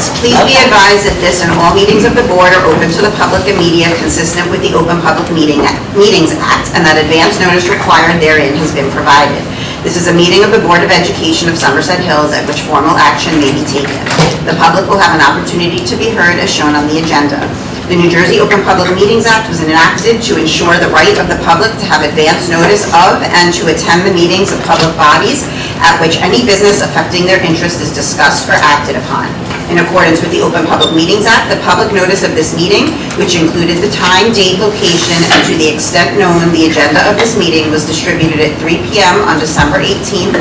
Hills. Please be advised that this and all meetings of the board are open to the public and media consistent with the Open Public Meetings Act, and that advance notice required therein has been provided. This is a meeting of the Board of Education of Somerset Hills at which formal action may be taken. The public will have an opportunity to be heard as shown on the agenda. The New Jersey Open Public Meetings Act was enacted to ensure the right of the public to have advance notice of and to attend the meetings of public bodies at which any business affecting their interest is discussed or acted upon. In accordance with the Open Public Meetings Act, the public notice of this meeting, which included the time, date, location, and to the extent known, the agenda of this meeting was distributed at 3 p.m. on December 18th,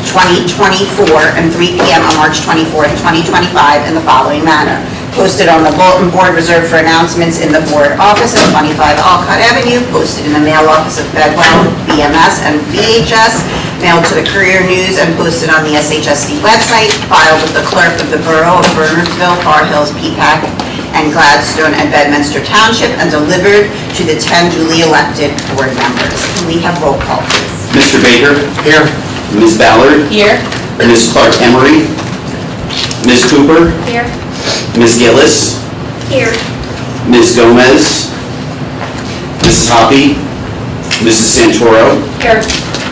2024, and 3 p.m. on March 24th, 2025 in the following manner. Posted on the bulletin board reserved for announcements in the board office at 25 Alcott Avenue, posted in the mail office of Bedwell, BMS, and VHS, mailed to the Courier News, and posted on the SHSD website, filed with the clerk of the Borough of Bernardsville, Far Hills, Peapack, and Gladstone, and Bedminster Township, and delivered to the 10 duly elected board members. Can we have roll call, please? Mr. Baker? Here. Ms. Ballard? Here. Ms. Clark-Emery? Ms. Cooper? Here. Ms. Gillis? Here. Ms. Gomez? Mrs. Hoppy? Mrs. Santoro? Here.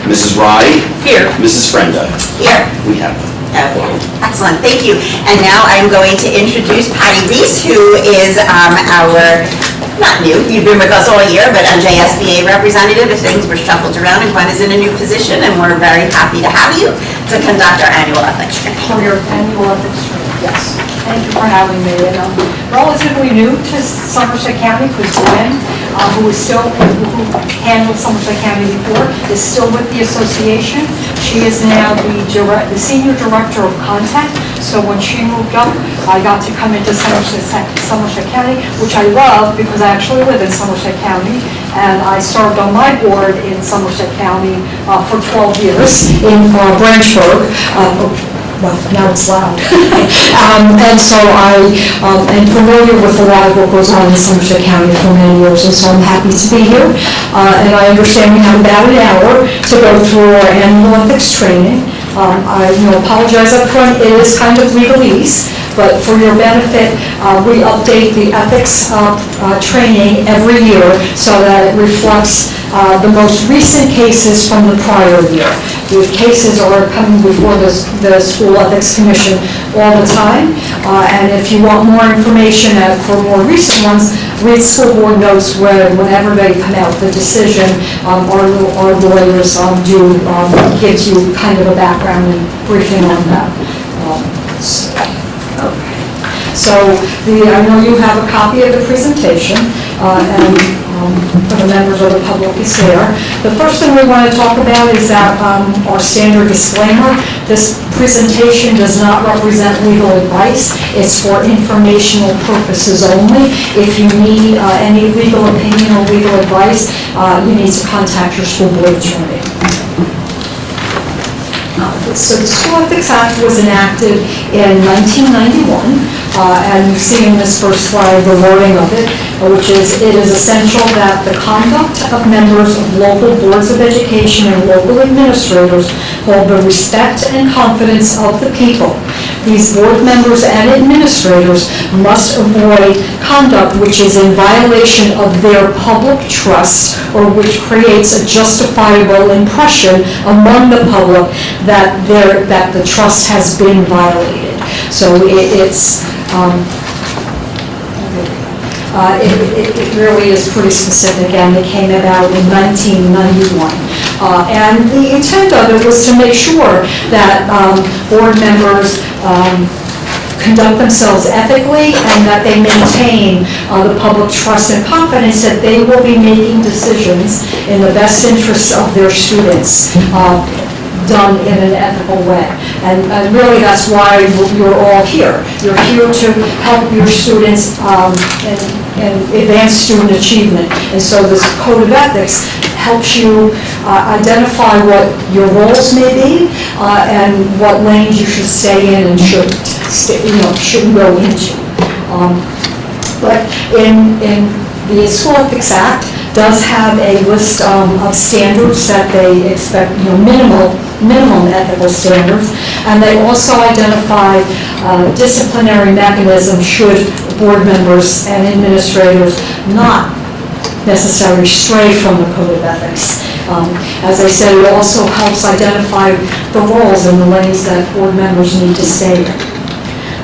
Mrs. Rye? Here. Mrs. Frenda? Here. We have them. Okay, excellent, thank you. And now I'm going to introduce Patty Reese, who is our, not new, you've been with us all year, but a JSBA representative. If things were shuffled around and Gwen is in a new position, and we're very happy to have you to conduct our annual ethics training. For your annual ethics training, yes. Thank you for having me. And relatively new to Somerset County, because Gwen, who handled Somerset County before, is still with the association. She is now the senior director of content. So when she moved up, I got to come into Somerset County, which I love because I actually live in Somerset County, and I served on my board in Somerset County for 12 years in Branchburg. Well, now it's loud. And so I am familiar with a lot of what goes on in Somerset County for many years, and so I'm happy to be here. And I understand we have about an hour to go through our annual ethics training. I apologize up front, it is kind of legalese, but for your benefit, we update the ethics training every year so that it reflects the most recent cases from the prior year. The cases are coming before the School Ethics Commission all the time, and if you want more information for more recent ones, read school board notes whenever they come out with a decision. Our lawyers gives you kind of a background and briefing on that. So I know you have a copy of the presentation, and for the members of the public is there. The first thing we want to talk about is that our standard disclaimer. This presentation does not represent legal advice. It's for informational purposes only. If you need any legal opinion or legal advice, you need to contact your school board attorney. So the School Ethics Act was enacted in 1991, and you see in this first slide the wording of it, which is, it is essential that the conduct of members of local boards of education and local administrators hold the respect and confidence of the people. These board members and administrators must avoid conduct which is in violation of their public trust or which creates a justifiable impression among the public that the trust has been violated. So it really is pretty specific, and it came about in 1991. And the intent of it was to make sure that board members conduct themselves ethically and that they maintain the public trust and confidence that they will be making decisions in the best interests of their students, done in an ethical way. And really that's why you're all here. You're here to help your students and advance student achievement. And so this code of ethics helps you identify what your roles may be and what lanes you should stay in and shouldn't go into. But in the School Ethics Act, does have a list of standards that they expect, minimum ethical standards, and they also identify disciplinary mechanisms should board members and administrators not necessarily stray from the code of ethics. As I said, it also helps identify the roles and the lanes that board members need to stay in.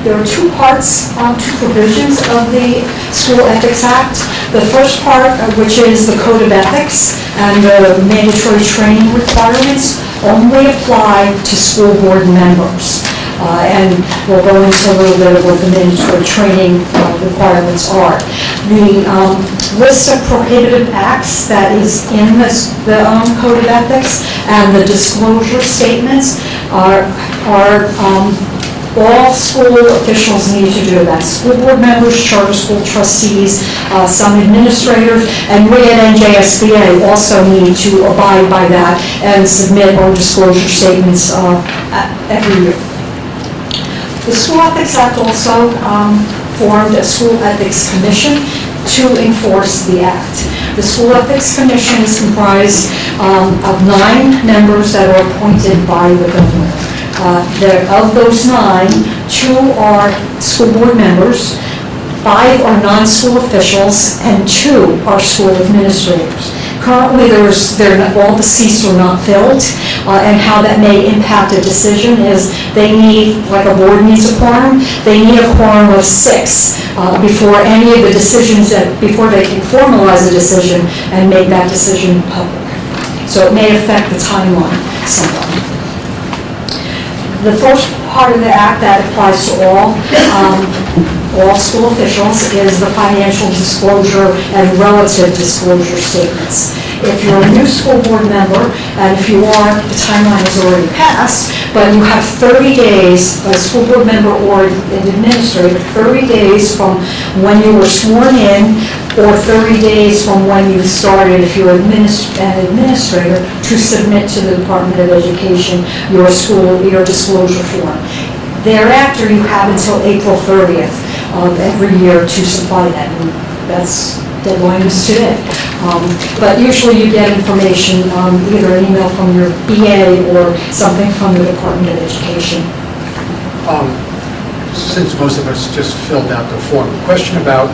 There are two parts, two provisions of the School Ethics Act. The first part, which is the Code of Ethics and the mandatory training requirements, only apply to school board members. And we'll go into a little bit of what the mandatory training requirements are. The list of prohibited acts that is in the Code of Ethics and the disclosure statements are all school officials need to do that. School board members, charter school trustees, some administrators, and we at NJSBA also need to abide by that and submit our disclosure statements every year. The School Ethics Act also formed a School Ethics Commission to enforce the act. The School Ethics Commission is comprised of 9 members that are appointed by the governor. Of those 9, 2 are school board members, 5 are non-school officials, and 2 are school administrators. Currently, all the seats are not filled, and how that may impact a decision is they need, like a board needs a quorum, they need a quorum of 6 before any of the decisions, before they can formalize a decision and make that decision public. So it may affect the timeline somewhat. The first part of the act that applies to all school officials is the financial disclosure and relative disclosure statements. If you're a new school board member, and if you are, the timeline has already passed, but you have 30 days, a school board member or an administrator, 30 days from when you were sworn in, or 30 days from when you started, if you're an administrator, to submit to the Department of Education your disclosure form. Thereafter, you have until April 30th of every year to supply that. And that's deadline is today. But usually you get information, either an email from your BA or something from the Department of Education. Since most of us just filled out the form, question about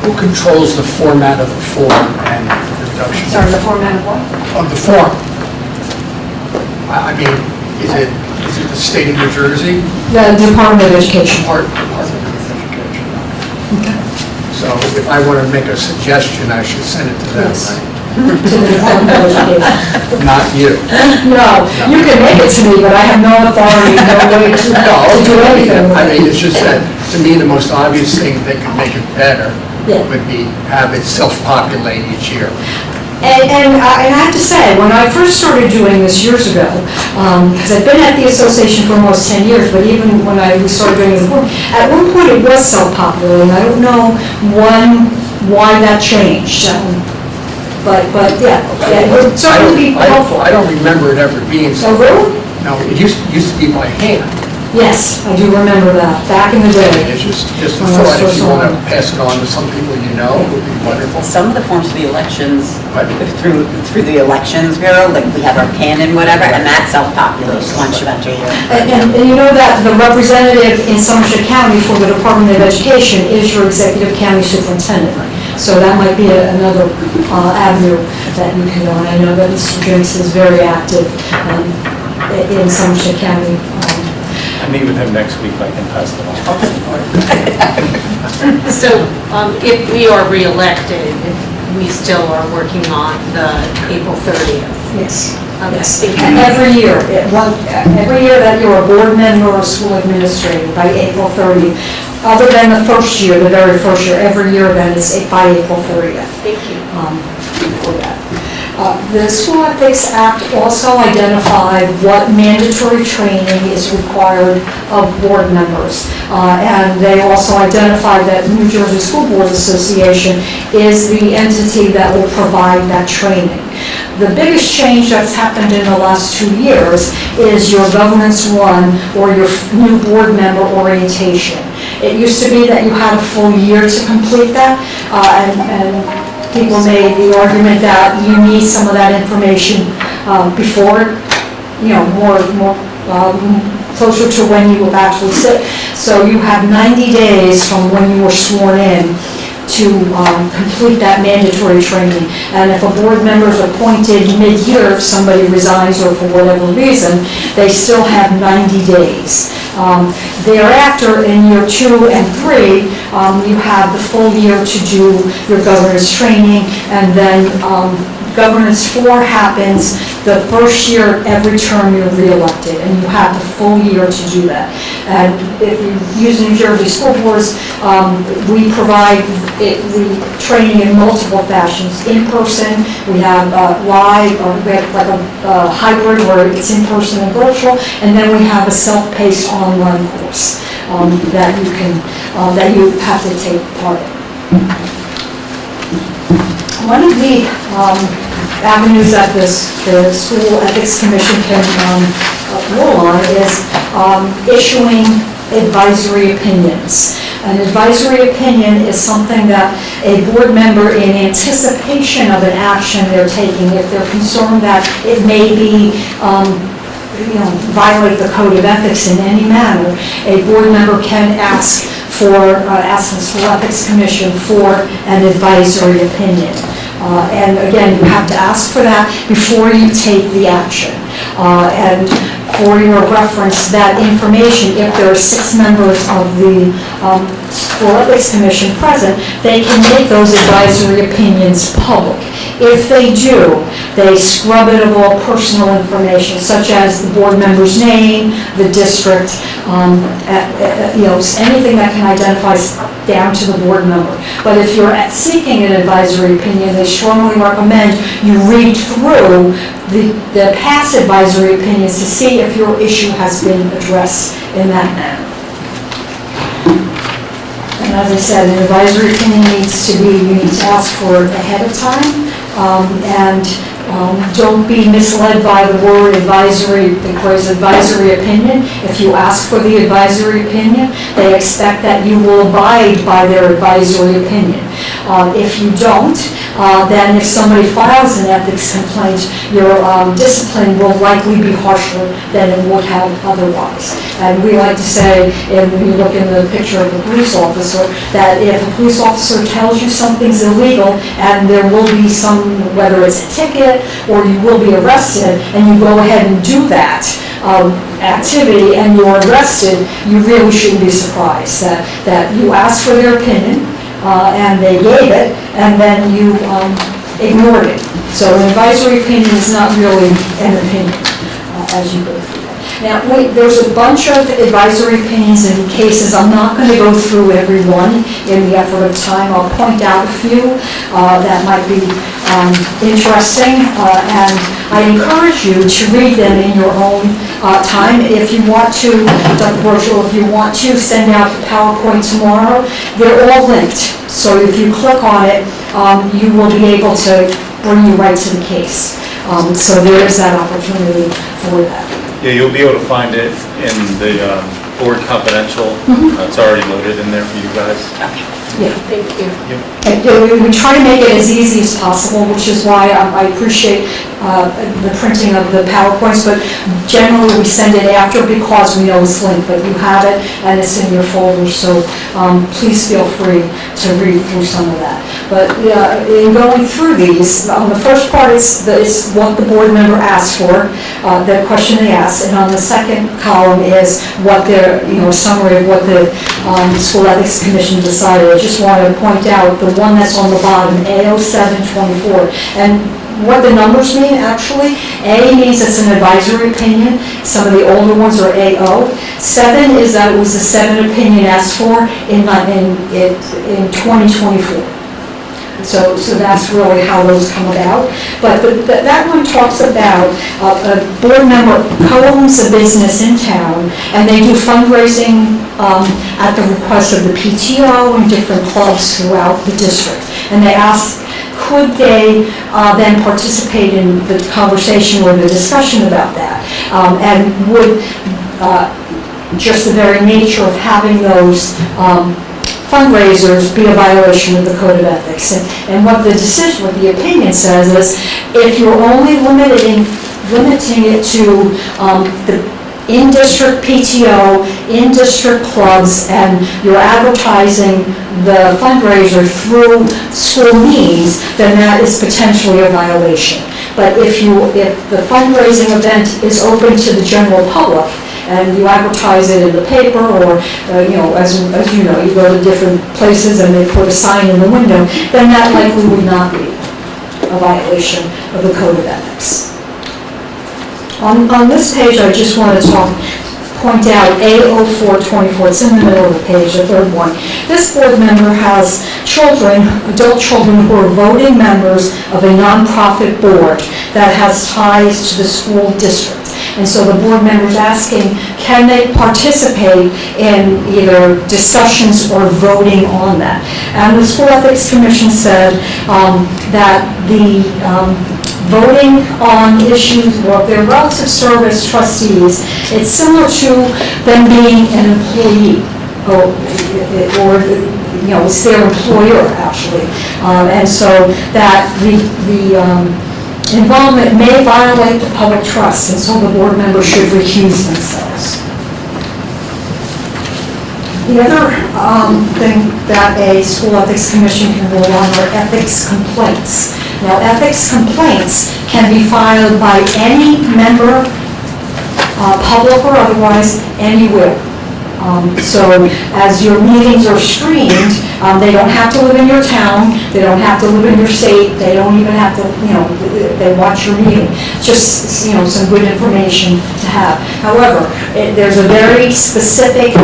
who controls the format of the form and the production? Sorry, the format of what? Of the form. I mean, is it the state of New Jersey? The Department of Education. Department of Education. Okay. So if I want to make a suggestion, I should send it to them, Yes. right? To the Department of Education. Not you. No, you can make it to me, but I have no authority, no way to do anything with I it. mean, it's just that, to me, the most obvious thing that could make it better Yeah. would be have it self-populate each year. And I have to say, when I first started doing this years ago, because I've been at the association for almost 10 years, but even when we started doing this, at one point it was self-populating. I don't know why that changed. But yeah, it would certainly be helpful. I don't remember it ever being Oh, really? No, it used to be by hand. Yes, I do remember that, back in the I mean, day. it's just a When I was thought, if first you want to on. pass it on to some people you know, it would be wonderful. Some of the forms for the elections, Right. through the Elections Bureau, like we have our PIN and whatever, and that self-populates once you enter your... And you know that the representative in Somerset County for the Department of Education is your executive county superintendent. So that might be another avenue that you can go. And I know that Mr. Jinks is very active in Somerset County. I meet with him next week, I can pass it on. So if we are reelected, we still are working on the April 30th. Yes. Yes. Okay. And every year that you're a board member or a school administrator by April 30th, other than the first year, the very first year, every year then is by April 30th. Thank you. For that. The School Ethics Act also identified what mandatory training is required of board members. And they also identified that New Jersey School Boards Association is the entity that will provide that training. The biggest change that's happened in the last 2 years is your Governance 1 or your new board member orientation. It used to be that you had a full year to complete that, and people made the argument that you need some of that information before, more closer to when you will actually sit. So you have 90 days from when you were sworn in to complete that mandatory training. And if a board member is appointed mid-year, if somebody resigns or for whatever reason, they still have 90 days. Thereafter, in year 2 and 3, you have the full year to do your governance training, and then governance 4 happens the first year every term you're re-elected, and you have the full year to do that. And if you use New Jersey school boards, we provide training in multiple fashions. In person, we have live, or we have like a hybrid where it's in person and virtual, and then we have a self-paced online course that you have to take part in. One of the avenues that the School Ethics Commission can rule on is issuing advisory opinions. An advisory opinion is something that a board member, in anticipation of an action they're taking, if they're concerned that it may be violate the code of ethics in any manner, a board member can ask the School Ethics Commission for an advisory opinion. And again, you have to ask for that before you take the action. And for your reference, that information, if there are 6 members of the School Ethics Commission present, they can make those advisory opinions public. If they do, they scrub it of all personal information, such as the board member's name, the district, anything that can identify down to the board member. But if you're seeking an advisory opinion, they strongly recommend you read through the past advisory opinions to see if your issue has been addressed in that manner. And as I said, an advisory opinion you need to ask for it ahead of time. Don't be misled by the word advisory, the phrase advisory opinion. If you ask for the advisory opinion, they expect that you will abide by their advisory opinion. If you don't, then if somebody files an ethics complaint, your discipline will likely be harsher than it would have otherwise. And we like to say, when you look in the picture of a police officer, that if a police officer tells you something's illegal and there will be some, whether it's a ticket or you will be arrested, and you go ahead and do that activity and you're arrested, you really shouldn't be surprised that you asked for their opinion and they gave it, and then you ignored it. So an advisory opinion is not really an opinion as you go through. Now, there's a bunch of advisory opinions and cases. I'm not going to go through every one in the effort of time. I'll point out a few that might be interesting, and I encourage you to read them in your own time. If you want to, Dr. Burchell, if you want to send out the PowerPoint tomorrow, they're all linked. So if you click on it, you will be able to bring you right to the case. So there is that opportunity for that. Yeah, you'll be able to find it in the board confidential. It's already loaded in there for you guys. Yeah. Thank you. And we try to make it as easy as possible, which is why I appreciate the printing of the PowerPoints, but generally we send it after because we know it's linked, but you have it and it's in your folder, so please feel free to read through some of that. But in going through these, on the first part is what the board member asked for, the question they asked, and on the second column is what their, summary of what the School Ethics Commission decided. I just want to point out the one that's on the bottom, A0724, and what the numbers mean actually. A means it's an advisory opinion. Some of the older ones are AO. 7 is that it was the 7 opinion asked for in 2024. So that's really how those come about. But that one talks about a board member co-owns a business in town, and they do fundraising at the request of the PTO and different clubs throughout the district. And they ask, could they then participate in the conversation or the discussion about that? And would just the very nature of having those fundraisers be a violation of the Code of Ethics. And what the decision, what the opinion says is, if you're only limiting it to the in-district PTO, in-district clubs, and you're advertising the fundraiser through school means, then that is potentially a violation. But if the fundraising event is open to the general public, and you advertise it in the paper, or, as you know, you go to different places and they put a sign in the window, then that likely would not be a violation of the Code of Ethics. On this page, I just want to point out A0424, it's in the middle of the page, the third one. This board member has children, adult children, who are voting members of a nonprofit board that has ties to the school district. And so the board member is asking, can they participate in either discussions or voting on that? And the School Ethics Commission said that the voting on issues, well, their relative service trustees, it's similar to them being an employee, or it's their employer, actually. And so that the involvement may violate the public trust, and so the board members should recuse themselves. The other thing that a School Ethics Commission can rule on are ethics complaints. Now, ethics complaints can be filed by any member, public or otherwise, anywhere. So as your meetings are streamed, they don't have to live in your town, they don't have to live in your state, they don't even have to, they watch your meeting. Just, some good information to have. However, there's a very specific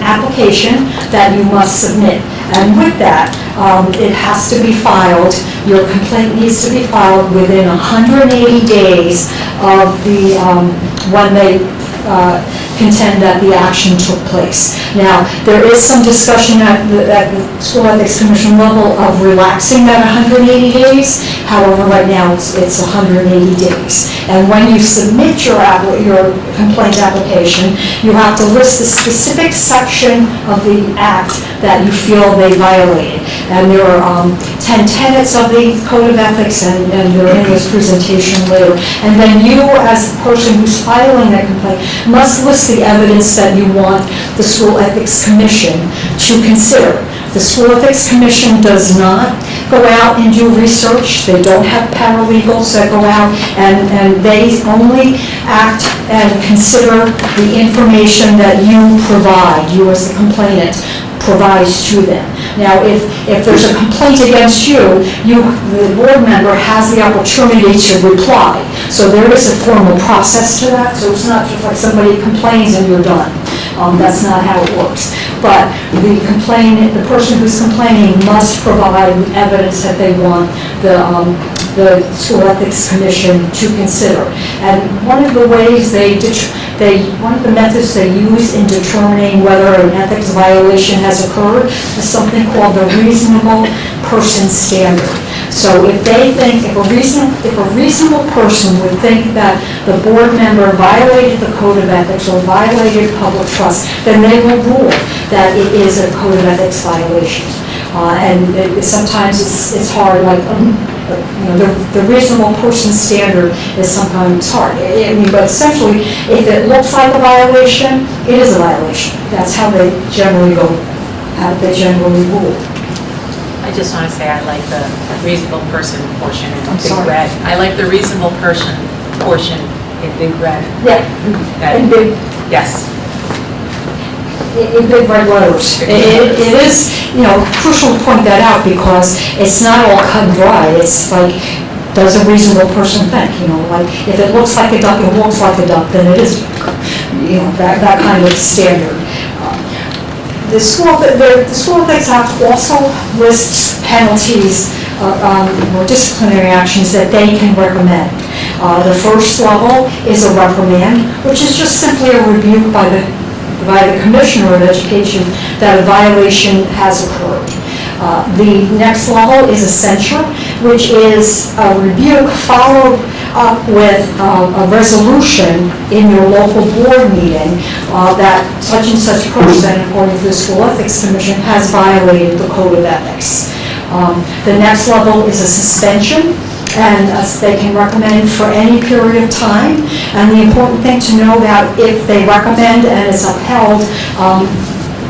application that you must submit. And with that, it has to be filed, your complaint needs to be filed within 180 days of the, when they contend that the action took place. Now, there is some discussion at the School Ethics Commission level of relaxing that 180 days. However, right now, it's 180 days. And when you submit your complaint application, you have to list the specific section of the act that you feel they violated. And there are 10 tenets of the Code of Ethics, and they're in this presentation later. And then you, as the person who's filing that complaint, must list the evidence that you want the School Ethics Commission to consider. The School Ethics Commission does not go out and do research. They don't have paralegals that go out, and they only act and consider the information that you provide, you as the complainant provides to them. Now, if there's a complaint against you, the board member has the opportunity to reply. So there is a formal process to that, so it's not just like somebody complains and you're done. That's not how it works. But the person who's complaining must provide evidence that they want the School Ethics Commission to consider. And one of the ways one of the methods they use in determining whether an ethics violation has occurred is something called the reasonable person standard. So if a reasonable person would think that the board member violated the Code of Ethics or violated public trust, then they will rule that it is a Code of Ethics violation. Sometimes it's hard, like, the reasonable person standard is sometimes hard. But essentially, if it looks like a violation, it is a violation. That's how they generally rule. I just want to say I like the reasonable person portion in I'm big sorry. red. I like the reasonable person portion in big red. Yeah, in big, Yes. in big red letters. It is, crucial to point that out because it's not all cut and dry. It's like, does a reasonable person think? Like if it looks like a duck, it walks like a duck, then it is, that kind of standard. The School Ethics Act also lists penalties or disciplinary actions that they can recommend. The first level is a reprimand, which is just simply a rebuke by the Commissioner of Education that a violation has occurred. The next level is a censure, which is a rebuke followed up with a resolution in your local board meeting that such and such person, according to the School Ethics Commission, has violated the Code of Ethics. The next level is a suspension, and they can recommend for any period of time. And the important thing to know that if they recommend and it's upheld,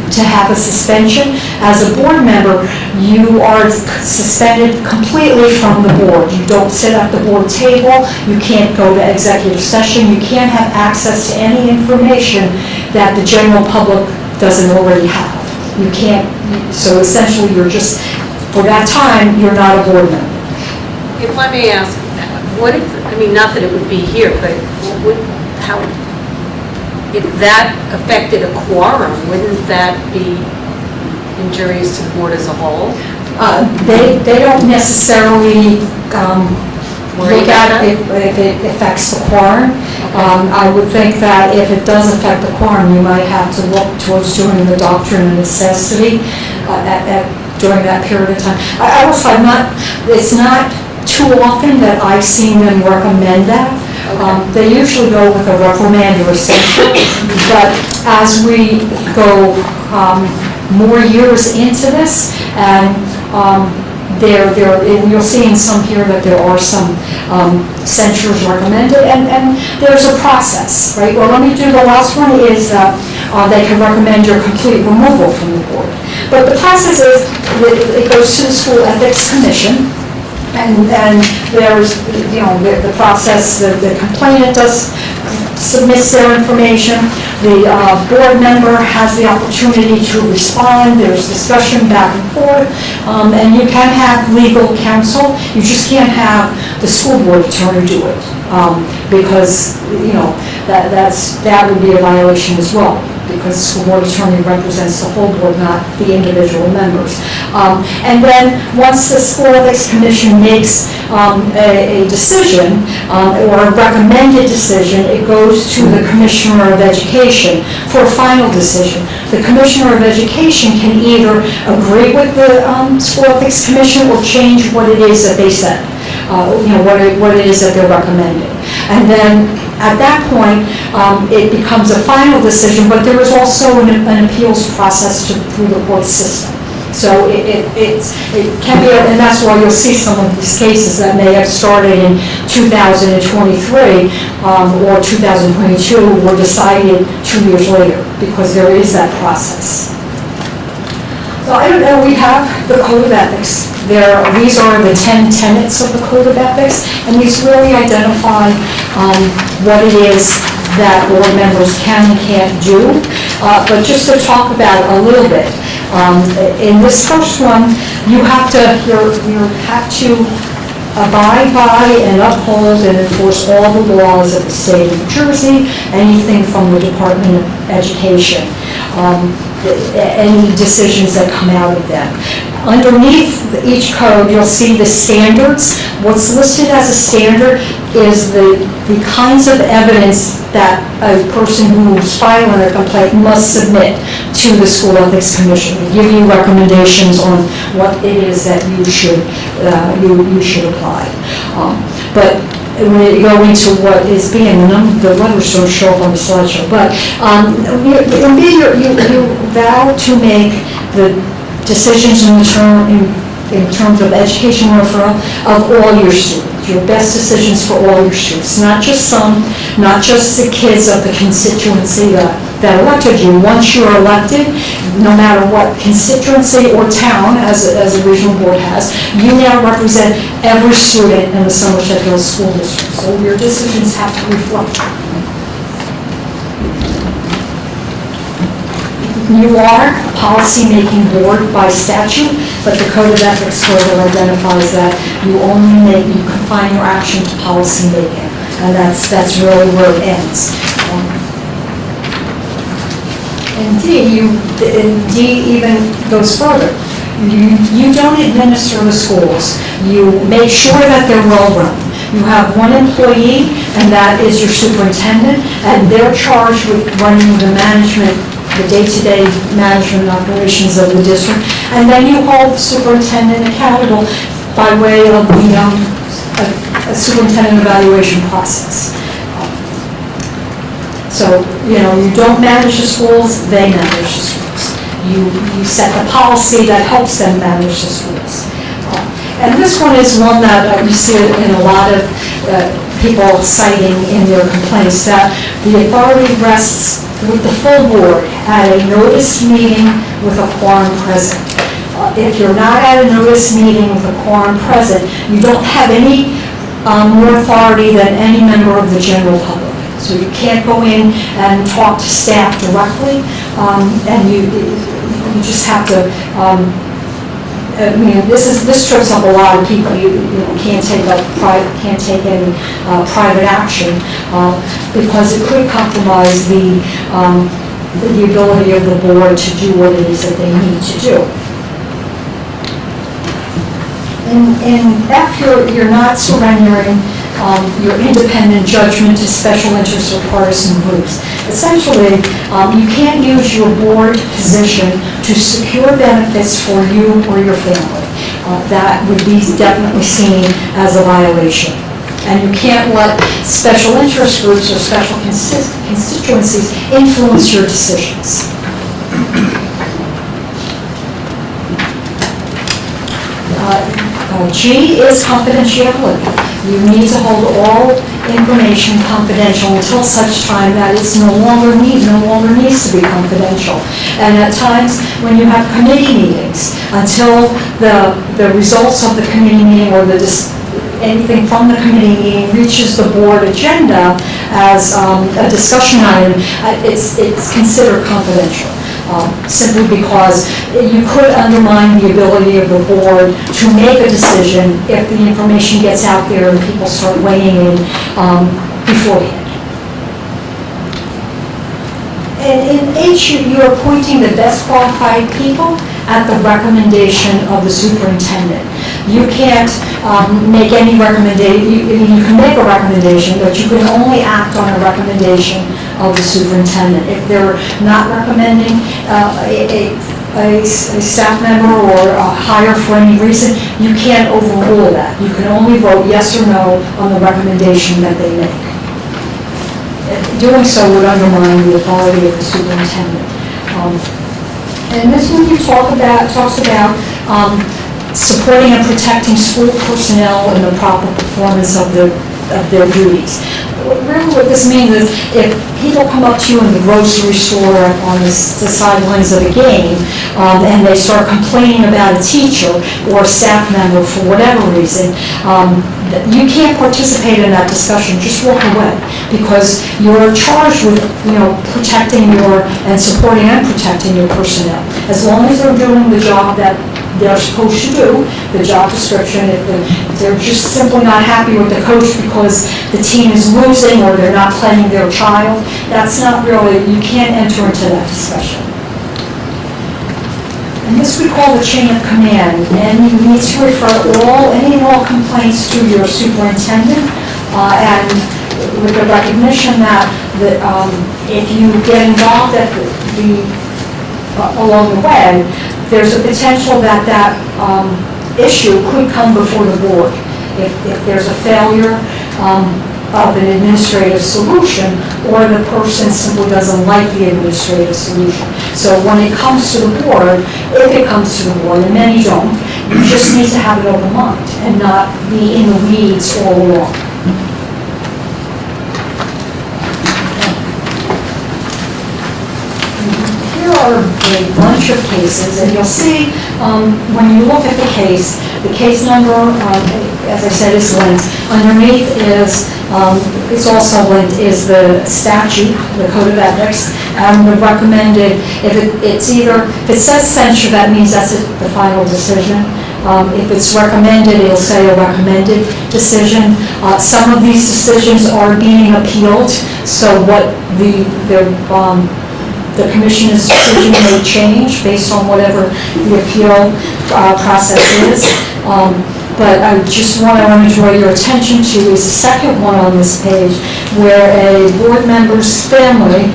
to have a suspension, as a board member, you are suspended completely from the board. You don't sit at the board table, you can't go to executive session, you can't have access to any information that the general public doesn't already have. You can't, so essentially you're just, for that time, you're not a board member. If I may ask, what if, I mean, not that it would be here, but how, if that affected a quorum, wouldn't that be injurious to the board as a whole? They don't necessarily Worry look about at if it affects the quorum. I would think that if it does affect the quorum, you might have to look towards doing the doctrine of necessity during that period of time. I will say, it's not too often that I've seen them recommend that. They usually go with a reprimand or a censure, but as we go more years into this, and you'll see in some here that there are some censures recommended, and there's a process, right? Well, let me do the last one is they can recommend your complete removal from the board. But the process is, it goes to the School Ethics Commission, and there's, the process, the complainant submits their information, the board member has the opportunity to respond, there's discussion back and forth, and you can have legal counsel, you just can't have the school board attorney do it, because, that would be a violation as well, because the school board attorney represents the whole board, not the individual members. And then, once the School Ethics Commission makes a decision, or a recommended decision, it goes to the Commissioner of Education for a final decision. The Commissioner of Education can either agree with the School Ethics Commission or change what it is that they said, what it is that they're recommending. And then, at that point, it becomes a final decision, but there is also an appeals process through the court system. So it can be, and that's why you'll see some of these cases that may have started in 2023 or 2022 were decided 2 years later, because there is that process. So I don't know, we have the Code of Ethics. These are the 10 tenets of the Code of Ethics, and these really identify what it is that board members can and can't do. But just to talk about a little bit, in this first one, you have to abide by and uphold and enforce all the laws of the state of New Jersey, anything from the Department of Education, any decisions that come out of them. Underneath each code, you'll see the standards. What's listed as a standard is the kinds of evidence that a person who's filing a complaint must submit to the School Ethics Commission. They give you recommendations on what it is that you should apply. But when you go into what is being, the letters don't show up on the slideshow, but you vow to make the decisions in terms of education referral of all your students, your best decisions for all your students, not just some, not just the kids of the constituency that elected you. Once you're elected, no matter what constituency or town, as a regional board has, you now represent every student in the Somerset Hills School District. So your decisions have to reflect. You are a policy-making board by statute, but the Code of Ethics further identifies that you confine your action to policy-making, and that's really where it ends. And D even goes further. You don't administer the schools. You make sure that they're well-run. You have one employee, and that is your superintendent, and they're charged with running the management, the day-to-day management operations of the district, and then you hold the superintendent accountable by way of the a superintendent evaluation process. So, you know, you don't manage the schools, they manage the schools. You set the policy that helps them manage the schools. And this one is one that you see in a lot of people citing in their complaints, that the authority rests with the full board at a notice meeting with a quorum present. If you're not at a notice meeting with a quorum present, you don't have any more authority than any member of the general public. So you can't go in and talk to staff directly, and you just have to, I mean, this trips up a lot of people. You can't take any private action because it could compromise the ability of the board to do what it is that they need to do. In F, you're not surrendering your independent judgment to special interests or partisan groups. Essentially, you can't use your board position to secure benefits for you or your family. That would be definitely seen as a violation. And you can't let special interest groups or special constituencies influence your decisions. G is confidentiality. You need to hold all information confidential until such time that it's no longer needs to be confidential. And at times when you have committee meetings, until the results of the committee meeting or anything from the committee meeting reaches the board agenda as a discussion item, it's considered confidential. Simply because you could undermine the ability of the board to make a decision if the information gets out there and people start weighing in beforehand. And in H, you are appointing the best qualified people at the recommendation of the superintendent. You can't make any recommendation. You can make a recommendation, but you can only act on a recommendation of the superintendent. If they're not recommending a staff member or a hire for any reason, you can't overrule that. You can only vote yes or no on the recommendation that they make. Doing so would undermine the authority of the superintendent. And this one talks about supporting and protecting school personnel in the proper performance of their duties. Really what this means is if people come up to you in the grocery store on the sidelines of a game and they start complaining about a teacher or a staff member for whatever reason, you can't participate in that discussion. Just walk away, because you're charged with protecting and supporting and protecting your personnel. As long as they're doing the job that they're supposed to do, the job description. If they're just simply not happy with the coach because the team is losing or they're not playing their child, that's not really, you can't enter into that discussion. And this we call the chain of command, and you need to refer any and all complaints to your superintendent, and with the recognition that if you get involved along the way, there's a potential that issue could come before the board. If there's a failure of an administrative solution, or the person simply doesn't like the administrative solution. So when it comes to the board, if it comes to the board, and many don't, you just need to have an open mind and not be in the weeds all along. Are a bunch of cases, and you'll see when you look at the case number, as I said, is linked. Underneath it's also linked, is the statute, the code of ethics, and the recommended. If it says censure, that means that's the final decision. If it's recommended, it'll say a recommended decision. Some of these decisions are being appealed, so what the commission's decision may change based on whatever the appeal process is. But I just want to draw your attention to is the second one on this page, where a board member's family,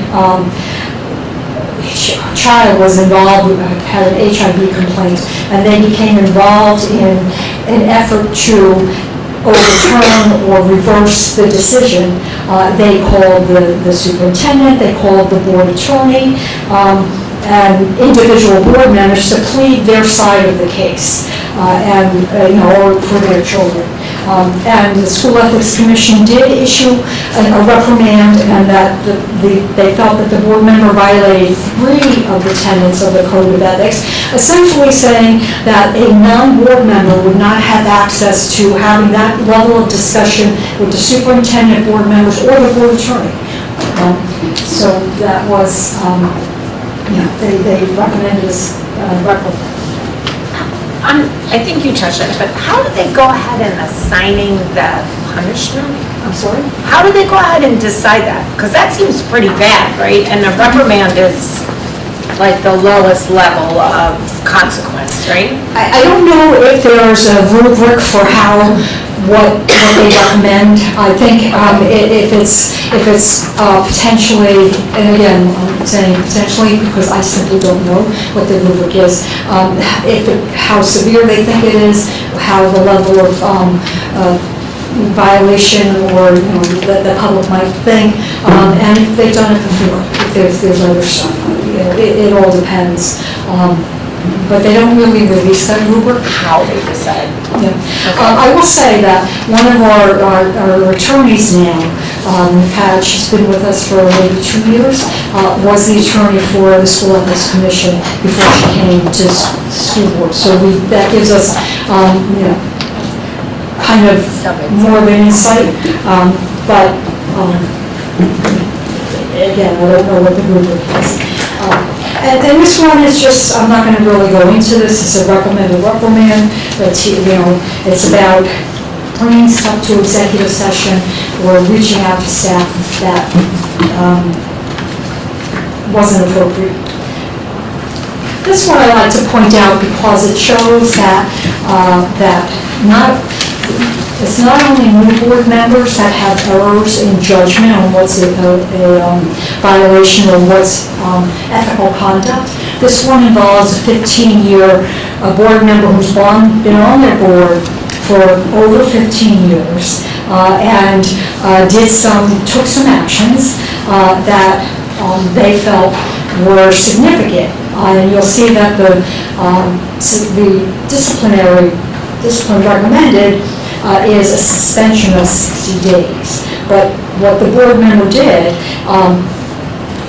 child was involved, had an HIV complaint, and they became involved in an effort to overturn or reverse the decision. They called the superintendent, they called the board attorney, and individual board members to plead their side of the case, or for their children. And the School Ethics Commission did issue a reprimand, and that they felt that the board member violated 3 of the tenets of the Code of Ethics, essentially saying that a non-board member would not have access to having that level of discussion with the superintendent, board members, or the board attorney. So that was, they recommended this reprimand. I think you touched on it, but how did they go ahead in assigning the punishment? I'm sorry? How did they go ahead and decide that? Because that seems pretty bad, right? And a reprimand is like the lowest level of consequence, right? I don't know if there's a rubric for what they recommend. I think if it's potentially, and again, I'm saying potentially because I simply don't know what the rubric is, how severe they think it is, how the level of violation or that the public might think, and if they've done it before, if there's other stuff. It all depends. But they don't really release that rubric. How they decide. Yeah. I will say that one of our attorneys now, she's been with us for maybe 2 years, was the attorney for the School Ethics Commission before she came to school board. So that gives us, kind of more of an insight. But again, I don't know what the rubric is. And this one is just, I'm not going to really go into this, it's a reprimand, but it's about bringing stuff to executive session or reaching out to staff that wasn't appropriate. This one I like to point out because it shows that it's not only new board members that have errors in judgment on what's a violation or what's ethical conduct. This one involves a 15-year board member who's been on their board for over 15 years and took some actions that they felt were significant. And you'll see that the discipline recommended is a suspension of 60 days. But what the board member did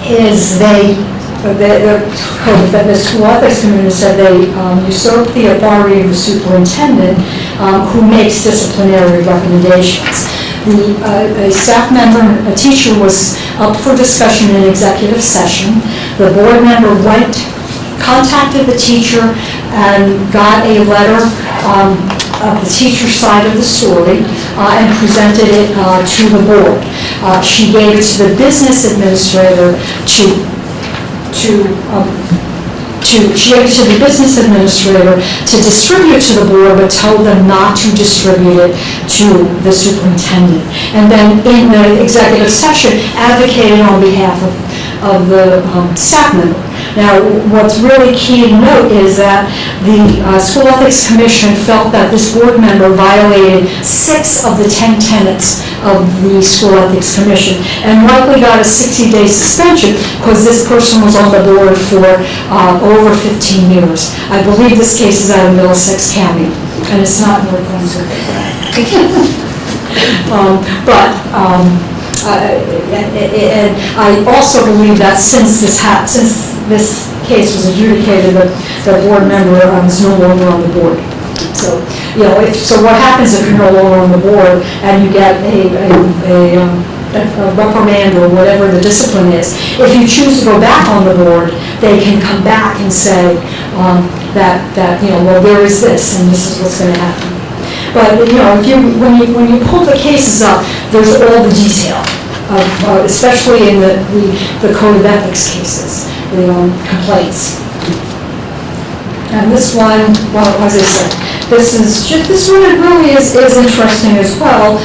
is the School Ethics Commission said they usurped the authority of the superintendent who makes disciplinary recommendations. A staff member, a teacher, was up for discussion in executive session. The board member contacted the teacher and got a letter of the teacher's side of the story and presented it to the board. She gave it to the business administrator to distribute to the board, but told them not to distribute it to the superintendent. And then in the executive session, advocated on behalf of the staff member. Now, what's really key to note is that the School Ethics Commission felt that this board member violated 6 of the 10 tenets of the School Ethics Commission and likely got a 60-day suspension because this person was on the board for over 15 years. I believe this case is out of Middlesex County, and it's not North Brunswick. And I also believe that since this case was adjudicated, the board member is no longer on the board. So, so what happens if you're no longer on the board and you get a reprimand or whatever the discipline is? If you choose to go back on the board, they can come back and say that well, there is this and this is what's going to happen. But when you pull the cases up, there's all the detail, especially in the Code of Ethics cases, the complaints. And this one, well, as I said, this one really is interesting as well.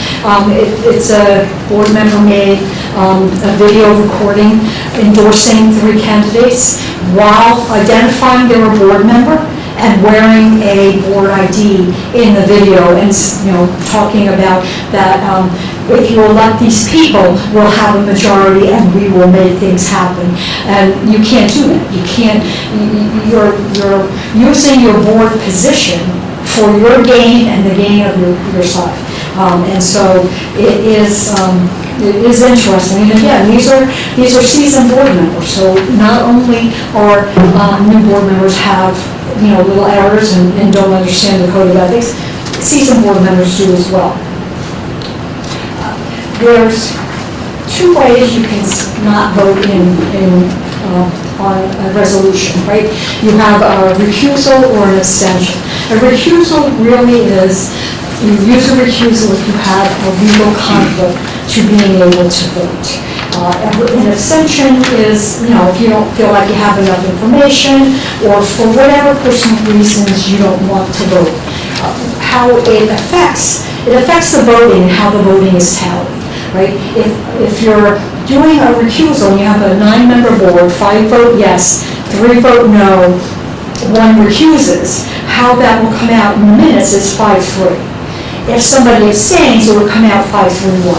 It's a board member made a video recording endorsing 3 candidates while identifying they were a board member and wearing a board ID in the video, and, talking about that if you elect these people, we'll have a majority and we will make things happen. And you can't do that. You can't, you're using your board position for your gain and the gain of your side. And so it is interesting. And again, these are seasoned board members. So not only are new board members have little errors and don't understand the code of ethics, seasoned board members do as well. There's 2 ways you can not vote on a resolution, right? You have a recusal or an abstention. A recusal really is, you use a recusal if you have a legal conflict to being able to vote. An abstention is, if you don't feel like you have enough information, or for whatever personal reasons you don't want to vote. How it affects the voting, how the voting is tallied. Right? If you're doing a recusal and you have a 9-member board, 5 vote yes, 3 vote no, 1 recuses, how that will come out in the minutes is 5-3. If somebody abstains, it will come out 5-3-1.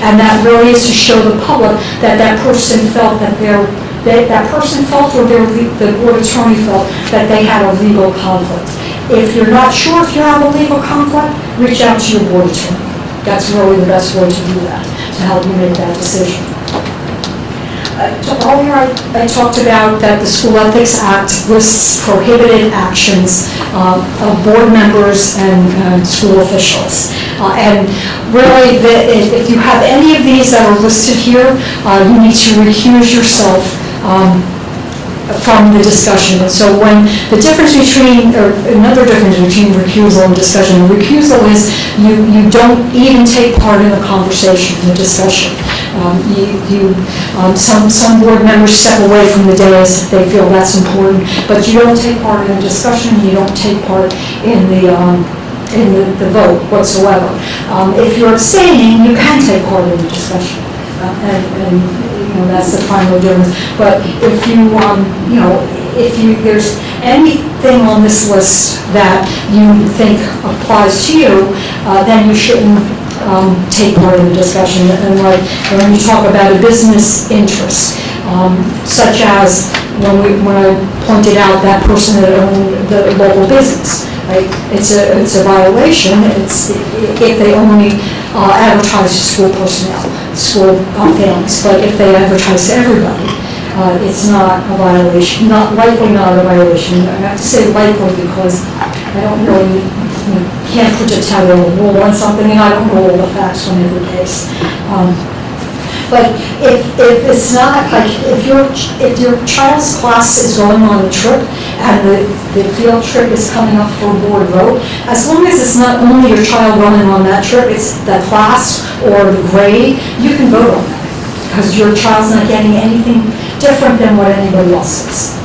And that really is to show the public that person felt that that person felt, or the board attorney felt, that they had a legal conflict. If you're not sure if you have a legal conflict, reach out to your board attorney. That's really the best way to do that, to help you make that decision. Earlier I talked about that the School Ethics Act lists prohibited actions of board members and school officials. And really, if you have any of these that are listed here, you need to recuse yourself from the discussion. And so when the difference between, or another difference between recusal and discussion, recusal is you don't even take part in the conversation, the discussion. Some board members step away from the dais if they feel that's important, but you don't take part in the discussion, you don't take part in the vote whatsoever. If you're abstaining, you can take part in the discussion. That's the final difference. But if there's anything on this list that you think applies to you, then you shouldn't take part in the discussion. And like when you talk about a business interest, such as when I pointed out that person that owned the local business. Right? It's a violation. It's if they only advertise to school personnel, school families. But if they advertise to everybody, it's not a violation. Likely not a violation. I have to say likely because I don't really can't predict how they'll rule on something, and I don't know all the facts on every case. But if it's not, like, if your child's class is going on a trip and the field trip is coming up for a board vote, as long as it's not only your child running on that trip, it's the class or the grade, you can vote on that. Because your child's not getting anything different than what anybody else is.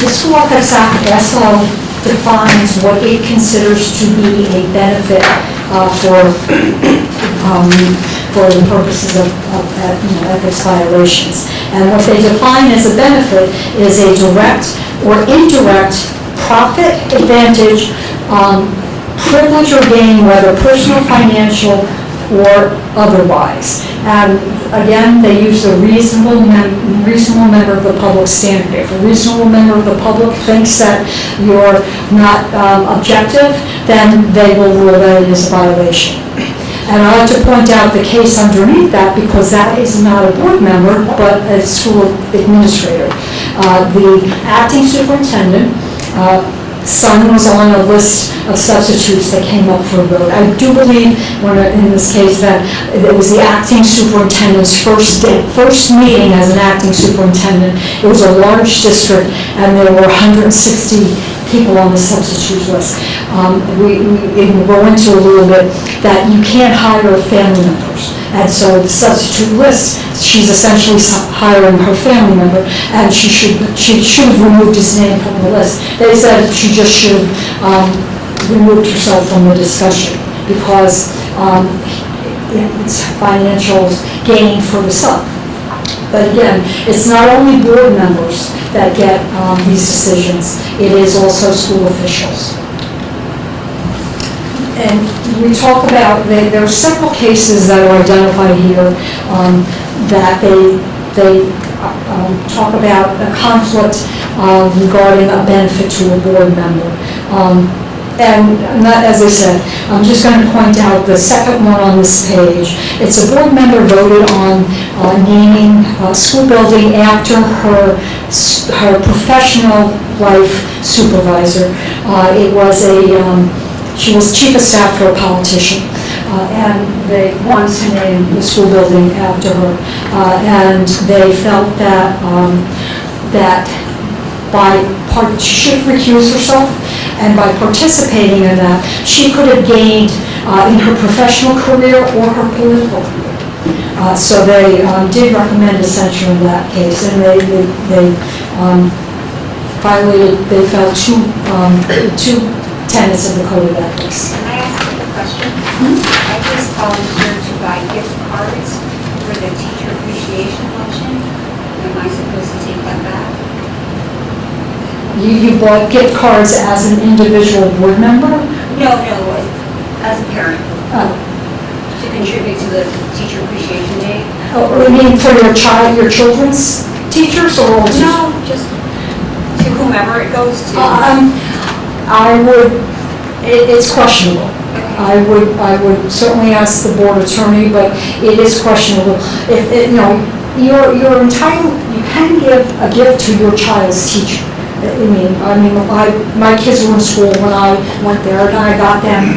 The School Ethics Act also defines what it considers to be a benefit for the purposes of ethics violations. And what they define as a benefit is a direct or indirect profit, advantage, privilege or gain, whether personal, financial, or otherwise. And again, they use the reasonable member of the public standard. If a reasonable member of the public thinks that you're not objective, then they will rule that it is a violation. And I like to point out the case underneath that because that is not a board member, but a school administrator. The acting superintendent, son was on a list of substitutes that came up for a vote. I do believe in this case that it was the acting superintendent's first meeting as an acting superintendent. It was a large district and there were 160 people on the substitute list. We can go into a little bit that you can't hire family members. And so the substitute list, she's essentially hiring her family member, and she should have removed his name from the list. They said she just should have removed herself from the discussion because it's financial gain for the sub. But again, it's not only board members that get these decisions, it is also school officials. And we talk about, there are several cases that are identified here that they talk about a conflict regarding a benefit to a board member. And not, as I said, I'm just going to point out the second one on this page. It's a board member voted on naming a school building after her professional life supervisor. She was chief of staff for a politician, and they wanted to name the school building after her. And they felt that she should recuse herself, and by participating in that, she could have gained in her professional career or her political career. So they did recommend a censure in that case, and they violated, they felt two tenets of the Code of Ethics. Can I ask you a question? I just volunteered to buy gift cards for the teacher appreciation luncheon. Am I supposed to take that back? You bought gift cards as an individual board member? No, as a parent, Oh. to contribute to the teacher appreciation day. Oh, you mean for your children's teachers or all teachers? No, just to whomever it goes to. I would, it's questionable. I would certainly ask the board attorney, but it is questionable. If, you're entitled, you can give a gift to your child's teacher. My kids were in school when I went there, and I got them,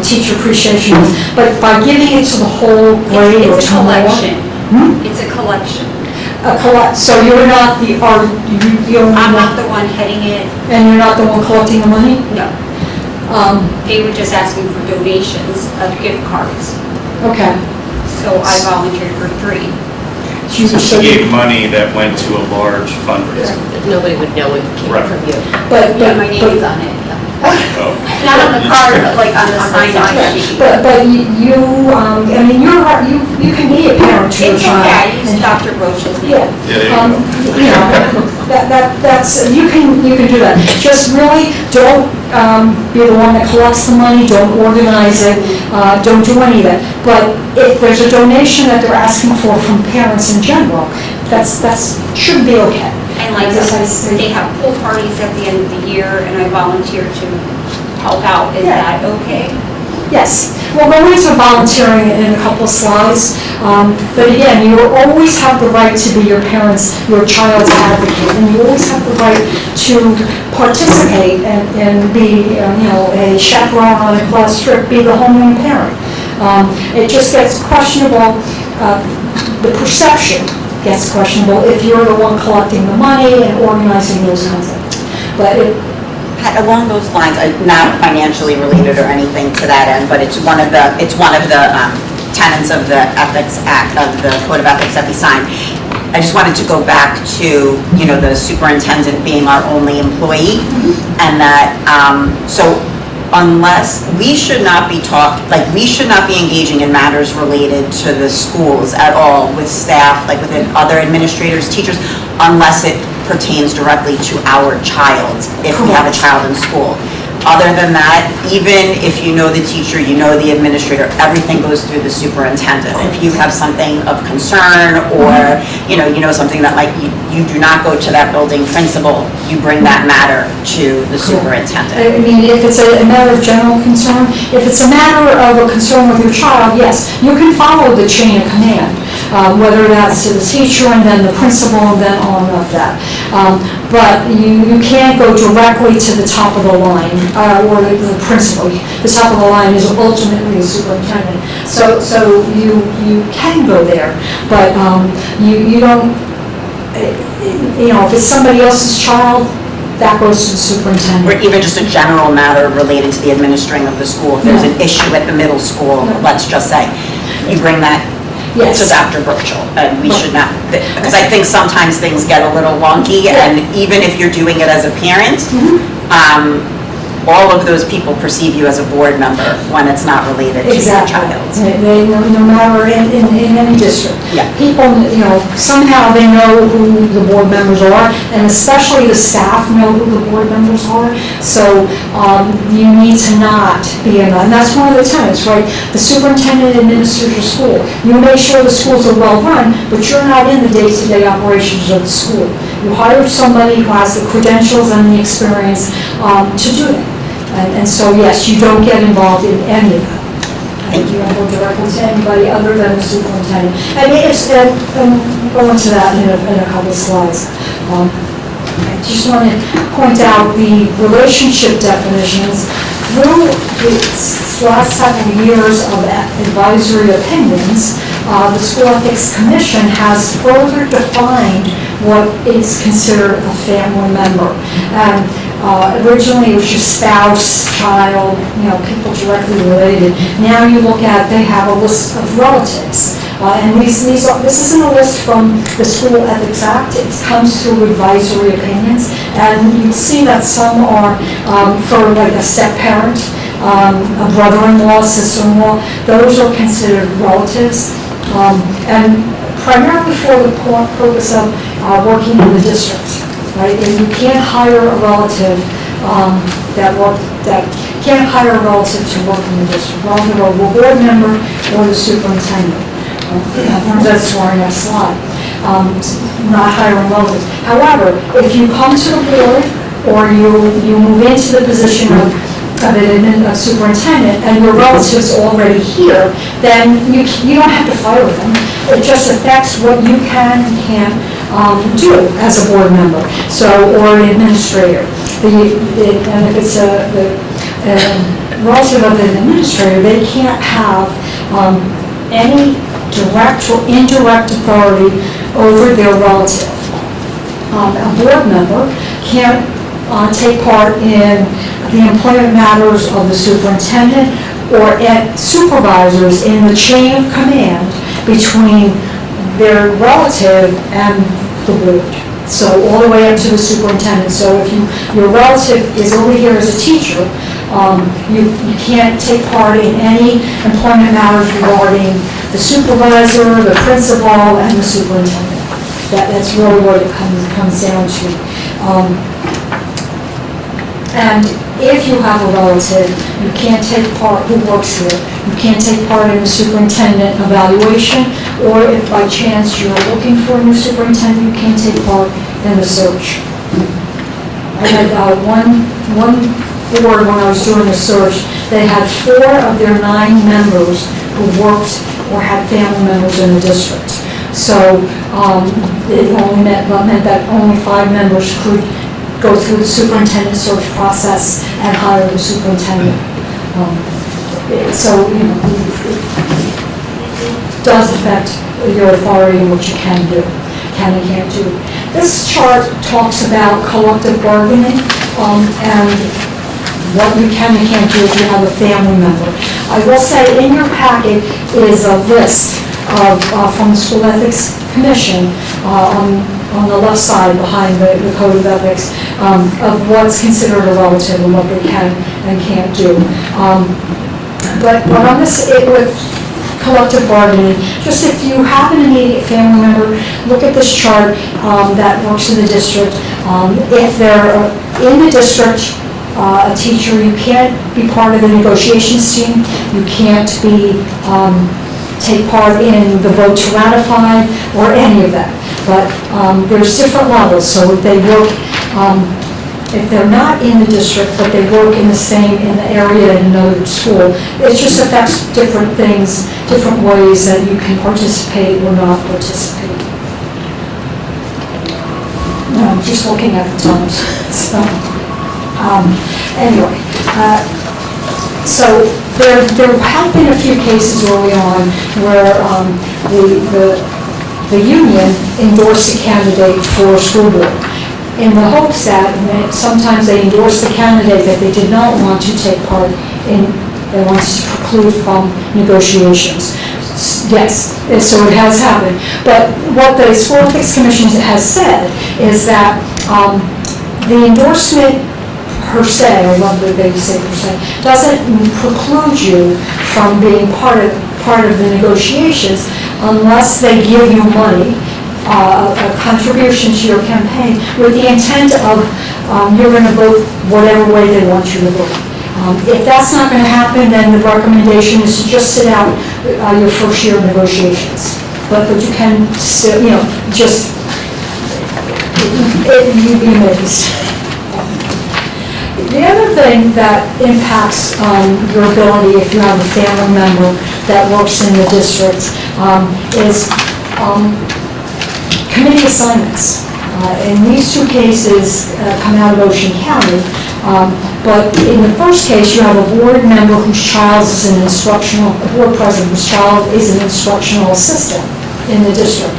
teacher appreciation. But by giving it to the whole grade or It's a to more. collection. It's a collection. So you're not the I'm not the one heading it. and you're not the one collecting the money? No. They were just asking for donations of gift cards. Okay. So I volunteered for 3. So she gave money that went to a large fundraiser. Nobody would know it came Right. from you. But My name is on it. Oh. Not on the card, but like on the sign-on sheet. But you you're right, you can be a parent to your It's child. okay, I use Dr. Roach's name. Yeah. Yeah, there you go. That's, you can do that. Just really don't be the one that collects the money, don't organize it, don't do any of that. But if there's a donation that they're asking for from parents in general, that's should be okay. And like, they have pool parties at the end of the year, and I volunteer to help out. Is Yeah. that okay? Yes, we'll go into volunteering in a couple of slides, but again, you always have the right to be your child's advocate, and you always have the right to participate and be, a chaperone on a class trip, be the homeroom parent. It just gets questionable, the perception gets questionable if you're the one collecting the money and organizing those kinds of things. But Along those lines, not financially related or anything to that end, but it's one of the tenets of the Ethics Act, of the Code of Ethics that we signed. I just wanted to go back to, the superintendent being our only employee, and that, so unless, we should not be engaging in matters related to the schools at all with staff, like with other administrators, teachers, unless it pertains directly to our child, if we have a child in school. Other than that, even if you know the teacher, you know the administrator, everything goes through the superintendent. If you have something of concern or, you know something that like you do not go to that building principal, you bring that matter to the superintendent. I mean, if it's a matter of general concern, if it's a matter of a concern with your child, yes, you can follow the chain of command, whether that's to the teacher and then the principal and then on up that. But you can't go directly to the top of the line, or the principal. The top of the line is ultimately the superintendent. So you can go there, but you don't, if it's somebody else's child, that goes to the Or superintendent. even just a general matter related to the administering of the school. If there's an issue at the middle school, No. let's just say, you bring that Yes. to Dr. Burchell, and we Right. should not, because I think sometimes things get a little wonky, and even if you're doing it as a parent, all of those people perceive you as a board member when it's not related to your Exactly. child. They, no matter in any district. Yeah. People, somehow they know who the board members are, and especially the staff know who the board members are. So you need to not be in, and that's one of the tenets, right? The superintendent administers your school. You make sure the schools are well-run, but you're not in the day-to-day operations of the school. You hire somebody who has the credentials and the experience to do that. And so, yes, you don't get involved in any of that. Thank you. You don't go directly to anybody other than the superintendent. And it's, I'm going to that in a couple of slides. I just want to point out the relationship definitions. Through the last several years of advisory opinions, the School Ethics Commission has further defined what is considered a family member. And originally, it was just spouse, child, people directly related. Now you look at, they have a list of relatives. And this isn't a list from the School Ethics Act, it comes through advisory opinions. And you'll see that some are for like a step-parent, a brother-in-law, sister-in-law, those are considered relatives. And primarily for the purpose of working in the district. Right, and you can't hire a relative can't hire a relative to work in the district. Well, they're a board member or the superintendent. That's our next slide. Not hiring relatives. However, if you come to the board or you move into the position of a superintendent and your relative's already here, then you don't have to fire them. It just affects what you can and can't do as a board member, or an administrator. And if it's a relative of an administrator, they can't have any direct or indirect authority over their relative. A board member can't take part in the employment matters of the superintendent or supervisors in the chain of command between their relative and the board. So all the way up to the superintendent. So if your relative is over here as a teacher, you can't take part in any employment matters regarding the supervisor, the principal, and the superintendent. That's really what it comes down to. And if you have a relative, you can't take part, who works here, you can't take part in the superintendent evaluation, or if by chance you're looking for a new superintendent, you can't take part in the search. I had one board, when I was doing the search, they had 4 of their 9 members who worked or had family members in the district. So it only meant that only 5 members could go through the superintendent search process and hire the superintendent. So, it does affect your authority and what you can do, can and can't do. This chart talks about collective bargaining and what you can and can't do if you have a family member. I will say in your packet is a list from the School Ethics Commission on the left side behind the Code of Ethics of what's considered a relative and what they can and can't do. But on this, with collective bargaining, just if you have an immediate family member, look at this chart that works in the district. If they're in the district, a teacher, you can't be part of the negotiations team, you can't take part in the vote to ratify or any of that. But there's different levels, so if they work, if they're not in the district, but they work in the area in another school, it just affects different things, different ways that you can participate or not participate. I'm just looking at the times, so, anyway. So there have been a few cases early on where the union endorsed a candidate for school board. in the hopes that sometimes they endorse the candidate that they did not want to take part in, they want to preclude from negotiations. Yes, so it has happened. But what the School Ethics Commission has said is that the endorsement per se, I love that they say per se, doesn't preclude you from being part of the negotiations unless they give you money, a contribution to your campaign with the intent of you're going to vote whatever way they want you to vote. If that's not going to happen, then the recommendation is to just sit out your first year of negotiations. But you can still, just, you'd be amazed. The other thing that impacts your ability, if you have a family member that works in the district, is committee assignments. And these two cases come out of Ocean County. But in the first case, you have a board member whose child is an instructional, a board president whose child is an instructional assistant in the district.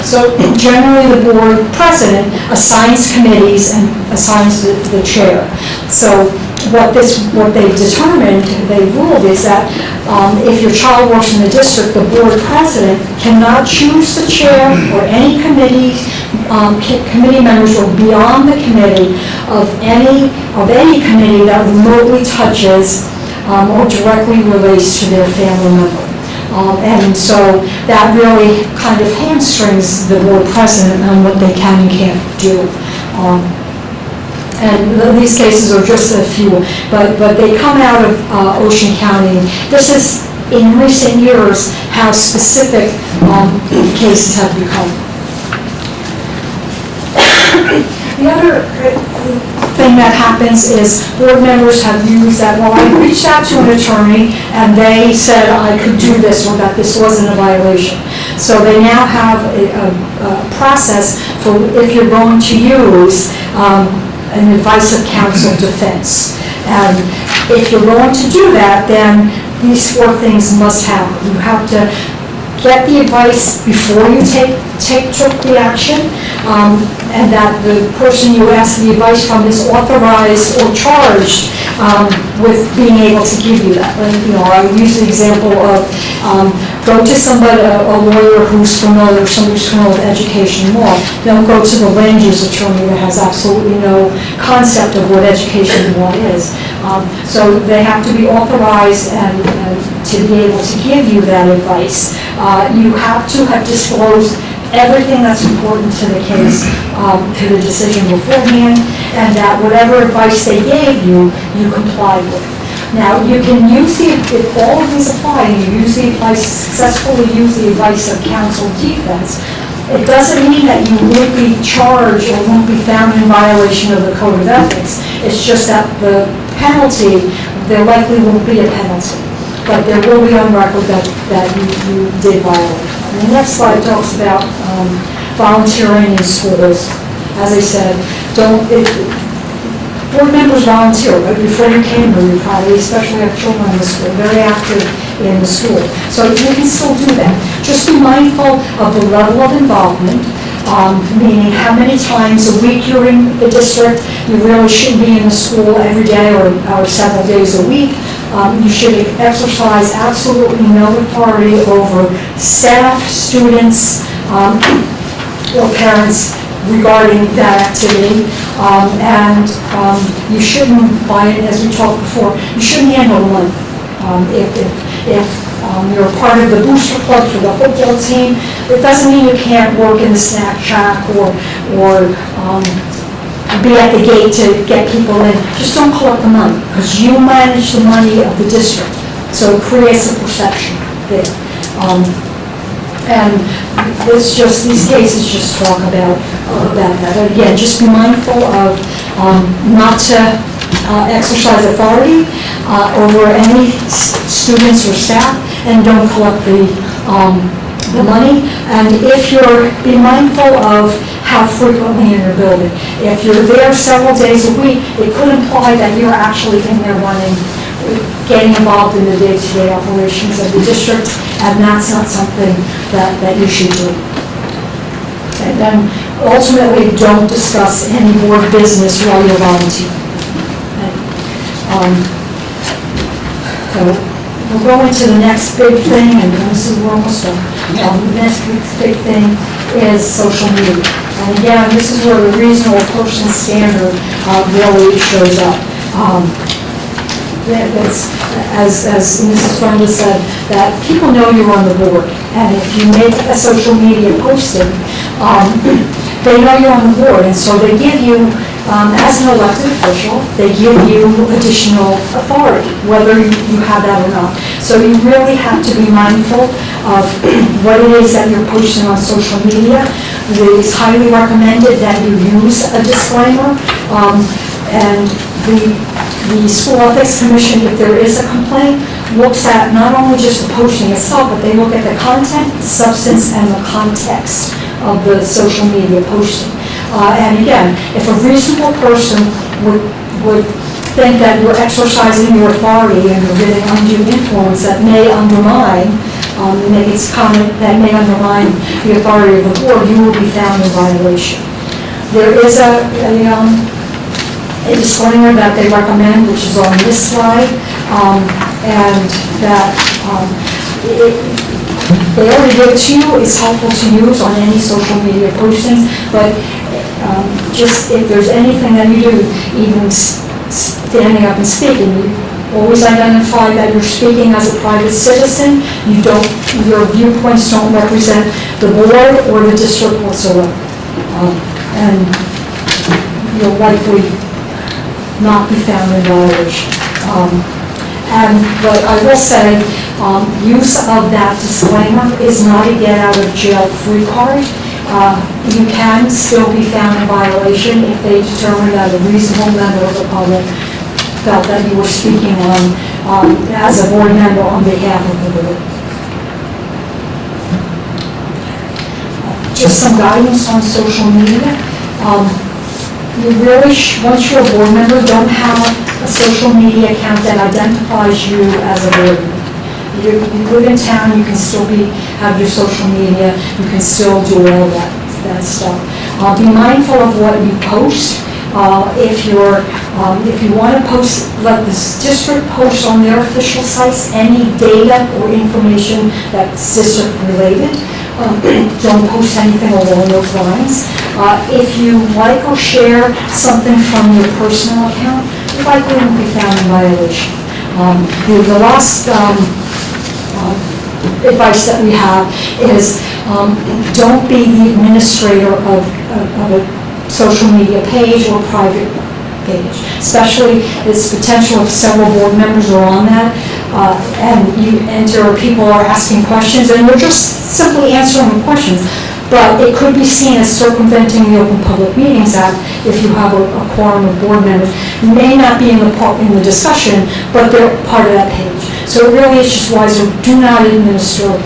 So generally, the board president assigns committees and assigns the chair. So what they determined, they ruled, is that if your child works in the district, the board president cannot choose the chair or any committee members or be on the committee of any committee that remotely touches or directly relates to their family member. And so that really kind of hamstrings the board president on what they can and can't do. And these cases are just a few, but they come out of Ocean County. This is, in recent years, how specific cases have become. The other thing that happens is board members have used that, well, I reached out to an attorney and they said I could do this or that this wasn't a violation. So they now have a process for if you're going to use an advice of counsel defense. And if you're going to do that, then these four things must happen. You have to get the advice before you took the action, and that the person you ask the advice from is authorized or charged with being able to give you that. I use the example of go to somebody, a lawyer who's familiar, somebody who's familiar with education law. Don't go to the land use attorney that has absolutely no concept of what education law is. So they have to be authorized and to be able to give you that advice. You have to have disclosed everything that's important to the case, to the decision beforehand, and that whatever advice they gave you, you complied with. Now, you can use if all of these apply, and you successfully use the advice of counsel defense, it doesn't mean that you won't be charged or won't be found in violation of the Code of Ethics. It's just that the penalty, there likely won't be a penalty, but there will be on record that you did violate. And the next slide talks about volunteering in schools. As I said, board members volunteer. But before you came here, you probably, especially have children in the school, very active in the school. So you can still do that. Just be mindful of the level of involvement, meaning how many times a week you're in the district. You really shouldn't be in the school every day or several days a week. You should exercise absolutely no authority over staff, students, or parents regarding that activity. And you shouldn't, as we talked before, you shouldn't handle the money. If you're part of the booster club for the football team, it doesn't mean you can't work in the snack shack or be at the gate to get people in. Just don't collect the money, because you manage the money of the district. So it creates a perception there. And these cases just talk about that. Again, just be mindful of not to exercise authority over any students or staff, and don't collect the money. And be mindful of how frequently in your building. If you're there several days a week, it could imply that you're actually in there getting involved in the day-to-day operations of the district, and that's not something that you should do. Okay. then ultimately, don't discuss any board business while you're volunteering. So we'll go into the next big thing, and this is where we'll start. The next big thing is social media. And again, this is where the reasonable person standard really shows up. That's, as Mrs. Brenda said, that people know you're on the board, and if you make a social media posting, they know you're on the board, and so they give you, as an elected official, they give you additional authority, whether you have that or not. So you really have to be mindful of what it is that you're posting on social media. It's highly recommended that you use a disclaimer, and the School Ethics Commission, if there is a complaint, looks at not only just the posting itself, but they look at the content, the substance, and the context of the social media posting. And again, if a reasonable person would think that you're exercising your authority and you're giving undue influence that may undermine, makes comment that may undermine the authority of the board, you will be found in violation. There is a disclaimer that they recommend, which is on this slide, and that they already give it to you. It's helpful to use on any social media postings, but just if there's anything that you do, even standing up and speaking, you always identify that you're speaking as a private citizen. Your viewpoints don't represent the board or the district whatsoever, and you'll likely not be found in violation. But I will say, use of that disclaimer is not a get-out-of-jail-free card. You can still be found in violation if they determine that a reasonable member of the public felt that you were speaking as a board member on behalf of the board. Just some guidance on social media. You really, once you're a board member, don't have a social media account that identifies you as a board member. You live in town, you can still have your social media, you can still do all that stuff. Be mindful of what you post. If you want to post, let the district post on their official sites any data or information that's district related. Don't post anything along those lines. If you like or share something from your personal account, you likely won't be found in violation. The last advice that we have is don't be the administrator of a social media page or private page, especially its potential if several board members are on that, and you enter, people are asking questions, and we're just simply answering the questions, but it could be seen as circumventing the Open Public Meetings Act if you have a quorum of board members. May not be in the discussion, but they're part of that page. So it really is just wiser, do not administer,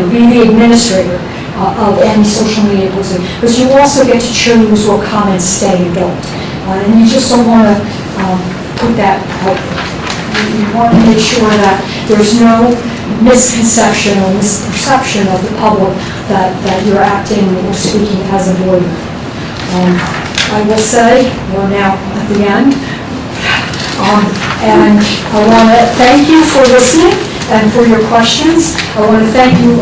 be the administrator of any social media posting, because you also get to choose what comments stay and don't. And you just don't want to put that out there. You want to make sure that there's no misconception or misperception of the public that you're acting or speaking as a board member. I will say, we're now at the end, and I want to thank you for listening and for your questions. I want to thank you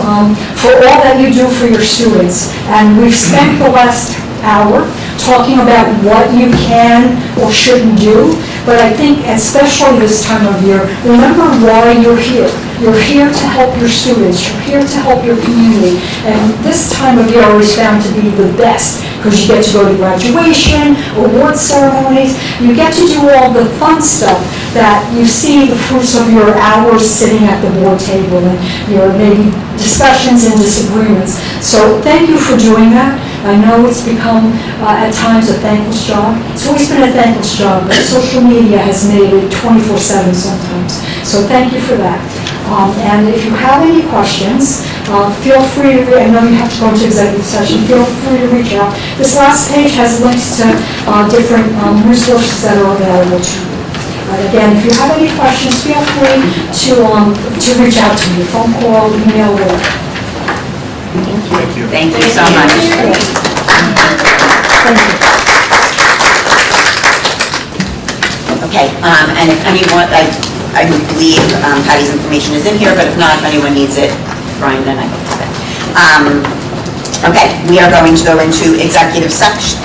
for all that you do for your students. And we've spent the last hour talking about what you can or shouldn't do, but I think especially this time of year, remember why you're here. You're here to help your students, you're here to help your community, and this time of year always found to be the best, because you get to go to graduation, award ceremonies, you get to do all the fun stuff that you see the fruits of your hours sitting at the board table and your maybe discussions and disagreements. So thank you for doing that. I know it's become at times a thankless job. It's always been a thankless job, but social media has made it 24/7 sometimes. So thank you for that. And if you have any questions, feel free to, I know you have to go into executive session, feel free to reach out. This last page has links to different resources that are available to you. Again, if you have any questions, feel free to reach out to me, phone call, email, whatever. Thank you. Thank you. Thank you so much. Okay, and if anyone, I believe Patty's information is in here, but if not, if anyone needs it, Brian, then I don't have it. Okay, we are going to go into executive session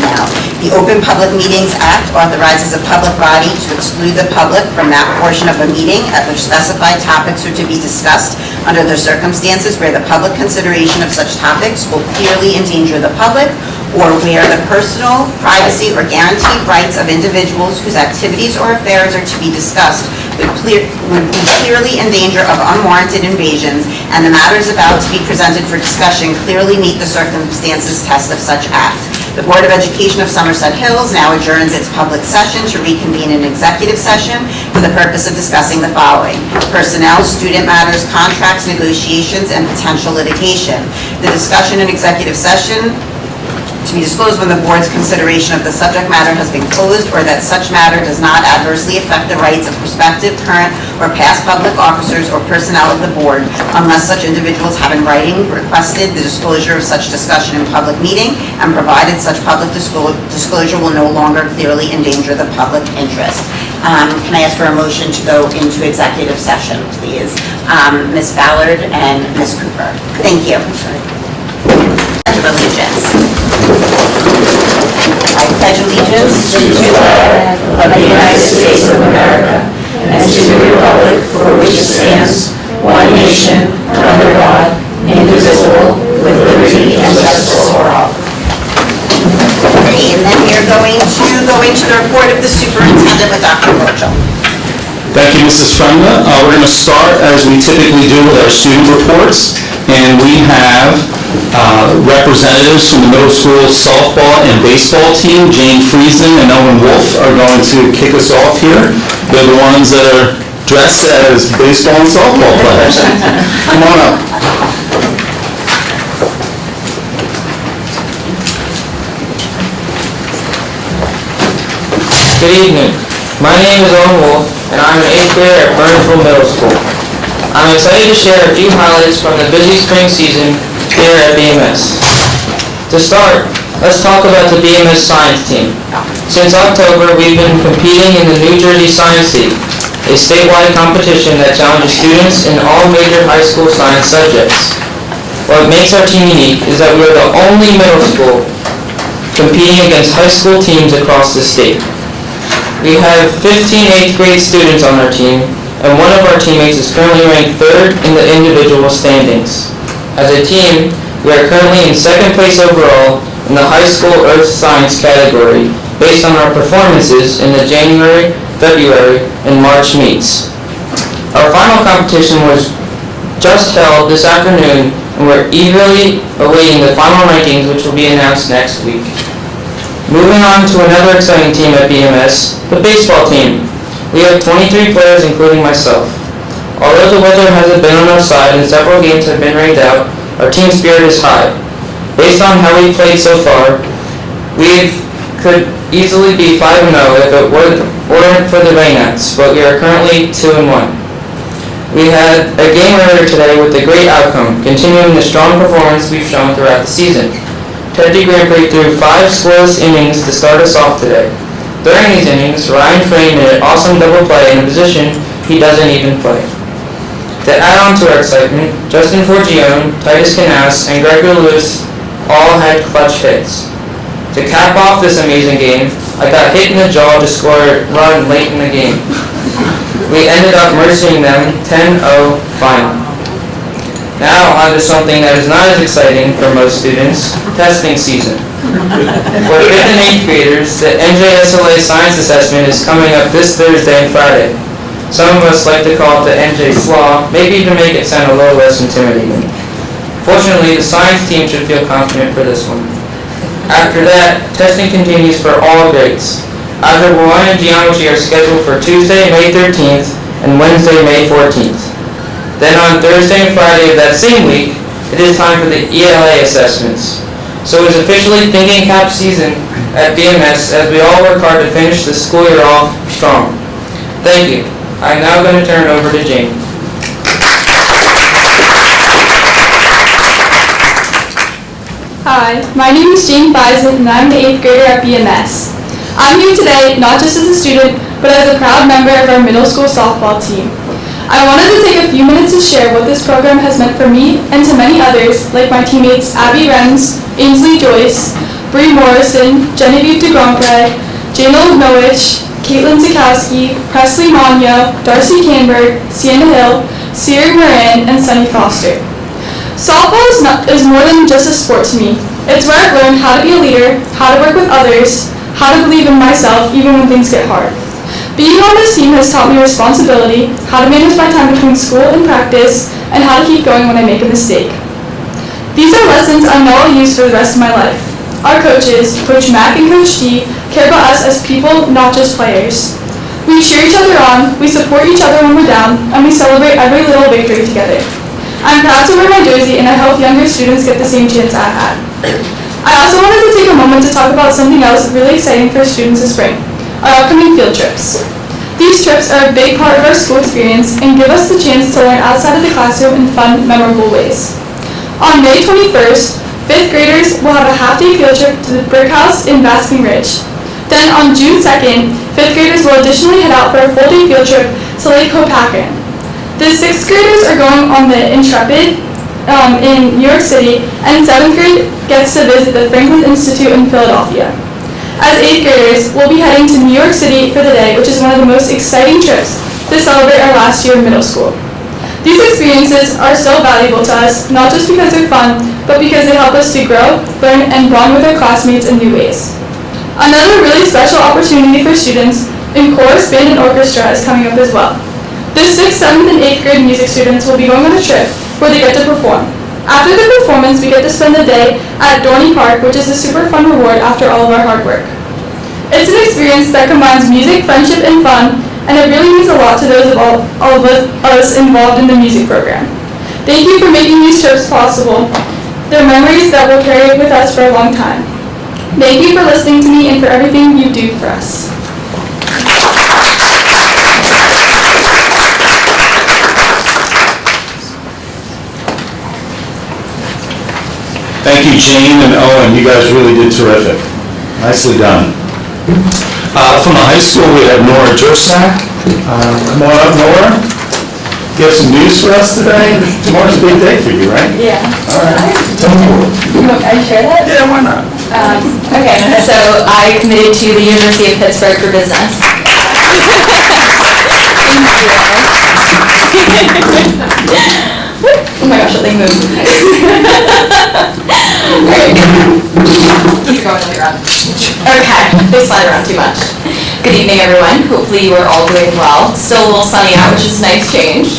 now. The Open Public Meetings Act authorizes a public body to exclude the public from that portion of a meeting at which specified topics are to be discussed under the circumstances where the public consideration of such topics will clearly endanger the public, or where the personal, privacy, or guaranteed rights of individuals whose activities or affairs are to be discussed would be clearly in danger of unwarranted invasions, and the matters about to be presented for discussion clearly meet the circumstances test of such act. The Board of Education of Somerset Hills now adjourns its public session to reconvene an executive session for the purpose of discussing the following: personnel, student matters, contracts, negotiations, and potential litigation. The discussion in executive session to be disclosed when the board's consideration of the subject matter has been closed, or that such matter does not adversely affect the rights of prospective, current, or past public officers or personnel of the board, unless such individuals have in writing requested the disclosure of such discussion in public meeting, and provided such public disclosure will no longer clearly endanger the public interest. Can I ask for a motion to go into executive session, please? Ms. Ballard and Ms. Cooper. Thank you. Pledge of allegiance. I pledge allegiance to the flag of the United States of America and to the republic for which it stands, one nation, under God, indivisible, with liberty and justice for all. Okay, and then we are going to go into the report of the superintendent with Dr. Rochel. Thank you, Mrs. Fremda. We're going to start, as we typically do, with our student reports. And we have representatives from the middle school softball and baseball team. Jane Friesen and Owen Wolf are going to kick us off here. They're the ones that are dressed as baseball and softball players. Come on up. Good evening. My name is Owen Wolf, and I'm an 8th grader at Burnsville Middle School. I'm excited to share a few highlights from the busy spring season here at BMS. To start, let's talk about the BMS Science Team. Since October, we've been competing in the New Jersey Science League, a statewide competition that challenges students in all major high school science subjects. What makes our team unique is that we are the only middle school competing against high school teams across the state. We have 15 8th grade students on our team, and one of our teammates is currently ranked 3rd in the individual standings. As a team, we are currently in 2nd place overall in the high school earth science category based on our performances in the January, February, and March meets. Our final competition was just held this afternoon, and we're eagerly awaiting the final rankings, which will be announced next week. Moving on to another exciting team at BMS, the baseball team. We have 23 players, including myself. Although the weather hasn't been on our side and several games have been rained out, our team spirit is high. Based on how we've played so far, we could easily be 5-0 if it weren't for the rainouts, but we are currently 2-1. We had a game earlier today with a great outcome, continuing the strong performance we've shown throughout the season. Teddy Gramprey threw 5 scoreless innings to start us off today. During these innings, Ryan Frame made an awesome double play in a position he doesn't even play. To add on to our excitement, Justin Forgione, Titus Canas, and Gregory Lewis all had clutch hits. To cap off this amazing game, I got hit in the jaw to score a run late in the game. We ended up mercying them 10-0 final. Now on to something that is not as exciting for most students, testing season. For 5th and 8th graders, the NJSLA Science Assessment is coming up this Thursday and Friday. Some of us like to call it the NJ Slaw, maybe even make it sound a little less intimidating. Fortunately, the science team should feel confident for this one. After that, testing continues for all grades. Algebra 1 and Geometry are scheduled for Tuesday, May 13th, and Wednesday, May 14th. Then on Thursday and Friday of that same week, it is time for the ELA assessments. So it is officially thinking cap season at BMS as we all work hard to finish the school year off strong. Thank you. I'm now going to turn it over to Jane. Hi, my name is Jane Bison and I'm the 8th grader at BMS. I'm here today not just as a student, but as a proud member of our middle school softball team. I wanted to take a few minutes to share what this program has meant for me and to many others, like my teammates Abby Renz, Ainsley Joyce, Bree Morrison, Genevieve DeGrompre, Jana Noich, Caitlin Zukowski, Presley Monyo, Darcy Canberg, Sienna Hill, Sierra Moran, and Sunny Foster. Softball is more than just a sport to me. It's where I've learned how to be a leader, how to work with others, how to believe in myself even when things get hard. Being on this team has taught me responsibility, how to manage my time between school and practice, and how to keep going when I make a mistake. These are lessons I know I'll use for the rest of my life. Our coaches, Coach Mack and Coach T, care about us as people, not just players. We cheer each other on, we support each other when we're down, and we celebrate every little victory together. I'm proud to wear my jersey, and I hope younger students get the same chance I had. I also wanted to take a moment to talk about something else really exciting for students this spring, our upcoming field trips. These trips are a big part of our school experience and give us the chance to learn outside of the classroom in fun, memorable ways. On May 21st, 5th graders will have a half-day field trip to the Brick House in Basking Ridge. Then on June 2nd, 5th graders will additionally head out for a full-day field trip to Lake Hopatcong. The 6th graders are going on the Intrepid in New York City, and 7th grade gets to visit the Franklin Institute in Philadelphia. As 8th graders, we'll be heading to New York City for the day, which is one of the most exciting trips to celebrate our last year in middle school. These experiences are so valuable to us, not just because they're fun, but because they help us to grow, learn, and bond with our classmates in new ways. Another really special opportunity for students in chorus, band, and orchestra is coming up as well. The 6th, 7th, and 8th grade music students will be going on a trip where they get to perform. After the performance, we get to spend the day at Dorney Park, which is a super fun reward after all of our hard work. It's an experience that combines music, friendship, and fun, and it really means a lot to those of all of us involved in the music program. Thank you for making these trips possible. They're memories that will carry with us for a long time. Thank you for listening to me and for everything you do for us. Thank you, Jane and Owen. You guys really did terrific. Nicely done. From the high school, we have Nora Jursak. Come on up, Nora. You have some news for us today? Tomorrow's a big day for you, right? Yeah. All right. Tell me more. Can I share that? Yeah, why not? Okay, so I committed to the University of Pittsburgh for business. Oh my gosh, that thing moved. Keep going around. Okay, they slide around too much. Good evening, everyone. Hopefully you are all doing well. It's still a little sunny out, which is a nice change.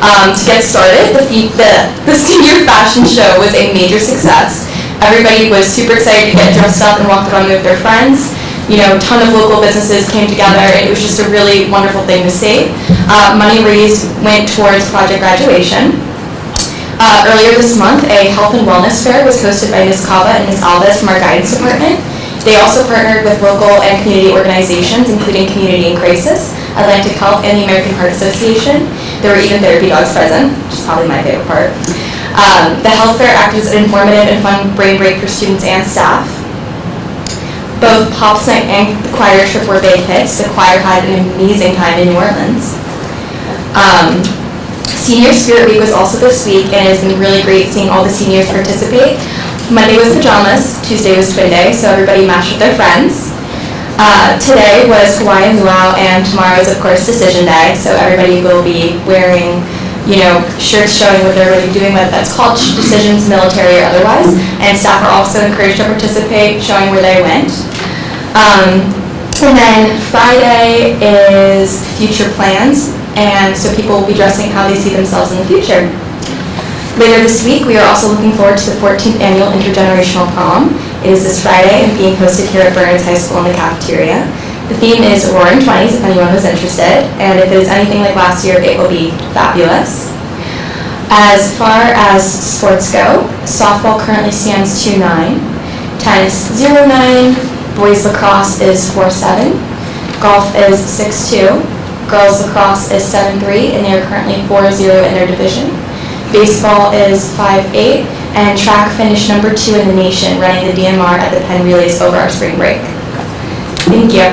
To get started, the senior fashion show was a major success. Everybody was super excited to get dressed up and walk the runway with their friends. You know, a ton of local businesses came together, and it was just a really wonderful thing to see. Money raised went towards project graduation. Earlier this month, a health and wellness fair was hosted by Ms. Cava and Ms. Alves from our guidance department. They also partnered with local and community organizations, including Community in Crisis, Atlantic Health, and the American Heart Association. There were even therapy dogs present, which is probably my favorite part. The health fair acted as an informative and fun brain break for students and staff. Both Pops Night and the choir trip were big hits. The choir had an amazing time in New Orleans. Senior Spirit Week was also this week, and it's been really great seeing all the seniors participate. Monday was pajamas, Tuesday was twin day, so everybody matched with their friends. Today was Hawaiian Luau, and tomorrow is, of course, Decision Day, so everybody will be wearing, you know, shirts showing what they're really doing, whether that's college decisions, military, or otherwise, and staff are also encouraged to participate, showing where they went. And then Friday is future plans, and so people will be dressing how they see themselves in the future. Later this week, we are also looking forward to the 14th annual Intergenerational Prom. It is this Friday and being hosted here at Burns High School in the cafeteria. The theme is Roaring 20s, if anyone was interested, and if it is anything like last year, it will be fabulous. As far as sports go, softball currently stands 2-9, tennis 0-9, boys lacrosse is 4-7, golf is 6-2, girls lacrosse is 7-3, and they are currently 4-0 in their division. Baseball is 5-8, and track finished number 2 in the nation, running the DMR at the Penn Relays over our spring break. Thank you.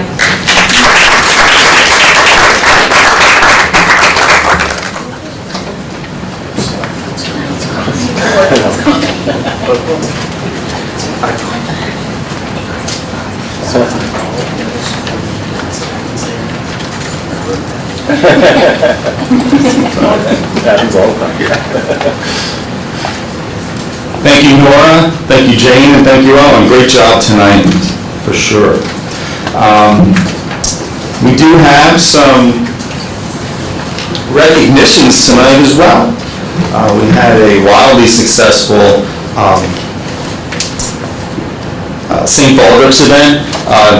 Thank you, Nora. Thank you, Jane, and thank you, Owen. Great job tonight, for sure. We do have some recognitions tonight as well. We had a wildly successful St. Baldrick's event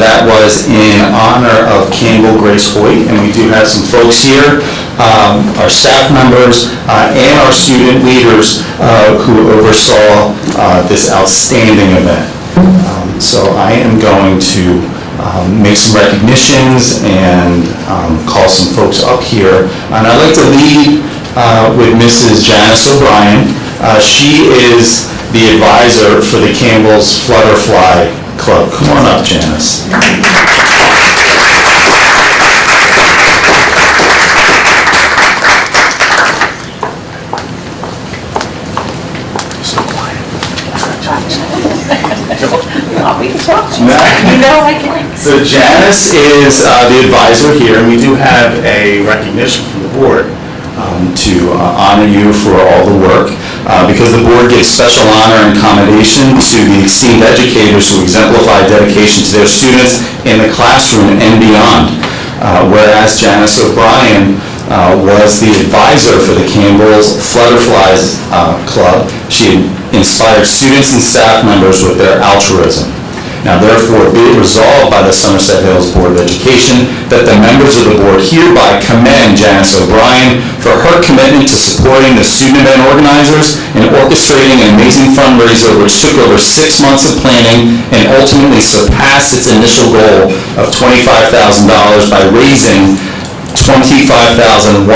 that was in honor of Campbell Grace Hoyt, and we do have some folks here, our staff members and our student leaders who oversaw this outstanding event. So I am going to make some recognitions and call some folks up here. And I'd like to lead with Mrs. Janice O'Brien. She is the advisor for the Campbell's Flutterfly Club. Come on up, Janice. So Janice is the advisor here, and we do have a recognition from the board to honor you for all the work, because the board gives special honor and commendation to the esteemed educators who exemplify dedication to their students in the classroom and beyond. Whereas Janice O'Brien was the advisor for the Campbell's Flutterflies Club, she inspired students and staff members with their altruism. Now therefore be it resolved by the Somerset Hills Board of Education that the members of the board hereby commend Janice O'Brien for her commitment to supporting the student event organizers and orchestrating an amazing fundraiser which took over 6 months of planning and ultimately surpassed its initial goal of $25,000 by raising $25,180.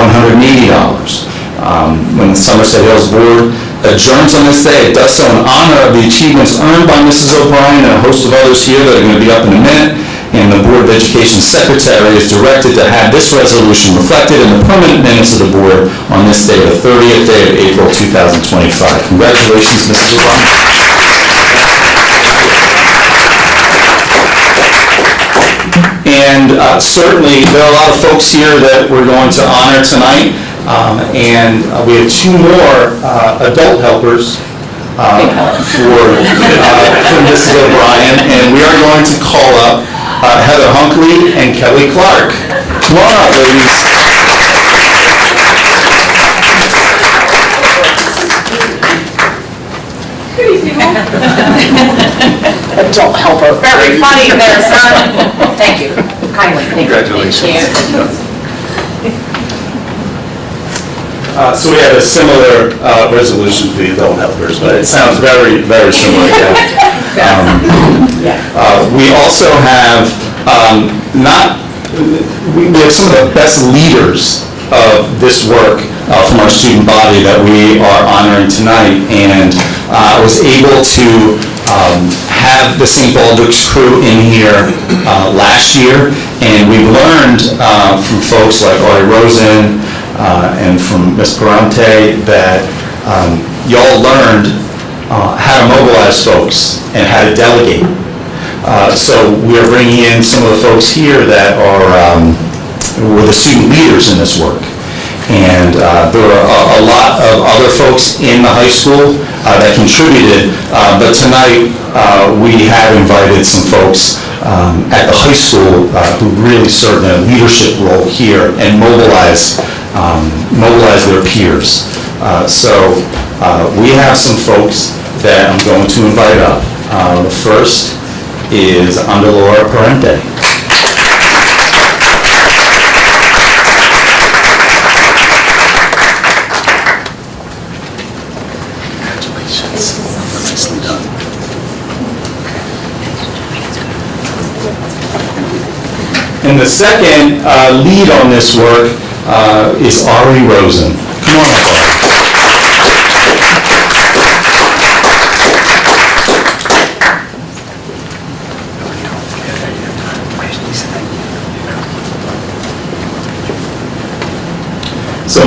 When the Somerset Hills Board adjourns on this day, it does so in honor of the achievements earned by Mrs. O'Brien and a host of others here that are going to be up in a minute. And the Board of Education Secretary is directed to have this resolution reflected in the permanent minutes of the board on this day, the 30th day of April 2025. Congratulations, Mrs. O'Brien. And certainly, there are a lot of folks here that we're going to honor tonight. And we have 2 more adult helpers for Mrs. O'Brien, and we are going to call up Heather Hunkley and Kelly Clark. Come on up, ladies. Good evening, all. Adult helper, very funny there, son. Thank you. Kindly, thank you. Congratulations. So we had a similar resolution for the adult helpers, but it sounds very, very similar. We also have we have some of the best leaders of this work from our student body that we are honoring tonight, and I was able to have the St. Baldrick's crew in here last year, and we've learned from folks like Ari Rosen and from Ms. Parente that y'all learned how to mobilize folks and how to delegate. So we are bringing in some of the folks here that were the student leaders in this work. And there are a lot of other folks in the high school that contributed, but tonight we have invited some folks at the high school who really served in a leadership role here and mobilize their peers. So we have some folks that I'm going to invite up. The first is under Laura Parente. Nicely done. And the second lead on this work is Ari Rosen. Come on up, Ari.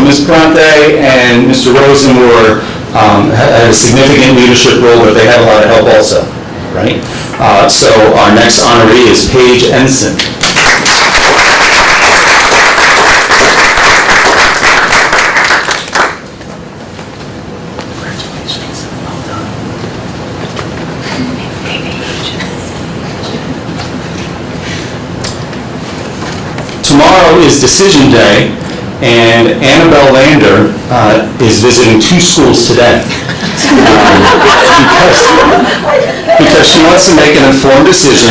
Ms. Bronte and Mr. Rosen had a significant leadership role, but they had a lot of help also, right? So our next honoree is Paige Ensign. Tomorrow is decision day, and Annabelle Lander is visiting 2 schools today because she wants to make an informed decision,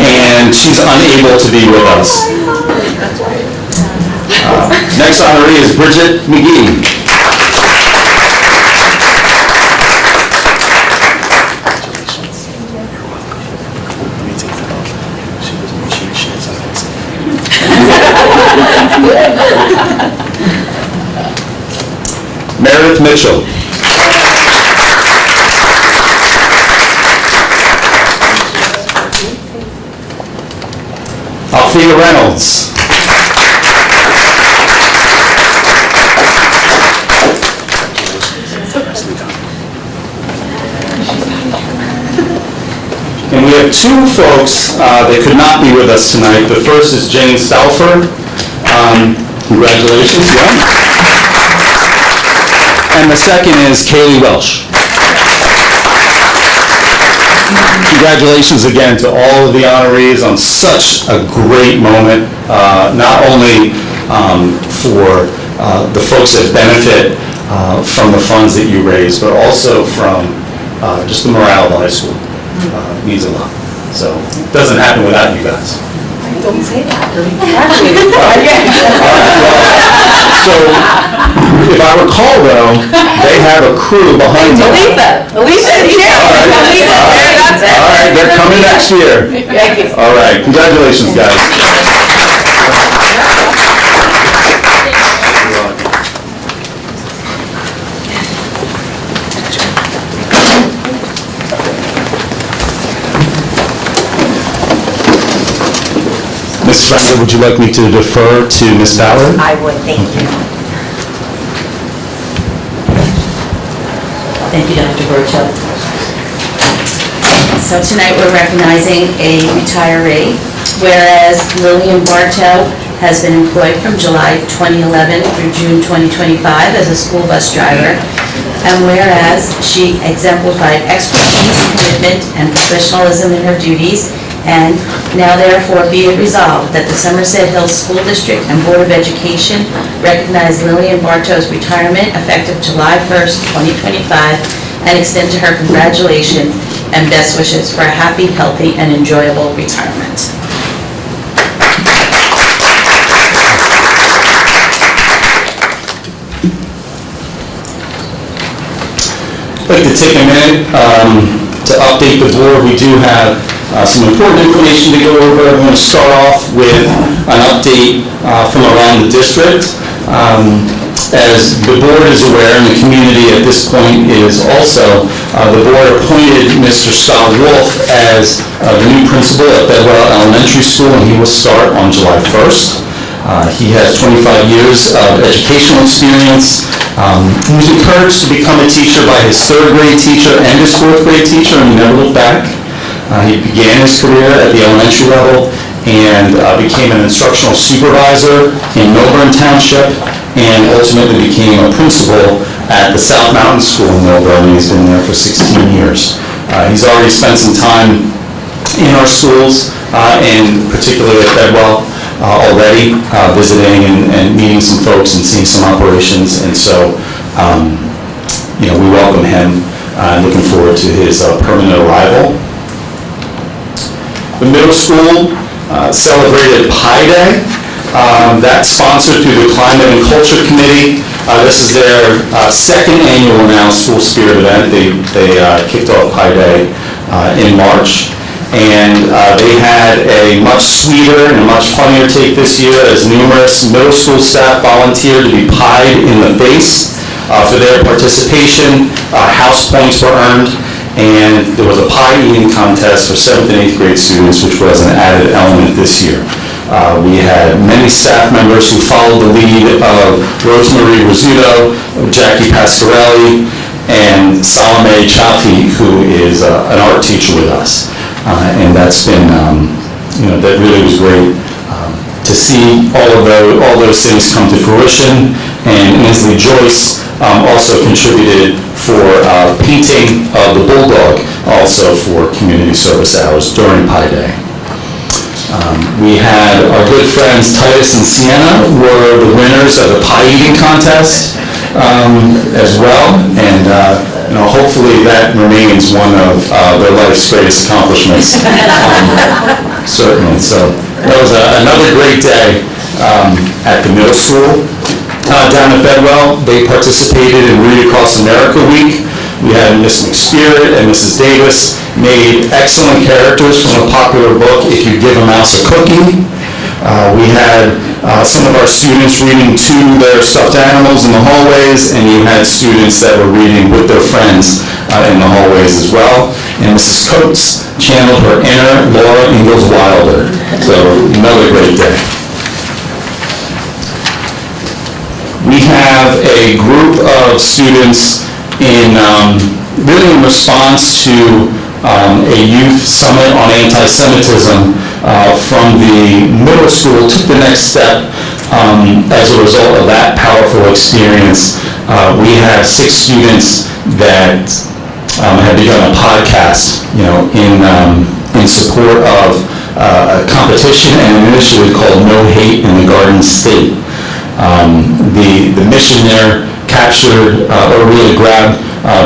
and she's unable to be with us. Next honoree is Bridget McGee. Meredith Mitchell. Althea Reynolds. And we have 2 folks that could not be with us tonight. The first is Jane Stalford. Congratulations, yeah. And the second is Kaylee Welsh. Congratulations again to all of the honorees on such a great moment, not only for the folks that benefit from the funds that you raise, but also from just the morale of the high school. It means a lot. So it doesn't happen without you guys. Don't say that. So, if I recall though, they have a crew behind them. Elisa is here. All right, they're coming next year. All right, congratulations, guys. Ms. Frenda, would you like me to defer to Ms. Ballard? I would, thank you. Thank you, Dr. Burchell. So tonight we're recognizing a retiree, whereas Lillian Bartow has been employed from July 2011 through June 2025 as a school bus driver, and whereas she exemplified expertise, commitment, and professionalism in her duties, and now therefore be it resolved that the Somerset Hills School District and Board of Education recognize Lillian Bartow's retirement effective July 1st, 2025, and extend to her congratulations and best wishes for a happy, healthy, and enjoyable retirement. I'd like to take a minute to update the board. We do have some important information to go over. I'm going to start off with an update from around the district. As the board is aware, and the community at this point is also, the board appointed Mr. Scott Wolf as the new principal at Bedwell Elementary School, and he will start on July 1st. He has 25 years of educational experience. He was encouraged to become a teacher by his 3rd grade teacher and his 4th grade teacher, and he never looked back. He began his career at the elementary level and became an instructional supervisor in Milburn Township, and ultimately became a principal at the South Mountain School in Milburn. He's been there for 16 years. He's already spent some time in our schools, and particularly at Bedwell, already visiting and meeting some folks and seeing some operations, and so we welcome him, looking forward to his permanent arrival. The middle school celebrated Pi Day. That's sponsored through the Climate and Culture Committee. This is their 2nd annual now school spirit event. They kicked off Pi Day in March. And they had a much sweeter and a much funnier take this year, as numerous middle school staff volunteered to be pied in the face for their participation. House points were earned, and there was a pie eating contest for 7th and 8th grade students, which was an added element this year. We had many staff members who followed the lead of Rosemary Rizzuto, Jackie Pasquarelli, and Salome Chafi, who is an art teacher with us. And that's been, that really was great to see all those things come to fruition. And Ainsley Joyce also contributed for painting of the Bulldog, also for community service hours during Pi Day. We had our good friends Titus and Sienna were the winners of the pie eating contest as well, and hopefully that remains one of their life's greatest accomplishments. Certainly. So that was another great day at the middle school. Down at Bedwell, they participated in Read Across America Week. We had Miss McSpirit and Mrs. Davis made excellent characters from a popular book, If You Give a Mouse a Cookie. We had some of our students reading to their stuffed animals in the hallways, and you had students that were reading with their friends in the hallways as well. And Mrs. Coates channeled her inner Laura Ingalls Wilder. So another great day. We have a group of students really in response to a youth summit on anti-Semitism from the middle school, took the next step as a result of that powerful experience. We have 6 students that have begun a podcast, in support of a competition and an initiative called No Hate in the Garden State. The mission there captured or really grabbed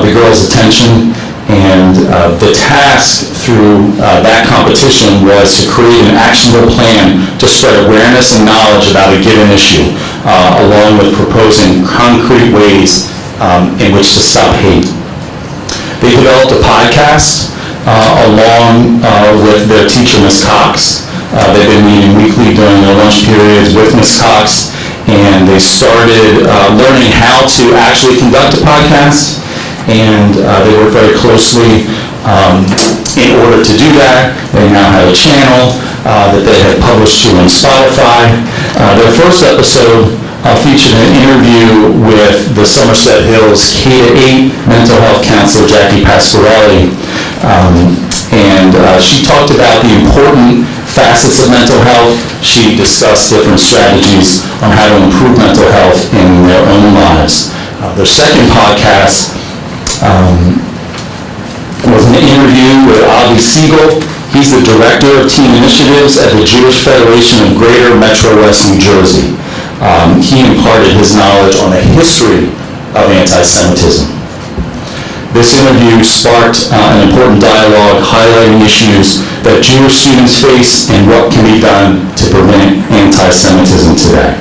the girls' attention, and the task through that competition was to create an actionable plan to spread awareness and knowledge about a given issue, along with proposing concrete ways in which to stop hate. They developed a podcast along with their teacher, Ms. Cox. They've been meeting weekly during their lunch periods with Ms. Cox, and they started learning how to actually conduct a podcast, and they work very closely in order to do that. They now have a channel that they have published to on Spotify. Their first episode featured an interview with the Somerset Hills K-8 mental health counselor, Jackie Pasquarelli, and she talked about the important facets of mental health. She discussed different strategies on how to improve mental health in their own lives. Their second podcast was an interview with Avi Siegel. He's the Director of Teen Initiatives at the Jewish Federation of Greater Metro West New Jersey. He imparted his knowledge on the history of anti-Semitism. This interview sparked an important dialogue highlighting issues that Jewish students face and what can be done to prevent anti-Semitism today.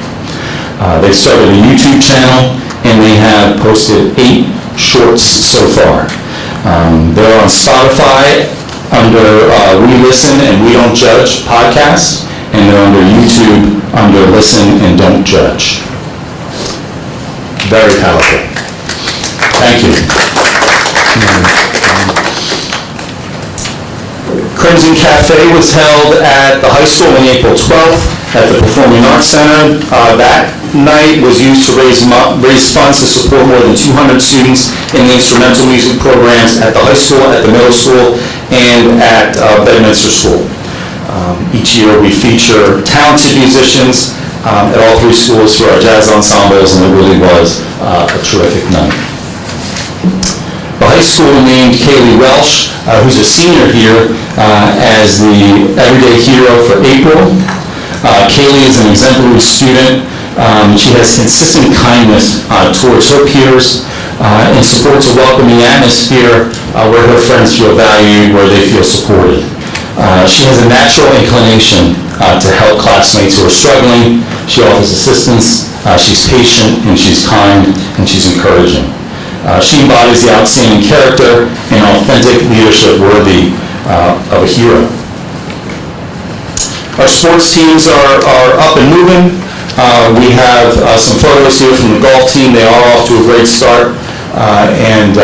They started a YouTube channel, and they have posted 8 shorts so far. They're on Spotify under We Listen and We Don't Judge podcasts, and they're under YouTube under Listen and Don't Judge. Very powerful. Thank you. Crimson Cafe was held at the high school on April 12th at the Performing Arts Center. That night was used to raise funds to support more than 200 students in the instrumental music programs at the high school, at the middle school, and at Bedminster School. Each year we feature talented musicians at all 3 schools through our jazz ensembles, and it really was a terrific night. The high school named Kaylee Welsh, who's a senior here, as the Everyday Hero for April. Kaylee is an exemplary student. She has consistent kindness towards her peers and supports a welcoming atmosphere where her friends feel valued, where they feel supported. She has a natural inclination to help classmates who are struggling. She offers assistance. She's patient, and she's kind, and she's encouraging. She embodies the outstanding character and authentic leadership worthy of a hero. Our sports teams are up and moving. We have some photos here from the golf team. They are off to a great start. And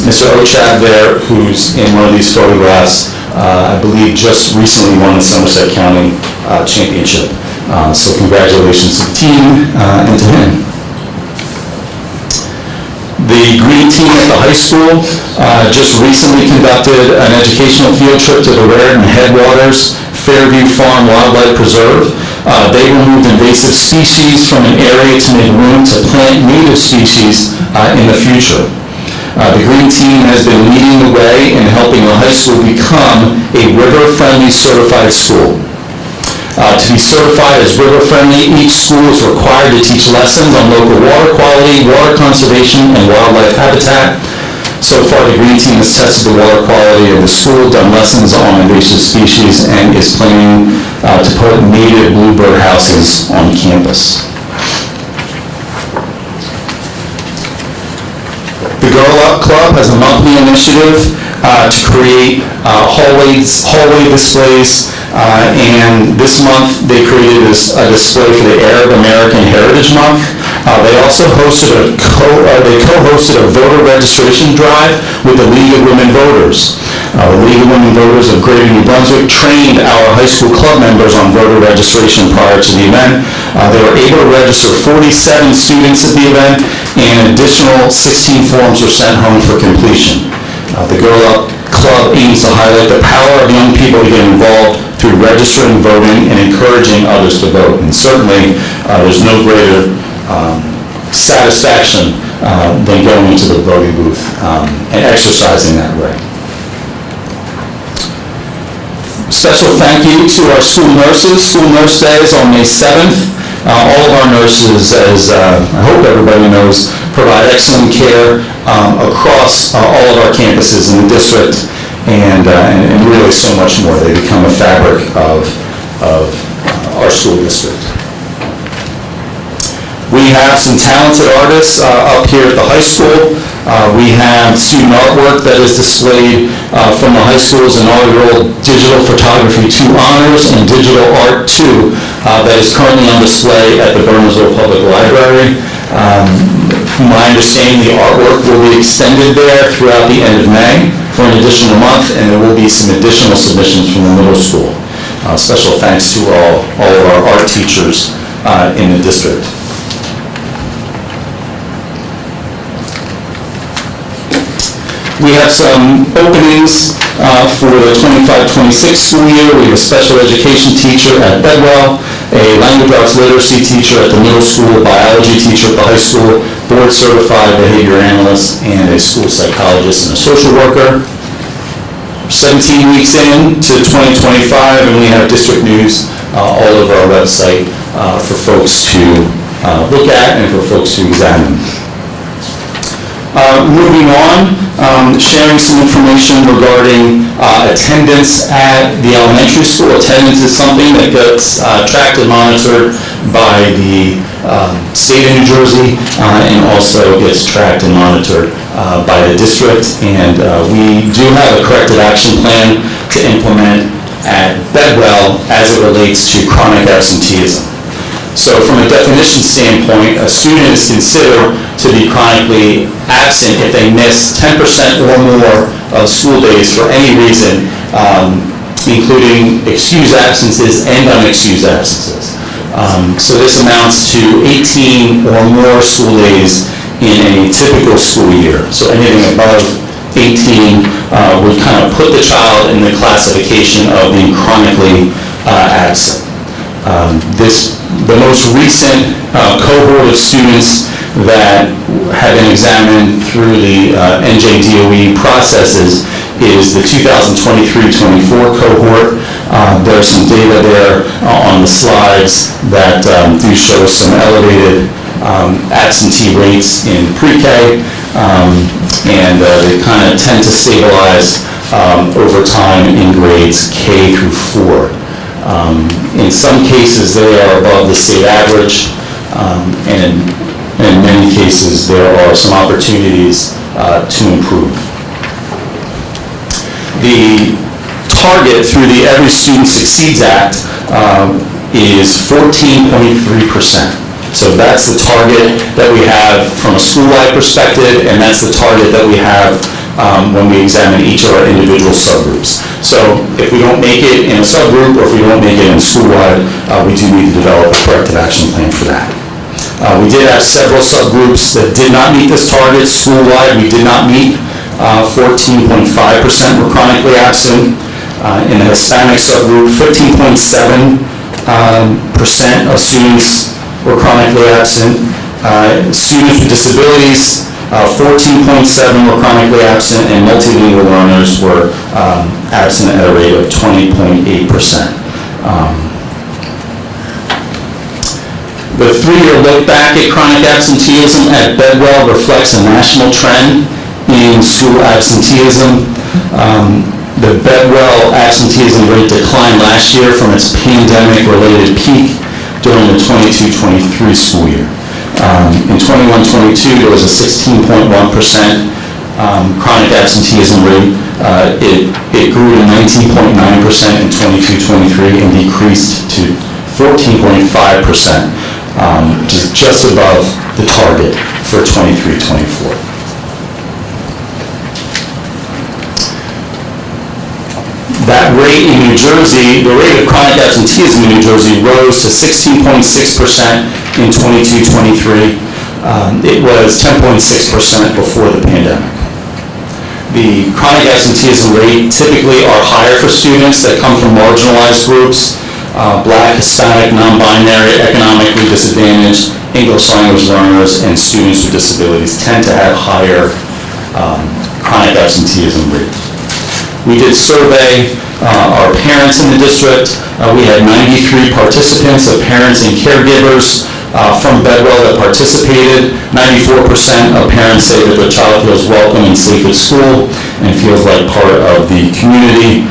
Mr. Ochab there, who's in one of these photographs, I believe just recently won the Somerset County Championship. So congratulations to the team and to him. The Green Team at the high school just recently conducted an educational field trip to the Raritan Headwaters Fairview Farm Wildlife Preserve. They removed invasive species from an area to make room to plant native species in the future. The Green Team has been leading the way in helping the high school become a river-friendly certified school. To be certified as river-friendly, each school is required to teach lessons on local water quality, water conservation, and wildlife habitat. So far, the Green Team has tested the water quality of the school, done lessons on invasive species, and is planning to put native bluebird houses on campus. The Girl Up Club has a monthly initiative to create hallway displays, and this month they created a display for the Arab American Heritage Month. They also co-hosted a voter registration drive with the League of Women Voters. The League of Women Voters of Greater New Brunswick trained our high school club members on voter registration prior to the event. They were able to register 47 students at the event, and an additional 16 forms were sent home for completion. The Girl Up Club aims to highlight the power of young people to get involved through registering, voting, and encouraging others to vote. And certainly, there's no greater satisfaction than going into the voting booth and exercising that right. Special thank you to our school nurses. School Nurse Day is on May 7th. All of our nurses, as I hope everybody knows, provide excellent care across all of our campuses in the district, and really so much more. They become a fabric of our school district. We have some talented artists up here at the high school. We have student artwork that is displayed from the high school's inaugural Digital Photography 2 Honors and Digital Art 2 that is currently on display at the Burnsville Public Library. From my understanding, the artwork will be extended there throughout the end of May for an additional month, and there will be some additional submissions from the middle school. Special thanks to all of our art teachers in the district. We have some openings for the 25-26 school year. We have a special education teacher at Bedwell, a language arts literacy teacher at the middle school, a biology teacher at the high school, board certified behavior analyst, and a school psychologist and a social worker. 17 weeks in to 2025, and we have district news all over our website for folks to look at and for folks to examine. Moving on, sharing some information regarding attendance at the elementary school. Attendance is something that gets tracked and monitored by the state of New Jersey and also gets tracked and monitored by the district. And we do have a corrective action plan to implement at Bedwell as it relates to chronic absenteeism. So from a definition standpoint, a student is considered to be chronically absent if they miss 10% or more of school days for any reason, including excused absences and unexcused absences. So this amounts to 18 or more school days in a typical school year. So anything above 18 would kind of put the child in the classification of being chronically absent. The most recent cohort of students that have been examined through the NJDOE processes is the 2023-24 cohort. There's some data there on the slides that do show some elevated absentee rates in pre-K, and they kind of tend to stabilize over time in grades K through 4. In some cases, they are above the state average, and in many cases, there are some opportunities to improve. The target through the Every Student Succeeds Act is 14.3%. So that's the target that we have from a school-wide perspective, and that's the target that we have when we examine each of our individual subgroups. So if we don't make it in a subgroup, or if we don't make it in school-wide, we do need to develop a corrective action plan for that. We did have several subgroups that did not meet this target. School-wide, we did not meet. 14.5% were chronically absent. In the Hispanic subgroup, 15.7% of students were chronically absent. Students with disabilities, 14.7 were chronically absent, and multilingual learners were absent at a rate of 20.8%. The 3-year look back at chronic absenteeism at Bedwell reflects a national trend in school absenteeism. The Bedwell absenteeism rate declined last year from its pandemic-related peak during the 22-23 school year. In 21-22, there was a 16.1% chronic absenteeism rate. It grew to 19.9% in 22-23 and decreased to 14.5%, which is just above the target for 23-24. That rate in New Jersey, the rate of chronic absenteeism in New Jersey rose to 16.6% in 22-23. It was 10.6% before the pandemic. The chronic absenteeism rate typically are higher for students that come from marginalized groups, Black, Hispanic, non-binary, economically disadvantaged, English language learners, and students with disabilities tend to have higher chronic absenteeism rates. We did survey our parents in the district. We had 93 participants of parents and caregivers from Bedwell that participated. 94% of parents say that their child feels welcome and safe at school and feels like part of the community.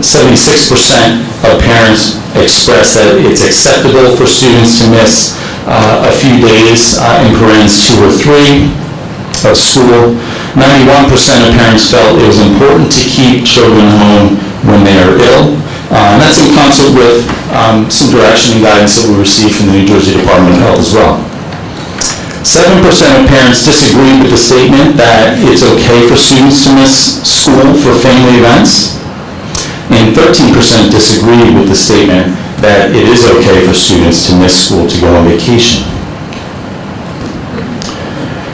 76% of parents express that it's acceptable for students to miss a few days, in parentheses 2 or 3, of school. 91% of parents felt it was important to keep children home when they are ill. And that's in concert with some direction and guidance that we received from the New Jersey Department of Health as well. 7% of parents disagreed with the statement that it's okay for students to miss school for family events. And 13% disagreed with the statement that it is okay for students to miss school to go on vacation.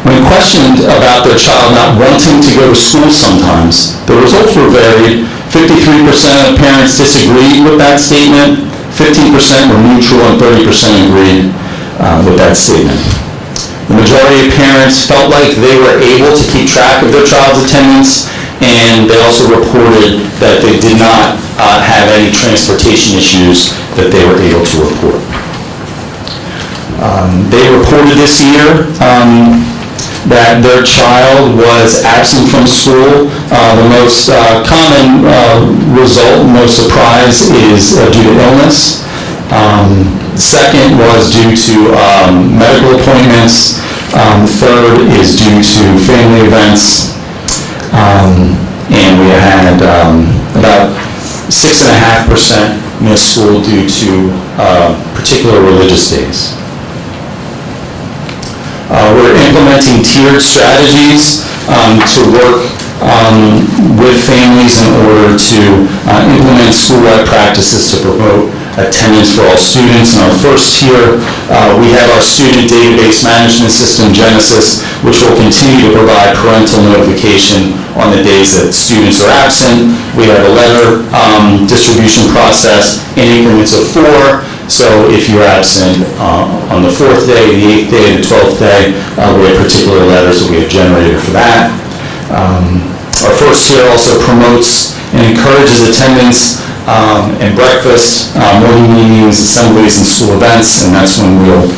When questioned about their child not wanting to go to school sometimes, the results were varied. 53% of parents disagreed with that statement, 15% were neutral, and 30% agreed with that statement. The majority of parents felt like they were able to keep track of their child's attendance, and they also reported that they did not have any transportation issues that they were able to report. They reported this year that their child was absent from school. The most common result, most surprise, is due to illness. Second was due to medical appointments. Third is due to family events. And we had about 6.5% miss school due to particular religious days. We're implementing tiered strategies to work with families in order to implement school-wide practices to promote attendance for all students. In our first tier, we have our student database management system, Genesis, which will continue to provide parental notification on the days that students are absent. We have a letter distribution process in increments of 4. So if you're absent on the 4th day, the 8th day, and the 12th day, we have particular letters that we have generated for that. Our first tier also promotes and encourages attendance and breakfast, morning meetings, assemblies, and school events, and that's when we'll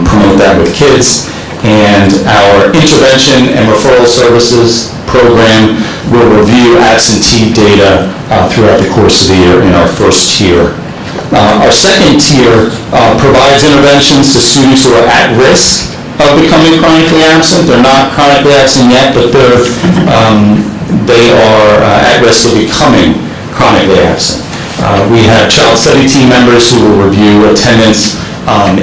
promote that with kids. And our intervention and referral services program will review absentee data throughout the course of the year in our first tier. Our second tier provides interventions to students who are at risk of becoming chronically absent. They're not chronically absent yet, but they are at risk of becoming chronically absent. We have child study team members who will review attendance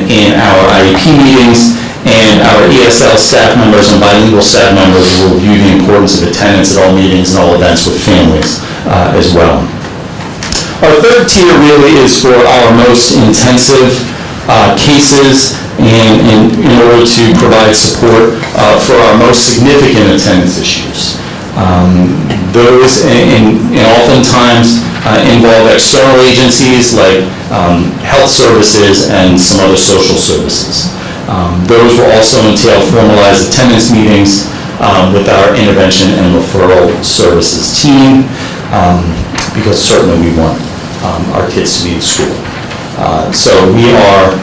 in our IEP meetings And our ESL staff members and bilingual staff members will review the importance of attendance at all meetings and all events with families as well. Our third tier really is for our most intensive cases and in order to provide support for our most significant attendance issues. Those and oftentimes involve external agencies like health services and some other social services. Those will also entail formalized attendance meetings with our intervention and referral services team, because certainly we want our kids to be in school. So we are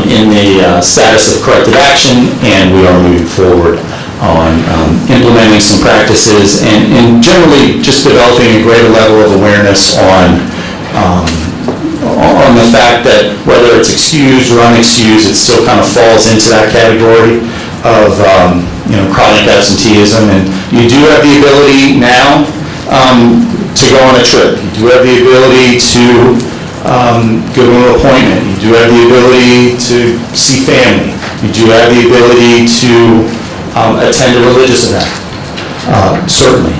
in the status of corrective action, and we are moving forward on implementing some practices and generally just developing a greater level of awareness on the fact that whether it's excused or unexcused, it still kind of falls into that category of chronic absenteeism. And you do have the ability now to go on a trip. You do have the ability to go to an appointment. You do have the ability to see family. You do have the ability to attend a religious event, certainly.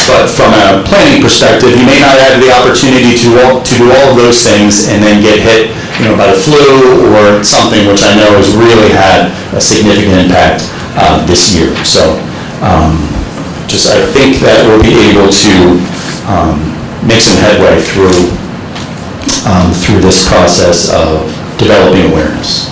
But from a planning perspective, you may not have the opportunity to do all of those things and then get hit by the flu or something, which I know has really had a significant impact this year. So I think that we'll be able to make some headway through this process of developing awareness.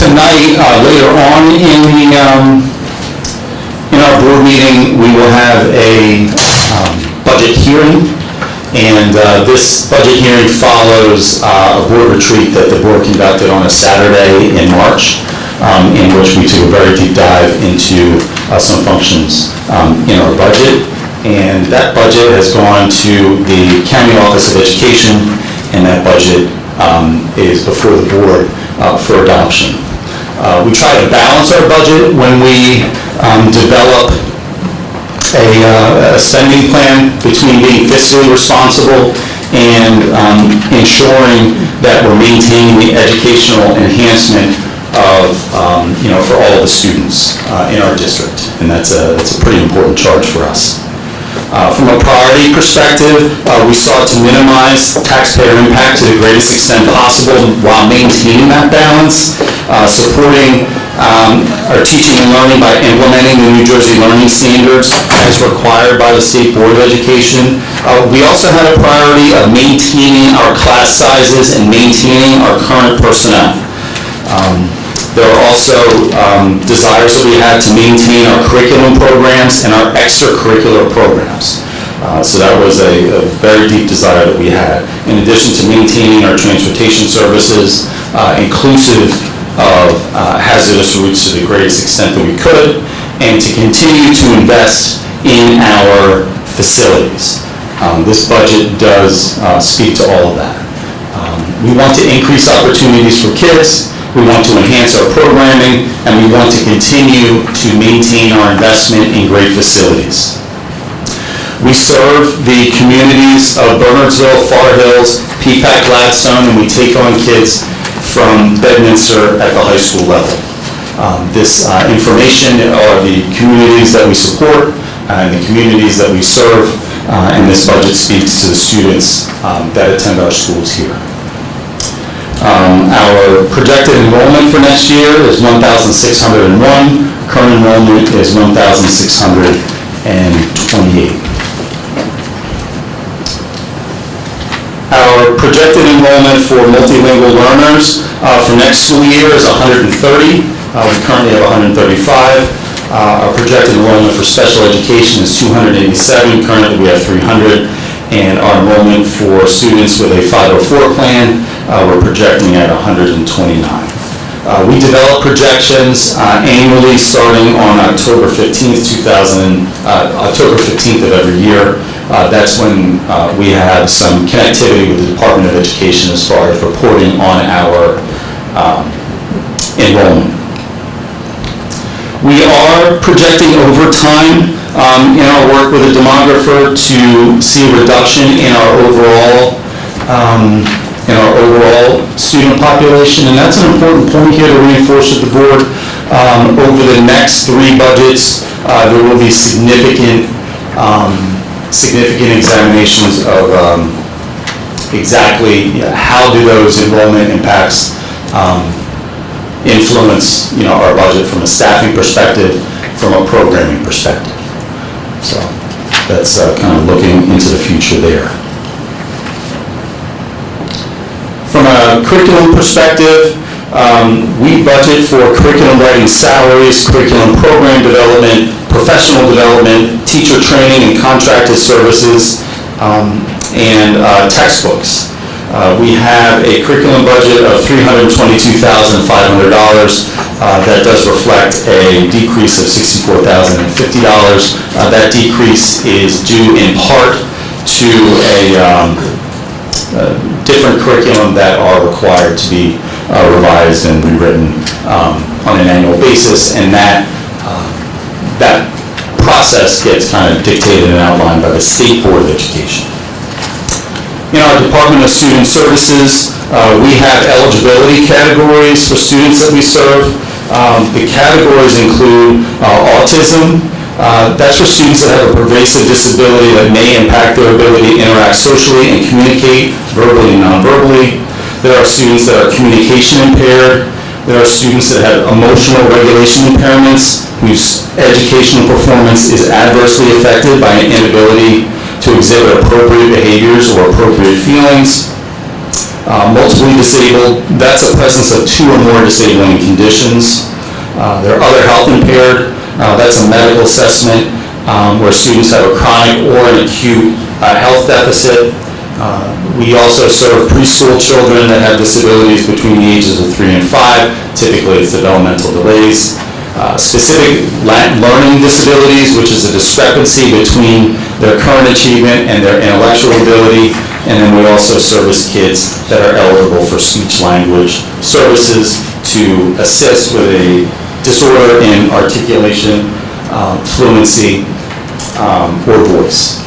Tonight, later on in our board meeting, we will have a budget hearing, and this budget hearing follows a board retreat that the board conducted on a Saturday in March, in which we took a very deep dive into some functions in our budget, and that budget has gone to the County Office of Education, and that budget is before the board for adoption. We try to balance our budget when we develop a spending plan between being fiscally responsible and ensuring that we're maintaining the educational enhancement of, for all of the students in our district. And that's a pretty important charge for us. From a priority perspective, we sought to minimize taxpayer impact to the greatest extent possible while maintaining that balance, supporting our teaching and learning by implementing the New Jersey Learning Standards as required by the State Board of Education. We also had a priority of maintaining our class sizes and maintaining our current personnel. There are also desires that we had to maintain our curriculum programs and our extracurricular programs. So that was a very deep desire that we had. In addition to maintaining our transportation services, inclusive of hazardous routes to the greatest extent that we could, and to continue to invest in our facilities. This budget does speak to all of that. We want to increase opportunities for kids. We want to enhance our programming, and we want to continue to maintain our investment in great facilities. We serve the communities of Bernardsville, Far Hills, Peapack, Gladstone, and we take on kids from Bedminster at the high school level. This information are the communities that we support and the communities that we serve, and this budget speaks to the students that attend our schools here. Our projected enrollment for next year is 1,601. Current enrollment is 1,628. Our projected enrollment for multilingual learners for next school year is 130. We currently have 135. Our projected enrollment for special education is 287. Currently we have 300. And our enrollment for students with a 504 plan, we're projecting at 129. We develop projections annually starting on October 15th of every year. That's when we have some connectivity with the Department of Education as far as reporting on our enrollment. We are projecting over time in our work with a demographer to see a reduction in our overall student population, and that's an important point here to reinforce with the board. Over the next 3 budgets, there will be significant examinations of exactly how do those enrollment impacts influence, our budget from a staffing perspective, from a programming perspective. So that's kind of looking into the future there. From a curriculum perspective, we budget for curriculum writing salaries, curriculum program development, professional development, teacher training and contracted services, and textbooks. We have a curriculum budget of $322,500. That does reflect a decrease of $64,050. That decrease is due in part to a different curriculum that are required to be revised and rewritten on an annual basis, and that process gets kind of dictated and outlined by the State Board of Education. In our Department of Student Services, we have eligibility categories for students that we serve. The categories include autism. That's for students that have a pervasive disability that may impact their ability to interact socially and communicate verbally and non-verbally. There are students that are communication impaired. There are students that have emotional regulation impairments whose educational performance is adversely affected by an inability to exhibit appropriate behaviors or appropriate feelings. Multiply disabled, that's a presence of 2 or more disabling conditions. There are other health impaired. That's a medical assessment where students have a chronic or an acute health deficit. We also serve preschool children that have disabilities between the ages of 3 and 5. Typically, it's developmental delays. Specific learning disabilities, which is a discrepancy between their current achievement and their intellectual ability. And then we also service kids that are eligible for speech-language services to assist with a disorder in articulation, fluency, or voice.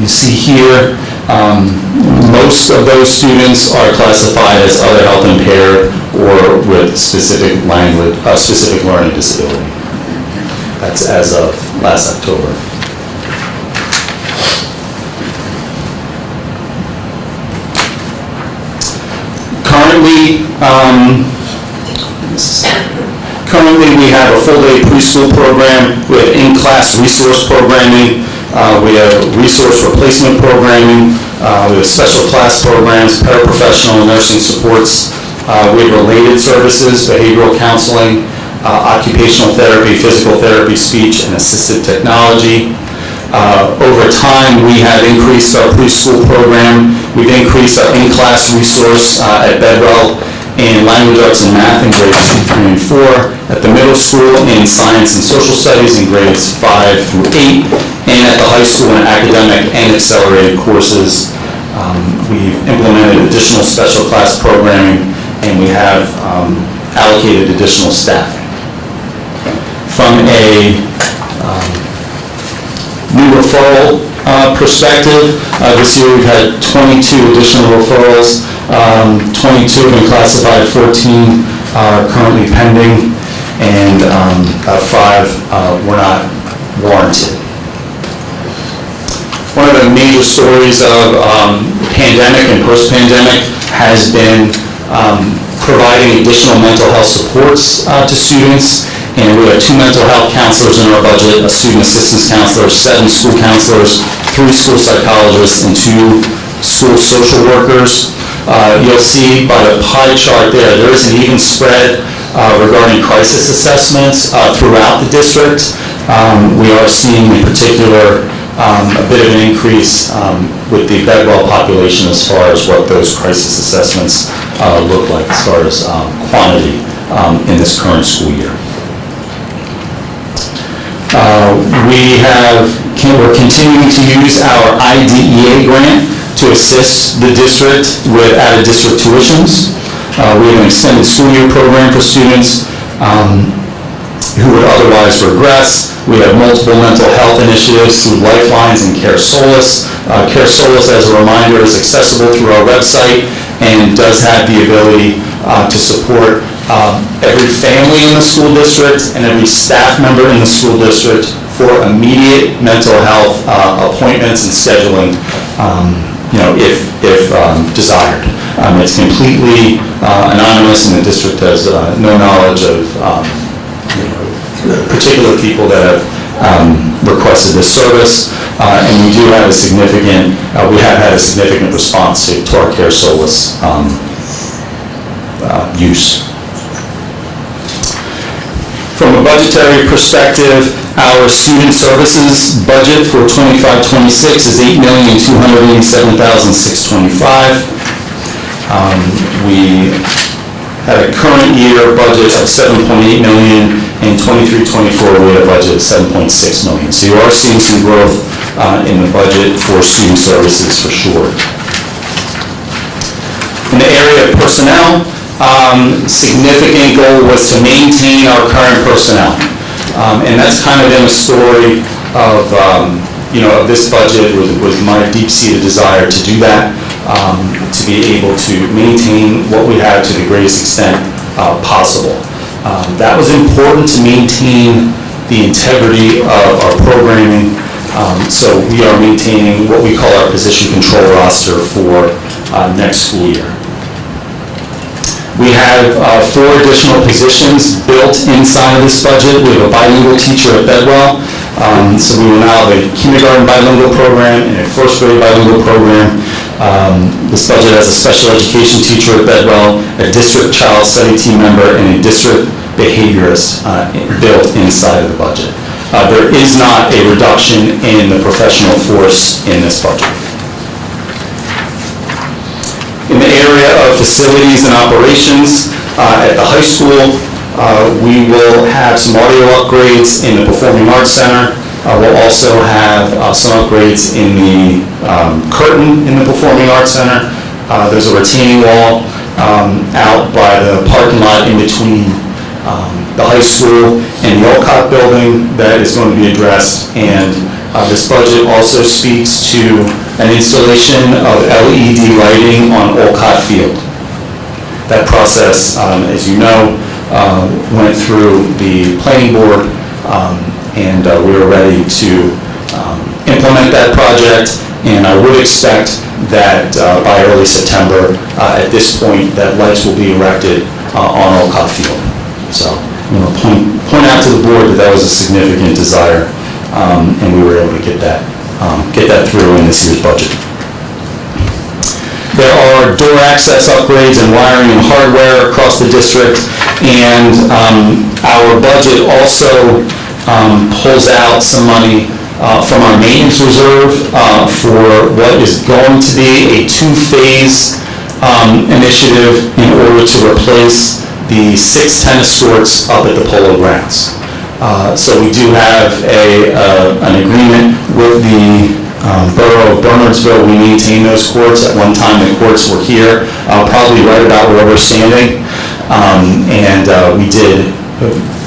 You see here, most of those students are classified as other health impaired or with specific learning disability. That's as of last October. Currently, we have a full-day preschool program. We have in-class resource programming. We have resource replacement programming. We have special class programs, paraprofessional and nursing supports. We have related services, behavioral counseling, occupational therapy, physical therapy, speech, and assistive technology. Over time, we have increased our preschool program. We've increased our in-class resource at Bedwell in language arts and math in grades 2, 3, and 4, at the middle school in science and social studies in grades 5 through 8, and at the high school in academic and accelerated courses. We've implemented additional special class programming, and we have allocated additional staffing. From a new referral perspective, this year we've had 22 additional referrals. 22 have been classified, 14 are currently pending, and 5 were not warranted. One of the major stories of pandemic and post-pandemic has been providing additional mental health supports to students. And we have 2 mental health counselors in our budget, a student assistance counselor, 7 school counselors, 3 school psychologists, and 2 school social workers. You'll see by the pie chart there is an even spread regarding crisis assessments throughout the district. We are seeing in particular a bit of an increase with the Bedwell population as far as what those crisis assessments look like as far as quantity in this current school year. We're continuing to use our IDEA grant to assist the district with out-of-district tuitions. We have an extended school year program for students who would otherwise regress. We have multiple mental health initiatives through Lifelines and Care Solace. Care Solace, as a reminder, is accessible through our website and does have the ability to support every family in the school district and every staff member in the school district for immediate mental health appointments and scheduling, if desired. It's completely anonymous, and the district has no knowledge of particular people that have requested this service, and we do have a significant, we have had a significant response to our Care Solace use. From a budgetary perspective, our student services budget for 25-26 is $8,287,625. We had a current year budget of $7.8 million, and 23-24 we had a budget of $7.6 million. So you are seeing some growth in the budget for student services for sure. In the area of personnel, significant goal was to maintain our current personnel. And that's kind of been a story of, of this budget was my deep-seated desire to do that, to be able to maintain what we have to the greatest extent possible. That was important to maintain the integrity of our programming, so we are maintaining what we call our position control roster for next school year. We have 4 additional positions built inside of this budget. We have a bilingual teacher at Bedwell, so we will now have a kindergarten bilingual program and a first grade bilingual program. This budget has a special education teacher at Bedwell, a district child study team member, and a district behaviorist built inside of the budget. There is not a reduction in the professional force in this budget. In the area of facilities and operations, at the high school, we will have some audio upgrades in the Performing Arts Center. We'll also have some upgrades in the curtain in the Performing Arts Center. There's a retaining wall out by the parking lot in between the high school and the Olcott building that is going to be addressed. And this budget also speaks to an installation of LED lighting on Olcott Field. That process, as you know, went through the planning board, and we were ready to implement that project. And I would expect that by early September, at this point, that lights will be erected on Olcott Field. So I'm going to point out to the board that that was a significant desire, and we were able to get that through in this year's budget. There are door access upgrades and wiring and hardware across the district, and our budget also pulls out some money from our maintenance reserve for what is going to be a 2-phase initiative in order to replace the 6 tennis courts up at the Polo Grounds. So we do have an agreement with the Borough of Bernardsville. We maintain those courts. At one time, the courts were here, probably right about where we're standing. And we did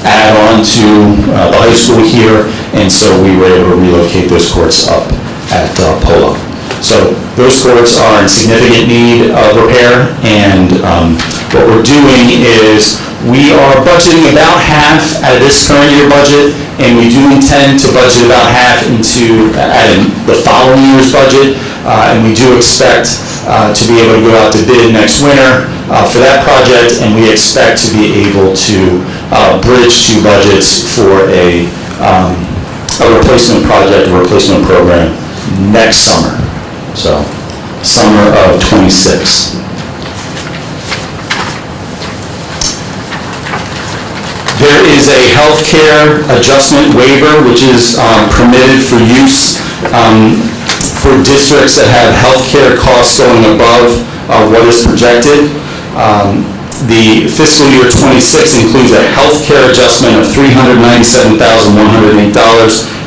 add on to the high school here, and so we were able to relocate those courts up at Polo. So those courts are in significant need of repair, and what we're doing is we are budgeting about half out of this current year budget, and we do intend to budget about half into the following year's budget, and we do expect to be able to go out to bid next winter for that project, and we expect to be able to bridge 2 budgets for a replacement project, a replacement program next summer. So, summer of '26. There is a healthcare adjustment waiver which is permitted for use for districts that have healthcare costs going above what is projected. The fiscal year '26 includes a healthcare adjustment of $397,108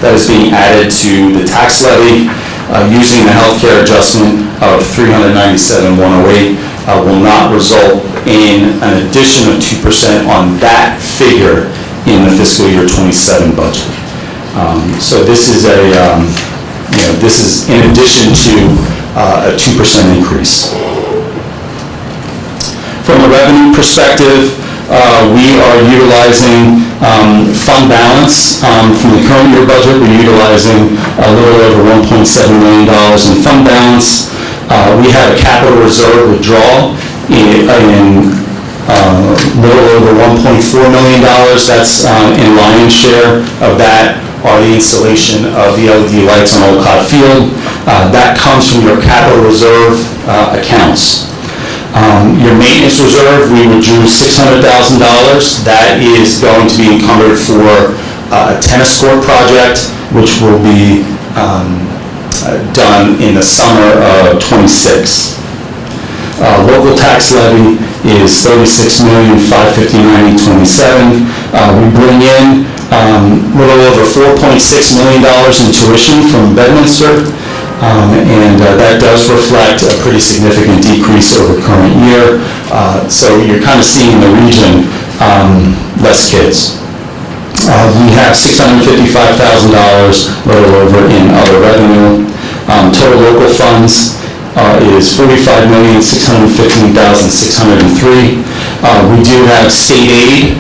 that is being added to the tax levy. Using the healthcare adjustment of $397,108, will not result in an addition of 2% on that figure in the fiscal year '27 budget. So this is this is in addition to a 2% increase. From a revenue perspective, we are utilizing fund balance. From the current year budget, we're utilizing a little over $1.7 million in fund balance. We have a capital reserve withdrawal in little over $1.4 million. That's in lion's share of that are the installation of the LED lights on Olcott Field. That comes from your capital reserve accounts. Your maintenance reserve, we withdrew $600,000. That is going to be encumbered for a tennis court project, which will be done in the summer of '26. Local tax levy is $36,559,827. We bring in a little over $4.6 million in tuition from Bedminster. And that does reflect a pretty significant decrease over current year. So you're kind of seeing in the region less kids. We have $655,000 little over in other revenue. Total local funds is $45,615,603. We do have state aid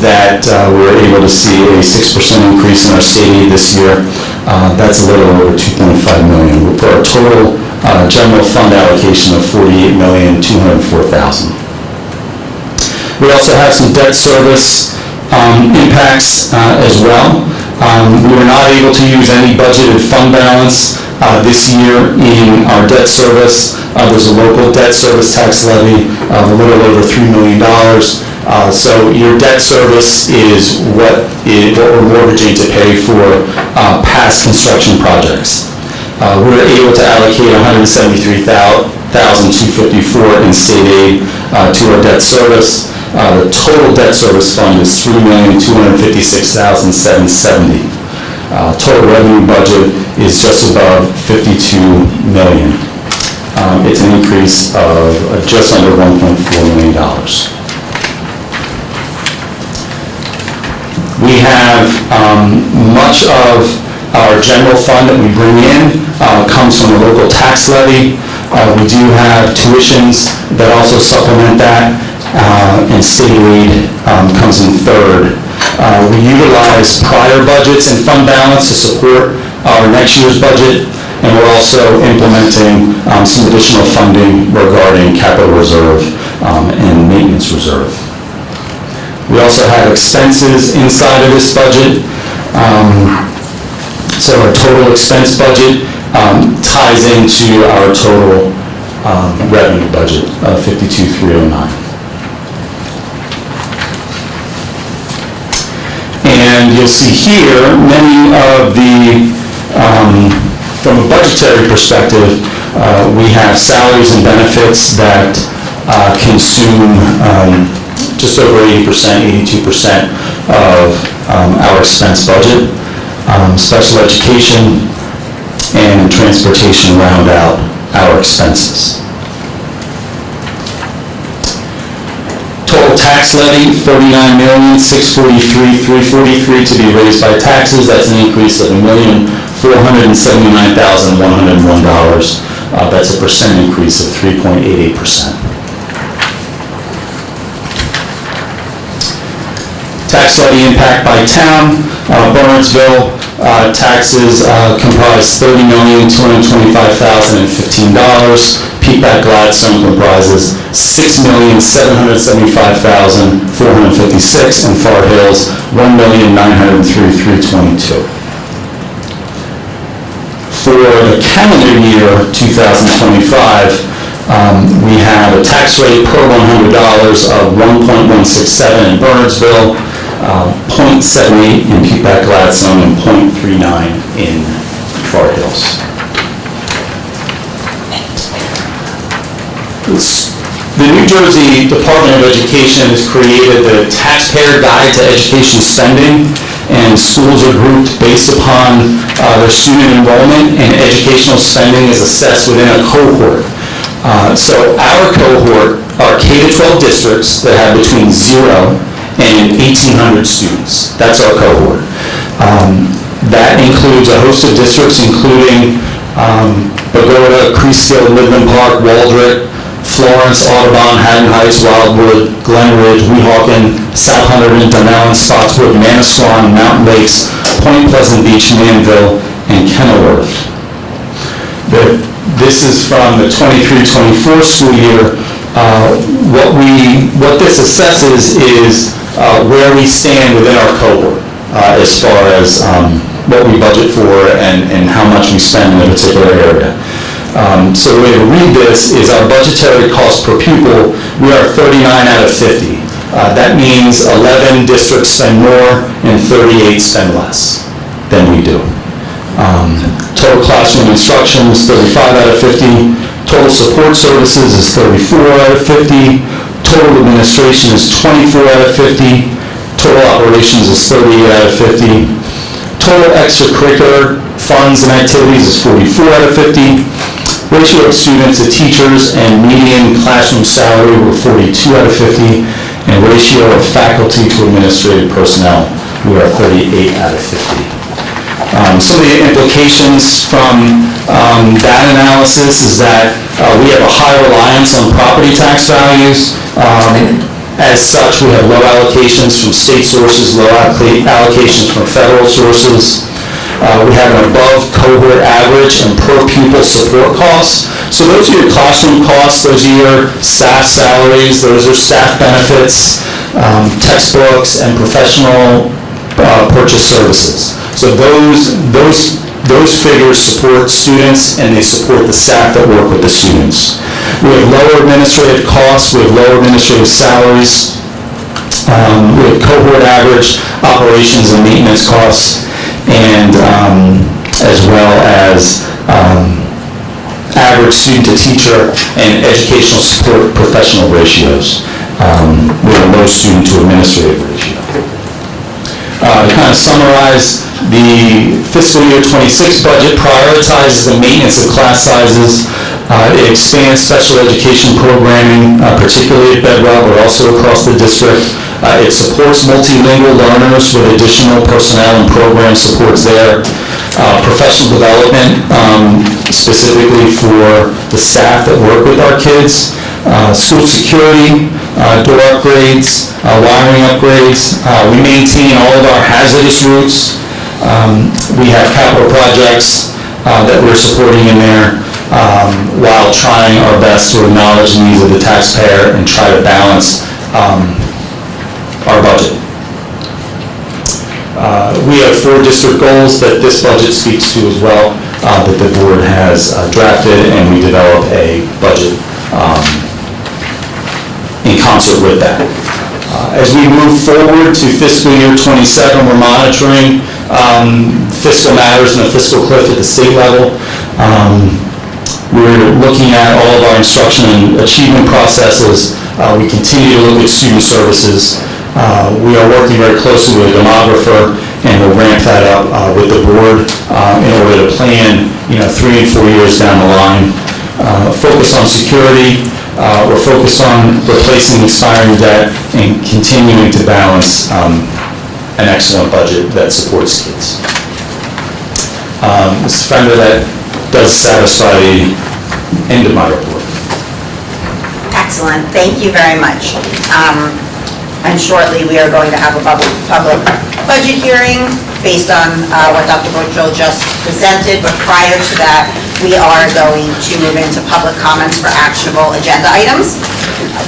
that we're able to see a 6% increase in our state aid this year. That's a little over $2.5 million for a total general fund allocation of $48,204,000. We also have some debt service impacts as well. We were not able to use any budgeted fund balance this year in our debt service. There's a local debt service tax levy of a little over $3 million. So your debt service is what we're mortgaging to pay for past construction projects. We were able to allocate $173,254 in state aid to our debt service. The total debt service fund is $3,256,770. Total revenue budget is just above $52 million. It's an increase of just under $1.4 million. We have much of our general fund that we bring in comes from the local tax levy. We do have tuitions that also supplement that, and state aid comes in third. We utilize prior budgets and fund balance to support our next year's budget, and we're also implementing some additional funding regarding capital reserve and maintenance reserve. We also have expenses inside of this budget. So our total expense budget ties into our total revenue budget of $52,309. And you'll see here many of the, from a budgetary perspective, we have salaries and benefits that consume just over 80%, 82% of our expense budget. Special education and transportation round out our expenses. Total tax levy, $49,643,343 to be raised by taxes. That's an increase of $1,479,101. That's a percent increase of 3.88%. Tax levy impact by town. Burnsville taxes comprise $30,225,015. Peapack Gladstone comprises $6,775,456, and Far Hills $1,903,322. For the calendar year 2025, we have a tax rate per $100 of 1.167 in Burnsville, 0.78 in Peapack Gladstone, and 0.39 in Far Hills. The New Jersey Department of Education has created the Taxpayer Guide to Education Spending, and schools are grouped based upon their student enrollment, and educational spending is assessed within a cohort. So our cohort are K-12 districts that have between 0 and 1,800 students. That's our cohort. That includes a host of districts, including Bogota, Creeskill, Midland Park, Waldrick, Florence, Audubon, Haddon Heights, Wildwood, Glen Ridge, Weehawken, South Hunterdon, Dunellen, Spotswood, Manasquan, Mountain Lakes, Point Pleasant Beach, Manville, and Kenilworth. This is from the 23-24 school year. What this assesses is where we stand within our cohort as far as what we budget for and how much we spend in a particular area. So the way to read this is our budgetary cost per pupil, we are 39 out of 50. That means 11 districts spend more and 38 spend less than we do. Total classroom instruction is 35 out of 50. Total support services is 34 out of 50. Total administration is 24 out of 50. Total operations is 38 out of 50. Total extracurricular funds and activities is 44 out of 50. Ratio of students to teachers and median classroom salary were 42 out of 50. And ratio of faculty to administrative personnel, we are 38 out of 50. Some of the implications from that analysis is that we have a high reliance on property tax values. As such, we have low allocations from state sources, low allocations from federal sources. We have an above cohort average and per pupil support costs. So those are your classroom costs, those are your staff salaries, those are staff benefits, textbooks, and professional purchase services. So those figures support students and they support the staff that work with the students. We have lower administrative costs, we have lower administrative salaries, we have cohort average operations and maintenance costs, and as well as average student to teacher and educational support professional ratios. We have a low student to administrative ratio. To kind of summarize, the fiscal year 26 budget prioritizes the maintenance of class sizes. It expands special education programming, particularly at Bedwell, but also across the district. It supports multilingual learners with additional personnel and program supports there. Professional development, specifically for the staff that work with our kids. School security, door upgrades, wiring upgrades. We maintain all of our hazardous routes. We have capital projects that we're supporting in there while trying our best to acknowledge the needs of the taxpayer and try to balance our budget. We have 4 district goals that this budget speaks to as well, that the board has drafted, and we develop a budget in concert with that. As we move forward to fiscal year 27, we're monitoring fiscal matters and the fiscal cliff at the state level. We're looking at all of our instruction and achievement processes. We continue to look at student services. We are working very closely with a demographer, and we'll ramp that up with the board in order to plan 3 and 4 years down the line. Focus on security. We're focused on replacing expiring debt and continuing to balance an excellent budget that supports kids. Mr. Fender, that does satisfy the end of my report. Excellent, thank you very much. And shortly, we are going to have a public budget hearing based on what Dr. Bojo just presented, but prior to that, we are going to move into public comments for actionable agenda items.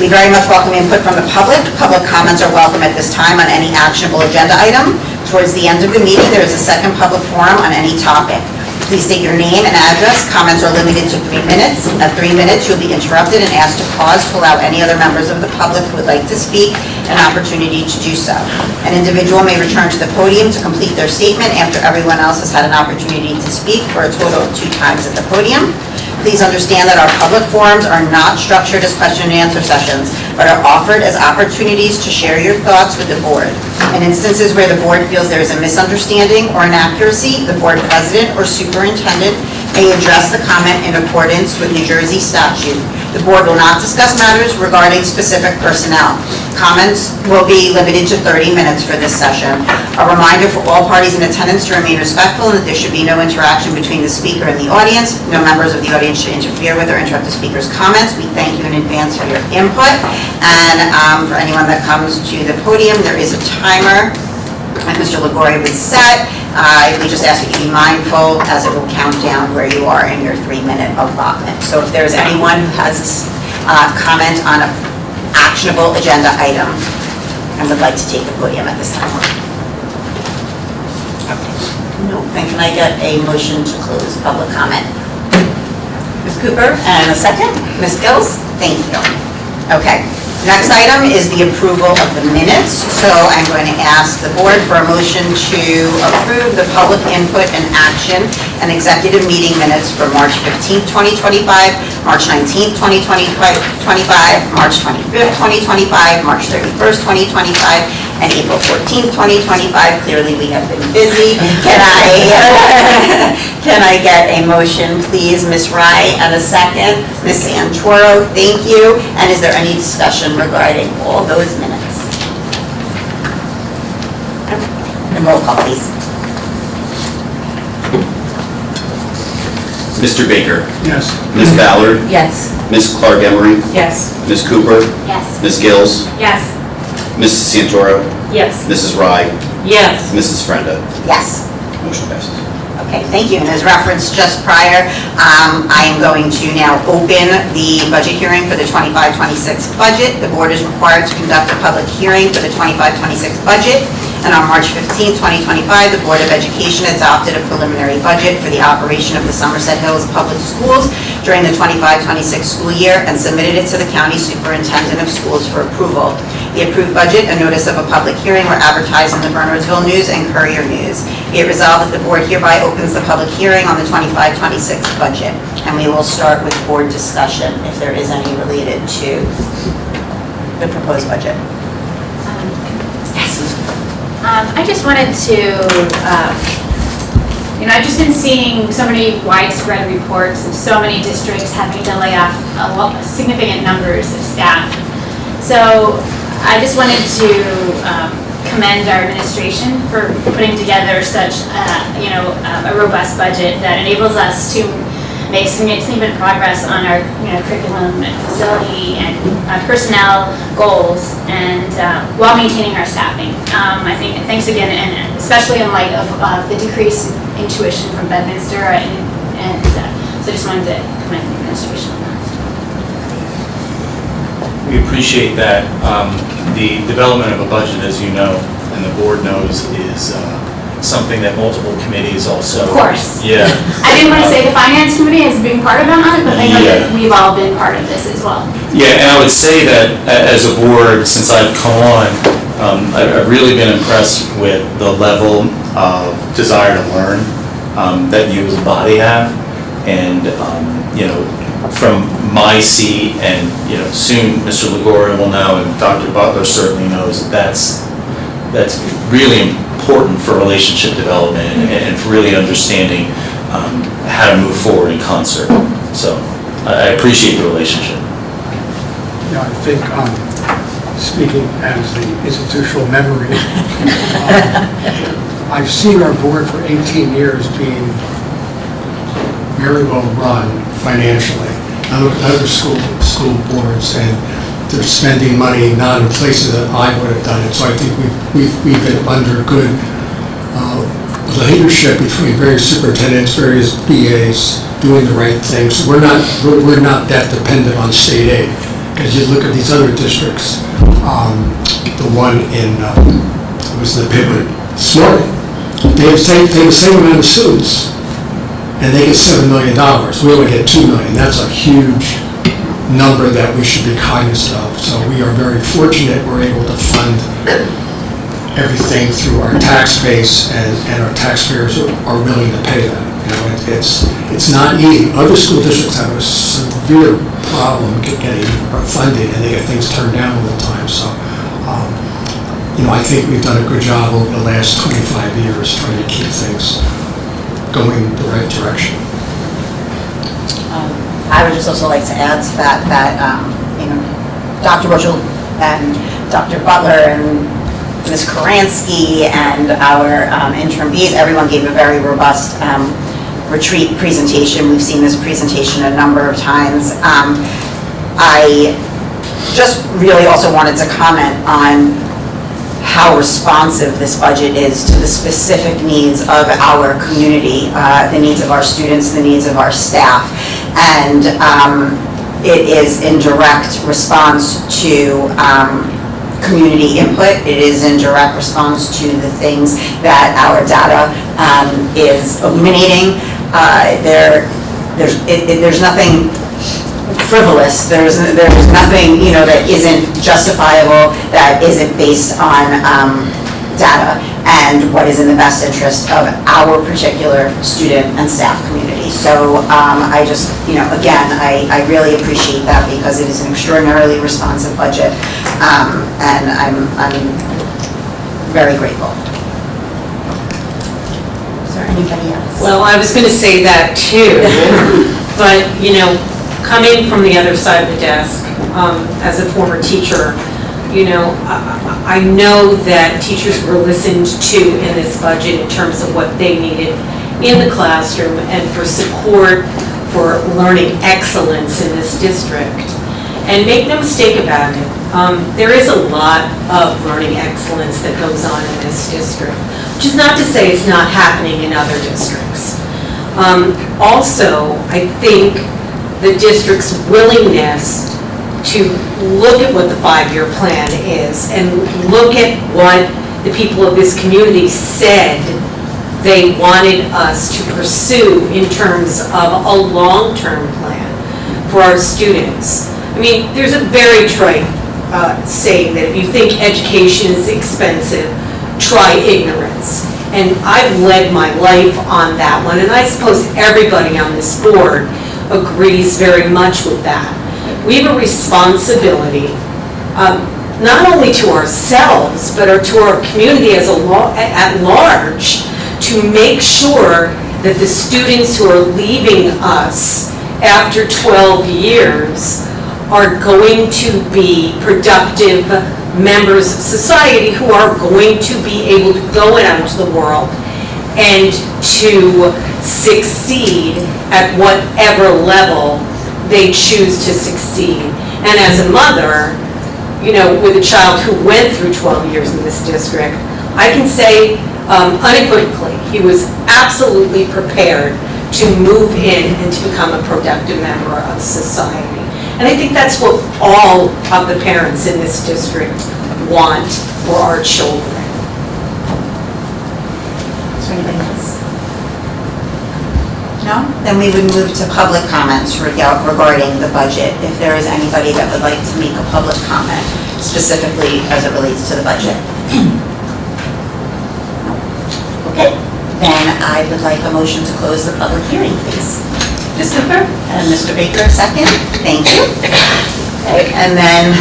We very much welcome input from the public. Public comments are welcome at this time on any actionable agenda item. Towards the end of the meeting, there is a second public forum on any topic. Please state your name and address. Comments are limited to 3 minutes. At 3 minutes, you'll be interrupted and asked to pause to allow any other members of the public who would like to speak an opportunity to do so. An individual may return to the podium to complete their statement after everyone else has had an opportunity to speak for a total of 2 times at the podium. Please understand that our public forums are not structured as question and answer sessions, but are offered as opportunities to share your thoughts with the board. In instances where the board feels there is a misunderstanding or inaccuracy, the board president or superintendent may address the comment in accordance with New Jersey statute The board will not discuss matters regarding specific personnel. Comments will be limited to 30 minutes for this session. A reminder for all parties in attendance to remain respectful and that there should be no interaction between the speaker and the audience. No members of the audience should interfere with or interrupt the speaker's comments. We thank you in advance for your input. And for anyone that comes to the podium, there is a timer that Mr. Liguori would set. We just ask that you be mindful as it will count down where you are in your 3-minute allotment. So if there's anyone who has comment on an actionable agenda item, I would like to take the podium at this time. No, then can I get a motion to close public comment? Ms. Cooper, and a second? Ms. Gills? Thank you. Okay. Next item is the approval of the minutes. So I'm going to ask the board for a motion to approve the public input and action and executive meeting minutes for March 15th, 2025, March 19th, 2025, March 25th, 2025, March 31st, 2025, and April 14th, 2025. Clearly, we have been busy. Can I get a motion, please, Ms. Rye, and a second? Ms. Santoro, thank you. And is there any discussion regarding all those minutes? And roll call, please. Mr. Baker? Yes. Ms. Ballard? Yes. Ms. Clark Emery? Yes. Ms. Cooper? Yes. Ms. Gills? Yes. Mrs. Santoro? Yes. Mrs. Rye? Yes. Mrs. Frenda? Yes. Motion passes. Okay, thank you. And as referenced just prior, I am going to now open the budget hearing for the 25-26 budget. The board is required to conduct a public hearing for the 25-26 budget. And on March 15, 2025, the Board of Education adopted a preliminary budget for the operation of the Somerset Hills Public Schools during the 25-26 school year and submitted it to the County Superintendent of Schools for approval. The approved budget and notice of a public hearing were advertised in the Bernardsville News and Courier News. Be it resolved that the board hereby opens the public hearing on the 25-26 budget. And we will start with board discussion, if there is any related to the proposed budget. I just wanted to, I've just been seeing so many widespread reports of so many districts having to lay off significant numbers of staff. So I just wanted to commend our administration for putting together such, a robust budget that enables us to make significant progress on our, curriculum and facility and personnel goals, and while maintaining our staffing. I think, thanks again, and especially in light of the decrease in tuition from Bedminster, and so I just wanted to commend the administration on that. We appreciate that. The development of a budget, as you know, and the board knows, is something that multiple committees also. Of course. Yeah. I didn't want to say the finance committee has been part of that, but I know that we've all been part of this as well. Yeah, and I would say that as a board, since I've come on, I've really been impressed with the level of desire to learn that you as a body have. And, from my seat, and, soon Mr. Liguori will know, and Dr. Butler certainly knows, that's really important for relationship development and for really understanding how to move forward in concert. So I appreciate the relationship. Yeah, I think, speaking as the institutional memory, I've seen our board for 18 years being very well run financially. I look at other school boards, and they're spending money not in places that I would have done it. So I think we've been under good leadership between various superintendents, various BAs, doing the right things. We're not that dependent on state aid. Because you look at these other districts, the one in it was in the paper this morning. They have the same amount of students, and they get $7 million. We only get $2 million. That's a huge number that we should be cognizant of. So we are very fortunate we're able to fund everything through our tax base, and our taxpayers are willing to pay that. It's not easy. Other school districts have a severe problem getting funding, and they get things turned down all the time. So, I think we've done a good job over the last 25 years trying to keep things going the right direction. I I would just also like to add to that, Dr. Rochelle and Dr. Butler and Ms. Karansky and our interim Bs, everyone gave a very robust retreat presentation. We've seen this presentation a number of times. I just really also wanted to comment on how responsive this budget is to the specific needs of our community, the needs of our students, the needs of our staff. And it is in direct response to community input. It is in direct response to the things that our data is illuminating. There's nothing frivolous. There's nothing, that isn't justifiable, that isn't based on data and what is in the best interest of our particular student and staff community. So I just, again, I really appreciate that because it is an extraordinarily responsive budget, and I'm very grateful. Is there anybody else? Well, I was going to say that too, but, coming from the other side of the desk, as a former teacher, I know that teachers were listened to in this budget in terms of what they needed in the classroom and for support for learning excellence in this district. And make no mistake about it, there is a lot of learning excellence that goes on in this district, which is not to say it's not happening in other districts. Also, I think the district's willingness to look at what the 5-year plan is and look at what the people of this community said they wanted us to pursue in terms of a long-term plan for our students. I mean, there's a very trite saying that if you think education is expensive, try ignorance. And I've led my life on that one, and I suppose everybody on this board agrees very much with that. We have a responsibility, not only to ourselves, but to our community at large, to make sure that the students who are leaving us after 12 years are going to be productive members of society who are going to be able to go out into the world and to succeed at whatever level they choose to succeed. And as a mother, with a child who went through 12 years in this district, I can say unequivocally, he was absolutely prepared to move in and to become a productive member of society. And I think that's what all of the parents in this district want for our children. Is there anybody else? No? Then we would move to public comments regarding the budget, if there is anybody that would like to make a public comment specifically as it relates to the budget. Okay, then I would like a motion to close the public hearing, please. Ms. Cooper? And Mr. Baker, second. Thank you. Okay, and then,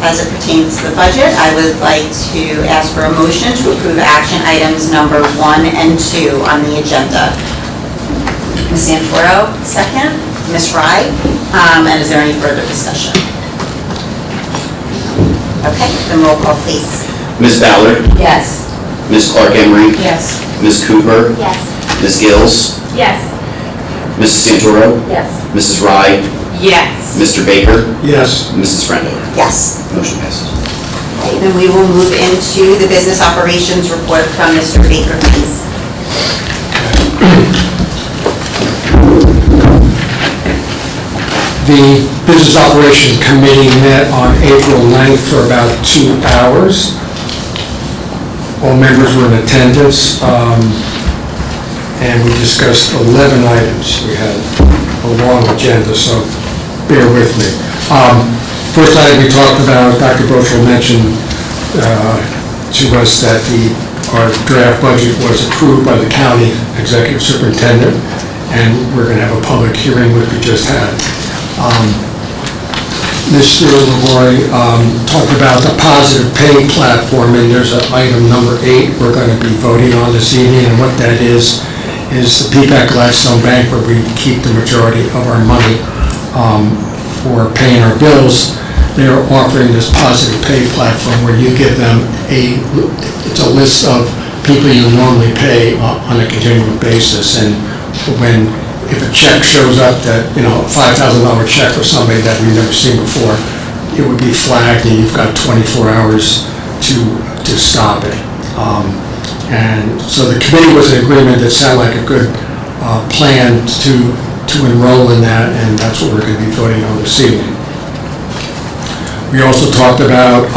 as it pertains to the budget, I would like to ask for a motion to approve action items number 1 and 2 on the agenda. Ms. Santoro, second. Ms. Rye, and is there any further discussion? Okay, then roll call, please. Ms. Ballard, Yes. Ms. Clark Emery, Yes. Ms. Cooper, Yes. Ms. Gills, Yes. Mrs. Santoro, Yes. Mrs. Rye, Yes. Mr. Baker, Yes. Mrs. Frendo. Yes. Motion passes. Okay, then we will move into the business operations report from Mr. Baker, please. The Business Operation Committee met on April 9th for about 2 hours. All members were in attendance, and we discussed 11 items. We had a long agenda, so bear with me. First item we talked about, Dr. Brochel mentioned to us that our draft budget was approved by the county executive superintendent, and we're going to have a public hearing, which we just had. Mr. Leroy talked about the positive pay platform, and there's an item number 8 we're going to be voting on this evening, and what that is the PPAC Gladstone Bank, where we keep the majority of our money. for paying our bills, they're offering this positive pay platform where you give them it's a list of people you normally pay on a continual basis. And if a check shows up that, a $5,000 check for somebody that we've never seen before, it would be flagged and you've got 24 hours to stop it. And so the committee was in agreement. That sounded like a good plan to enroll in that, and that's what we're going to be voting on this evening. We also talked about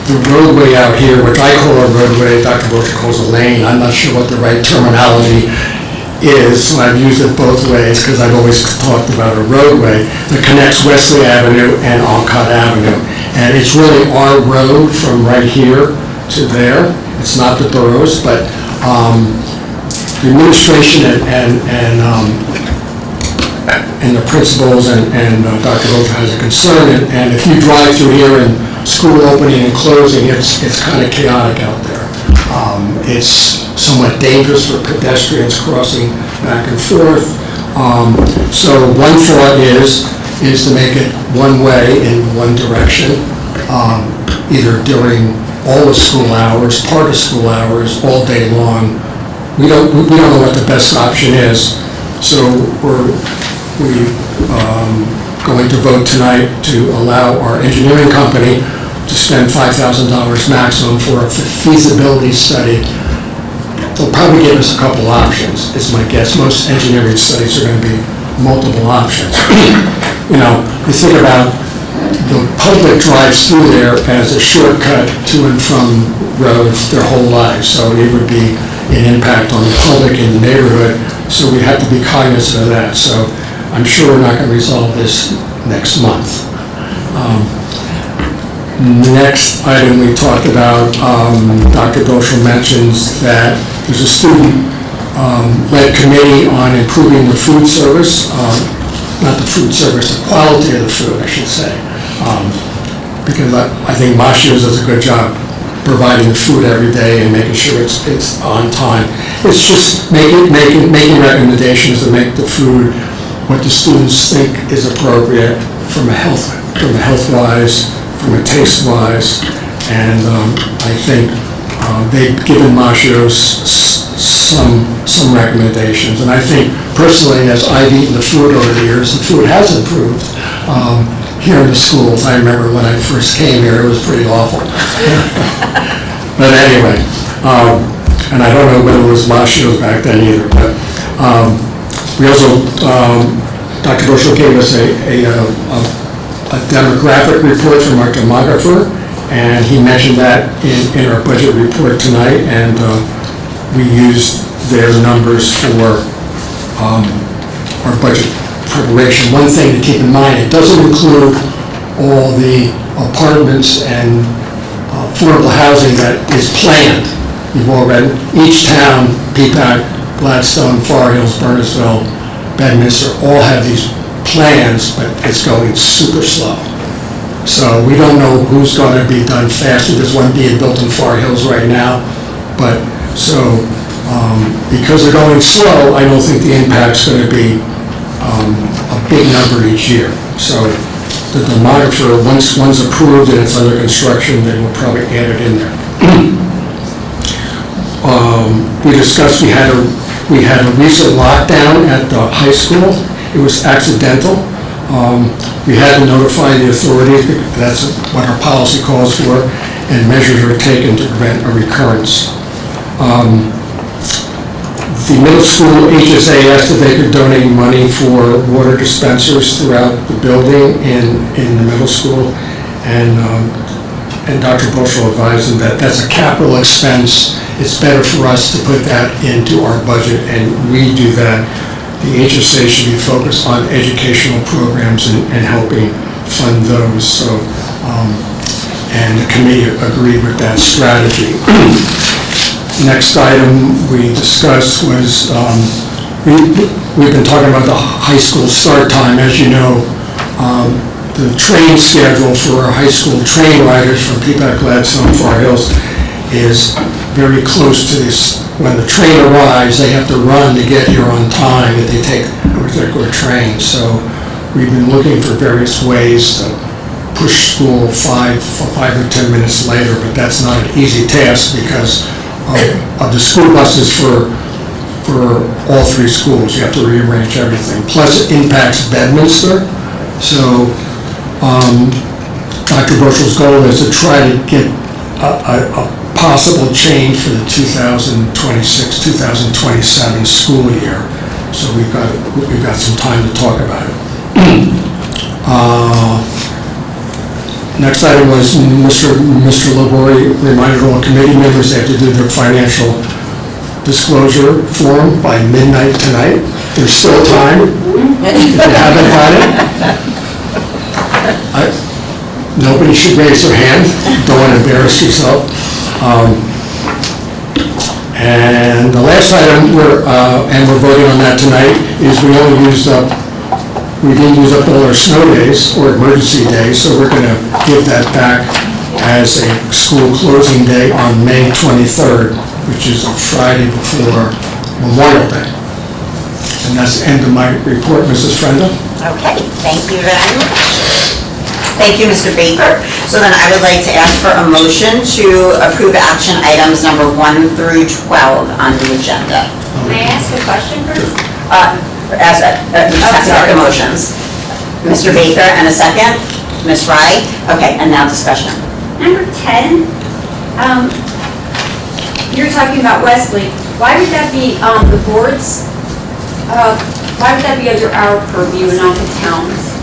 the roadway out here, which I call a roadway, Dr. Brocher calls a lane. I'm not sure what the right terminology is, so I've used it both ways because I've always talked about a roadway that connects Wesley Avenue and Alcott Avenue. And it's really our road from right here to there. It's not the boroughs, but the administration and the principals and Dr. Brocher has a concern. And if you drive through here and school opening and closing, it's kind of chaotic out there. It's somewhat dangerous for pedestrians crossing back and forth. So one thought is to make it one way in one direction, either during all the school hours, part of school hours, all day long. We don't know what the best option is. So we're going to vote tonight to allow our engineering company to spend $5,000 maximum for a feasibility study. They'll probably give us a couple options, is my guess. Most engineering studies are going to be multiple options. You think about the public drives through there as a shortcut to and from roads their whole lives, so it would be an impact on the public in the neighborhood, so we have to be cognizant of that. So I'm sure we're not going to resolve this next month. Next item we talked about, Dr. Brocher mentions that there's a student-led committee on improving the food service, not the food service, the quality of the food, I should say, because I think Mashios does a good job providing the food every day and making sure it's on time. It's just making recommendations to make the food what the students think is appropriate from a health-wise, from a taste-wise, and I think they've given Mashios some recommendations. And I think personally, as I've eaten the food over the years, the food has improved here in the schools. I remember when I first came here, it was pretty awful. But anyway, and I don't know whether it was Mashios back then either, but we also, Dr. Brocher gave us a demographic report from our demographer, and he mentioned that in our budget report tonight, and we used their numbers for our budget preparation. One thing to keep in mind, it doesn't include all the apartments and affordable housing that is planned. You've all read each town, Peapack, Gladstone, Far Hills, Burnsville, Bedminster, all have these plans, but it's going super slow. So we don't know who's going to be done faster. There's one being built in Far Hills right now, but so because they're going slow, I don't think the impact's going to be a big number each year. So the demographer, once approved and it's under construction, then we'll probably add it in there. We discussed we had a recent lockdown at the high school. It was accidental. We had to notify the authorities because that's what our policy calls for, and measures are taken to prevent a recurrence. The middle school HSA asked if they could donate money for water dispensers throughout the building in the middle school, and Dr. Brocher advised them that that's a capital expense. It's better for us to put that into our budget, and we do that. The HSA should be focused on educational programs and helping fund those. So, and the committee agreed with that strategy. Next item we discussed was, we've been talking about the high school start time. As you know, the train schedule for our high school train riders from Peapack, Gladstone, Far Hills is very close to this. When the train arrives, they have to run to get here on time if they take a particular train. So we've been looking for various ways to push school 5 or 10 minutes later, but that's not an easy task because of the school buses for all 3 schools. You have to rearrange everything. Plus, it impacts Bedminster. So Dr. Bushell's goal is to try to get a possible change for the 2026-2027 school year. So we've got some time to talk about it. Next item was Mr. Labori reminded all committee members they have to do their financial disclosure form by midnight tonight. There's still time. If you haven't had it, nobody should raise their hand. Don't want to embarrass yourself. And the last item, we're voting on that tonight, is we didn't use up all our snow days or emergency days, so we're going to give that back as a school closing day on May 23rd, which is a Friday before Memorial Day. And that's the end of my report, Mrs. Frenda. Okay, thank you very much. Thank you, Mr. Baker. So then I would like to ask for a motion to approve action items number 1 through 12 on the agenda. May I ask a question first? We just have to make the motions. Mr. Baker, and a second? Ms. Wright? Okay, and now discussion. Number 10, you're talking about Wesley. Why would that be the board's, why would that be under our purview and not the town's?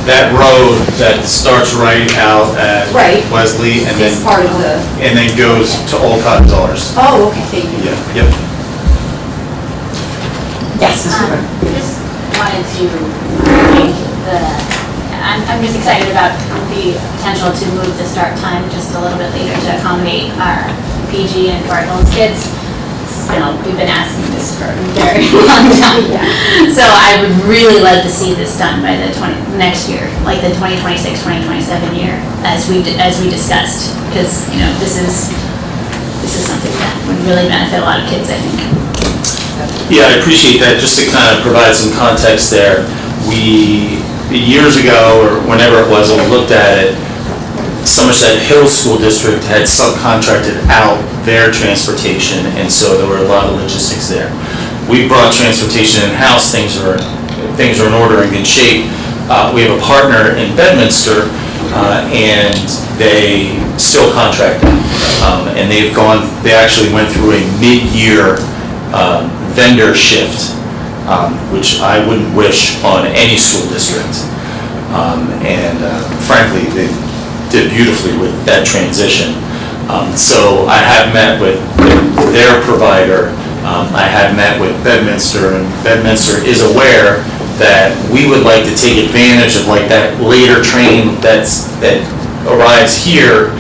That road that starts right out at Right. Wesley and It's part of the, then goes to Olcott's ours. oh, okay, thank you. Yeah, yep. Yes, Ms. Cooper. Just wanted to thank I'm just excited about the potential to move the start time just a little bit later to accommodate our PG and Fort Hills kids. We've been asking this for a very long time. So I would really like to see this done by the next year, like the 2026-2027 year, as we discussed, because this is something that would really benefit a lot of kids, I think. Yeah, I appreciate that. Just to kind of provide some context there, we, years ago, or whenever it was, when we looked at it, Somerset Hills School District had subcontracted out their transportation, and so there were a lot of logistics there. We brought transportation in-house, things are in order and good shape. We have a partner in Bedminster, and they still contract out. And they actually went through a mid-year vendor shift, which I wouldn't wish on any school district. Frankly, they did beautifully with that transition. So I have met with their provider. I have met with Bedminster, and Bedminster is aware that we would like to take advantage of like that later train that arrives here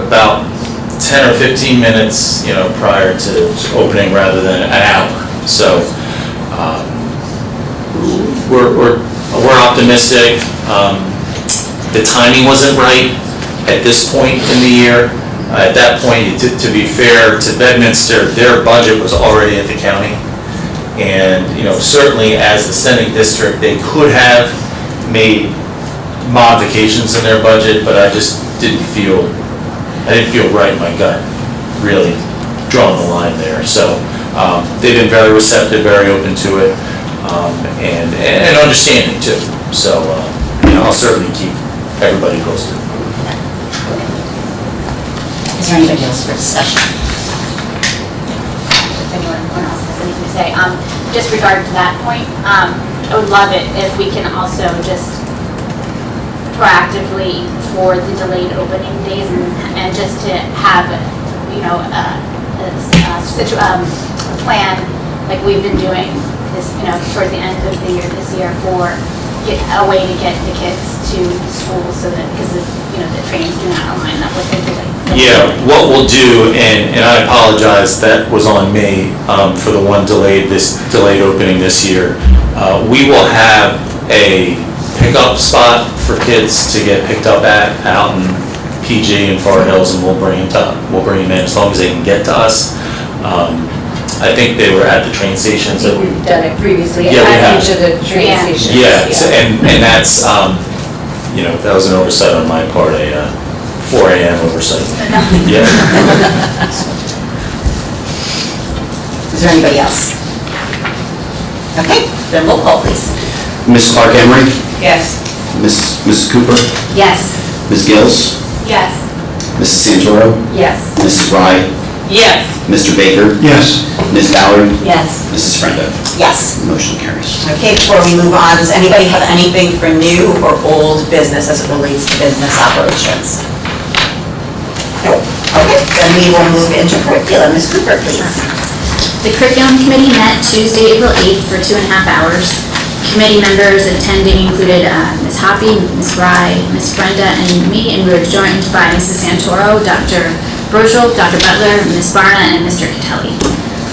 about 10 or 15 minutes, prior to opening rather than an hour. So we're optimistic. The timing wasn't right at this point in the year. At that point, to be fair to Bedminster, their budget was already at the county. And, certainly as the sending district, they could have made modifications in their budget, but I just didn't feel right in my gut, really drawing the line there. So they've been very receptive, very open to it, and understanding too. So, I'll certainly keep everybody posted. Is there anybody else for discussion? If anyone else has anything to say. Just regard to that point, I would love it if we can also just proactively for the delayed opening days and just to have, a plan like we've been doing this, towards the end of the year this year for a way to get the kids to school so that, because the trains do not line up with the delay. Yeah, what we'll do, and I apologize, that was on me for the one delayed opening this year. We will have a pickup spot for kids to get picked up at out in PG and Fort Hills, and we'll bring them in as long as they can get to us. I think they were at the train stations. We've done it previously Yeah, we have. at each of the train stations. Yeah, and that's, that was an oversight on my part, a 4 AM oversight. Yeah. Is there anybody else? Okay, then roll call, please. Ms. Clark Emery, Yes. Mrs. Cooper, Yes. Ms. Gills, Yes. Mrs. Santoro, Yes. Mrs. Rye, Yes. Mr. Baker, Yes. Ms. Ballard, Yes. Mrs. Frenda. Yes. Motion carries. Okay, before we move on, does anybody have anything for new or old business as it relates to business operations? Nope. Okay, then we will move into curriculum. Ms. Cooper, please. The curriculum committee met Tuesday, April 8th for 2.5 hours. Committee members attending included Ms. Hoppy, Ms. Rye, Ms. Brenda, and me, and we were joined by Mrs. Santoro, Dr. Brochel, Dr. Butler, Ms. Barna, and Mr. Catelli.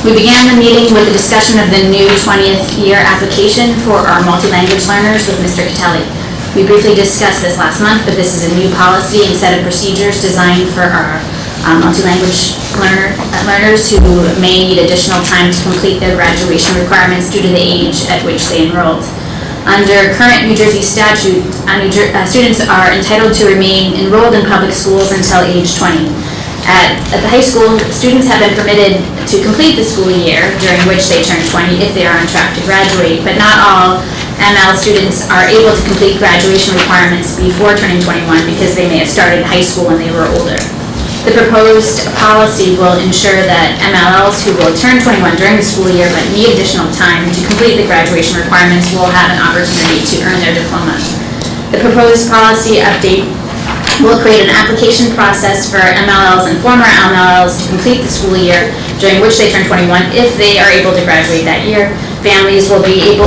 We began the meeting with a discussion of the new 20th year application for our multi-language learners with Mr. Catelli. We briefly discussed this last month, but this is a new policy and set of procedures designed for our multi-language learners who may need additional time to complete their graduation requirements due to the age at which they enrolled. Under current New Jersey statute, students are entitled to remain enrolled in public schools until age 20. At the high school, students have been permitted to complete the school year during which they turn 20 if they are on track to graduate, but not all ML students are able to complete graduation requirements before turning 21 because they may have started high school when they were older. The proposed policy will ensure that MLLs who will turn 21 during the school year but need additional time to complete the graduation requirements will have an opportunity to earn their diploma. The proposed policy update will create an application process for MLLs and former MLLs to complete the school year during which they turn 21 if they are able to graduate that year. Families will be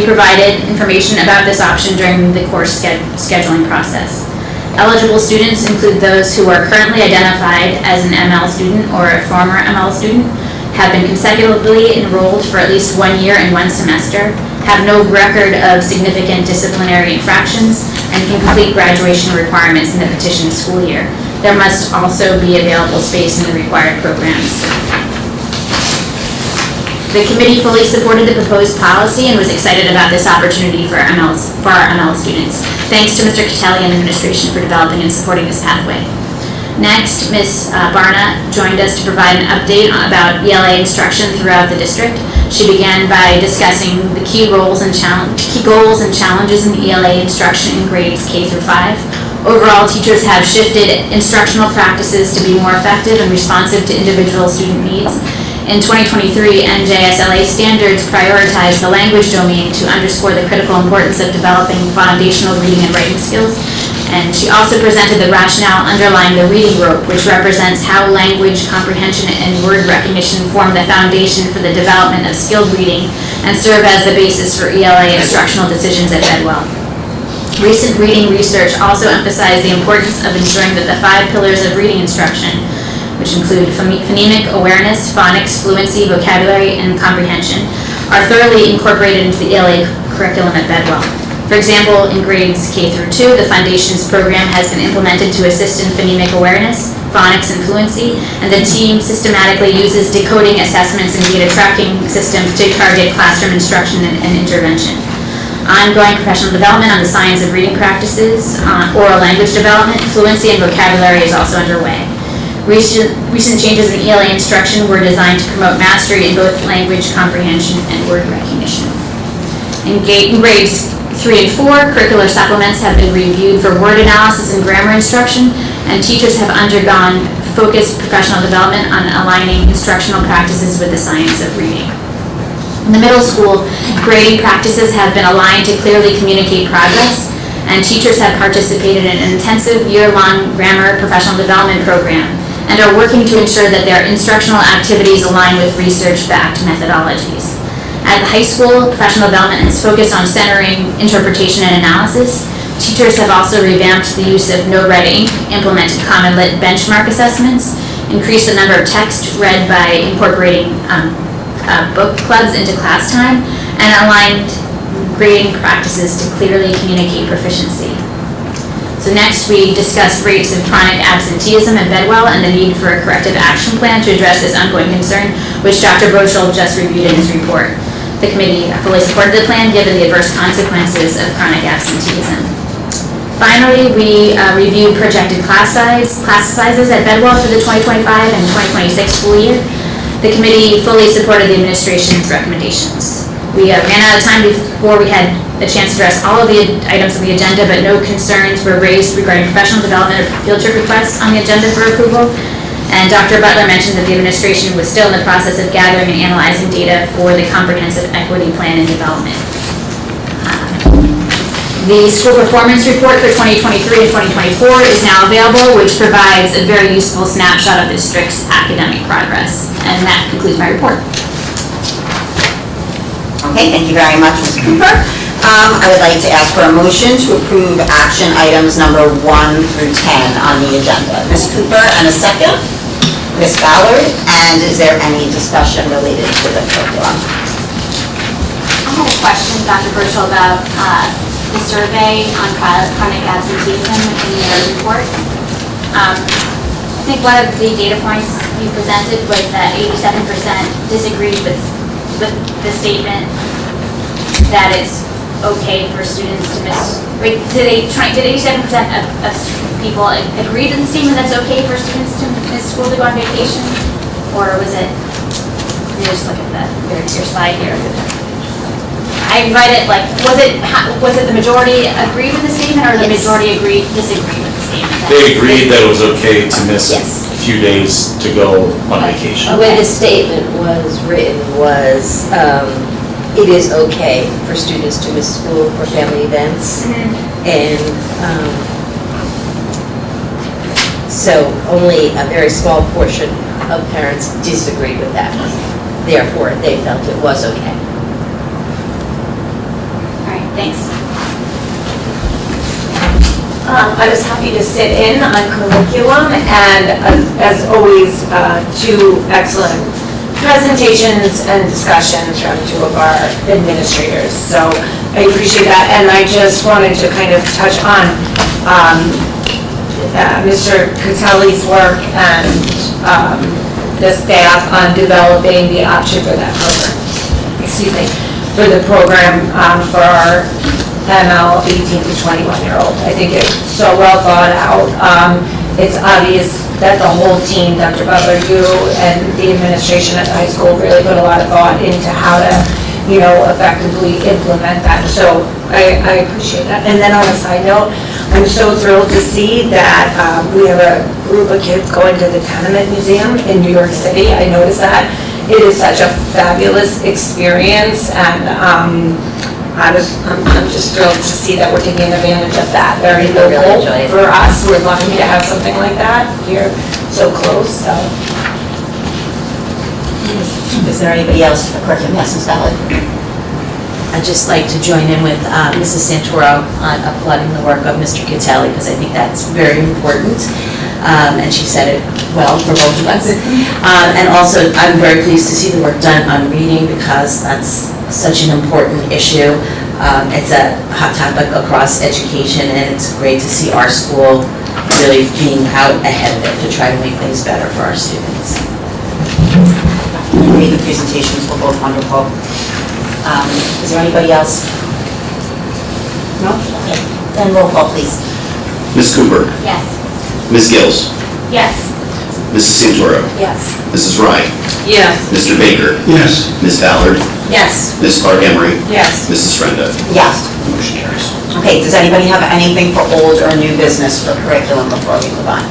provided information about this option during the course scheduling process. Eligible students include those who are currently identified as an ML student or a former ML student, have been consecutively enrolled for at least 1 year and 1 semester, have no record of significant disciplinary infractions, and can complete graduation requirements in the petition school year. There must also be available space in the required programs. The committee fully supported the proposed policy and was excited about this opportunity for our ML students. Thanks to Mr. Catelli and administration for developing and supporting this pathway. Next, Ms. Barna joined us to provide an update about ELA instruction throughout the district. She began by discussing the key goals and challenges in ELA instruction in grades K through 5. Overall, teachers have shifted instructional practices to be more effective and responsive to individual student needs. In 2023, NJSLA standards prioritize the language domain to underscore the critical importance of developing foundational reading and writing skills. And she also presented the rationale underlying the reading rope, which represents how language comprehension and word recognition form the foundation for the development of skilled reading and serve as the basis for ELA instructional decisions at Bedwell. Recent reading research also emphasized the importance of ensuring that the 5 pillars of reading instruction, which include phonemic awareness, phonics, fluency, vocabulary, and comprehension, are thoroughly incorporated into the ELA curriculum at Bedwell. For example, in grades K through 2, the Foundations program has been implemented to assist in phonemic awareness, phonics, and fluency, and the team systematically uses decoding assessments and data tracking systems to target classroom instruction and intervention. Ongoing professional development on the science of reading practices, oral language development, fluency, and vocabulary is also underway. Recent changes in ELA instruction were designed to promote mastery in both language comprehension and word recognition. In grades 3 and 4, curricular supplements have been reviewed for word analysis and grammar instruction, and teachers have undergone focused professional development on aligning instructional practices with the science of reading. In the middle school, grading practices have been aligned to clearly communicate progress, and teachers have participated in an intensive year-long grammar professional development program and are working to ensure that their instructional activities align with research-backed methodologies. At the high school, professional development has focused on centering interpretation and analysis. Teachers have also revamped the use of no-read ink, implemented Common Lit benchmark assessments, increased the number of text read by incorporating book clubs into class time, and aligned grading practices to clearly communicate proficiency. So next, we discussed rates of chronic absenteeism in Bedwell and the need for a corrective action plan to address this ongoing concern, which Dr. Brochel just reviewed in his report. The committee fully supported the plan given the adverse consequences of chronic absenteeism. Finally, we reviewed projected class sizes at Bedwell for the 2025 and 2026 school year. The committee fully supported the administration's recommendations. We ran out of time before we had a chance to address all of the items on the agenda, but no concerns were raised regarding professional development or field trip requests on the agenda for approval. And Dr. Butler mentioned that the administration was still in the process of gathering and analyzing data for the comprehensive equity plan and development. The school performance report for 2023 and 2024 is now available, which provides a very useful snapshot of the district's academic progress. And that concludes my report. Okay, thank you very much, Ms. Cooper. I would like to ask for a motion to approve action items number 1 through 10 on the agenda. Ms. Cooper, and a second. Ms. Ballard, and is there any discussion related to the curriculum? I have a question, Dr. Burchell, about the survey on chronic absenteeism in your report. I think one of the data points you presented was that 87% disagreed with the statement that it's okay for students to miss. Wait, did 87% of people agree to the statement that's okay for students to miss school to go on vacation, or was it? Let me just look at your slide here. I read it like, was it the majority agreed with the statement, or the majority disagreed with the statement? They agreed that it was okay to miss a few days to go on vacation. The way the statement was written was, it is okay for students to miss school for family events. And so only a very small portion of parents disagreed with that. Therefore, they felt it was okay. All right, thanks. I was happy to sit in on curriculum, and as always, 2 excellent presentations and discussions from 2 of our administrators. So I appreciate that, and I just wanted to kind of touch on Mr. Catelli's work and the staff on developing the option for that program. Excuse me, for the program for our ML 18 to 21-year-old. I think it's so well thought out. It's obvious that the whole team, Dr. Butler, you and the administration at the high school really put a lot of thought into how to, effectively implement that. So I appreciate that. And then on a side note, I'm so thrilled to see that we have a group of kids going to the Tenement Museum in New York City. I noticed that. It is such a fabulous experience, and I'm just thrilled to see that we're taking advantage of that. Very local for us. We're lucky to have something like that here, so close. So. Is there anybody else for curriculum? Yes, Ms. Ballard. I'd just like to join in with Mrs. Santoro on applauding the work of Mr. Catelli, because I think that's very important. And she said it well for both of us. And also, I'm very pleased to see the work done on reading, because that's such an important issue. It's a hot topic across education, and it's great to see our school really being out ahead of it to try to make things better for our students. The presentations were both wonderful. Is there anybody else? No? Okay. Then roll call, please. Ms. Cooper, Yes. Ms. Gills, Yes. Mrs. Santoro, Yes. Mrs. Rye, Yes. Mr. Baker, Yes. Ms. Ballard, Yes. Ms. Clark Emery, Yes. Mrs. Frenda. Yes. Motion carries. Okay, does anybody have anything for old or new business for curriculum before we move on?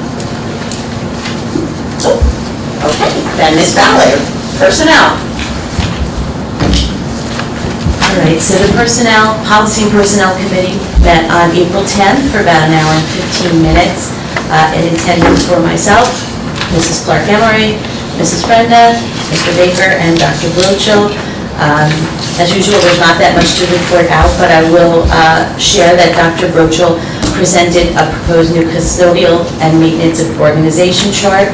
Okay, then Ms. Ballard, personnel. All right, so the Policy and Personnel Committee met on April 10th for about an hour and 15 minutes. In attendance were myself, Mrs. Clark Emery, Mrs. Frenda, Mr. Baker, and Dr. Brochel. As usual, there's not that much to report out, but I will share that Dr. Brochel presented a proposed new custodial and maintenance organization chart,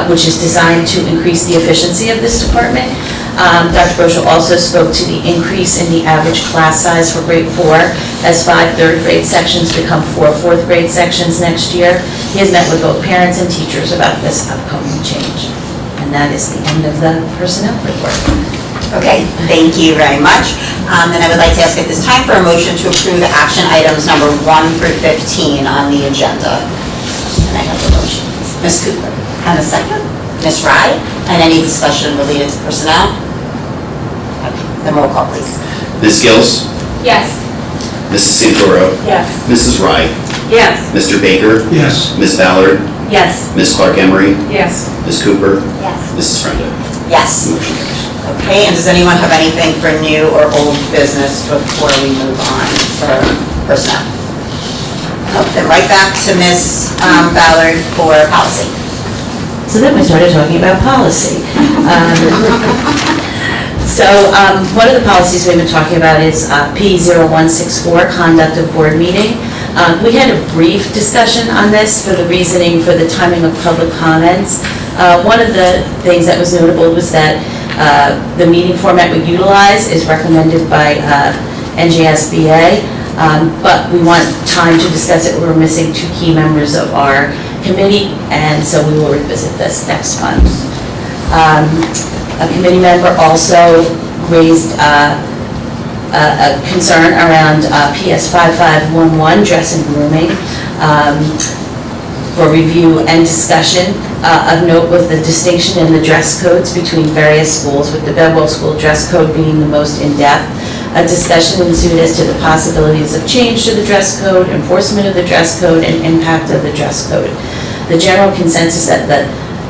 which is designed to increase the efficiency of this department. Dr. Brochel also spoke to the increase in the average class size for grade 4 as 5 third grade sections become 4 fourth grade sections next year. He has met with both parents and teachers about this upcoming change. And that is the end of the personnel report. Okay, thank you very much. And I would like to ask at this time for a motion to approve action items number 1 through 15 on the agenda. And I have a motion. Ms. Cooper, and a second. Ms. Rye, and any discussion related to personnel? Okay, then roll call, please. Ms. Gills, Yes. Mrs. Santoro, Yes. Mrs. Wright, Yes. Mr. Baker, Yes. Ms. Ballard, Yes. Ms. Clark Emery, Yes. Ms. Cooper, Yes. Mrs. Frenda. Yes. Motion carries. Okay, and does anyone have anything for new or old business before we move on for personnel? No, then right back to Ms. Ballard for policy. So then we started talking about policy. One of the policies we've been talking about is P0164, conduct of board meeting. We had a brief discussion on this for the reasoning for the timing of public comments. One of the things that was notable was that the meeting format we utilize is recommended by NJSBA, but we want time to discuss it. We're missing 2 key members of our committee, and so we will revisit this next month. A committee member also raised a concern around PS 5511, dress and grooming, for review and discussion. Of note was the distinction in the dress codes between various schools, with the Bedwell School dress code being the most in-depth. A discussion ensued as to the possibilities of change to the dress code, enforcement of the dress code, and impact of the dress code. The general consensus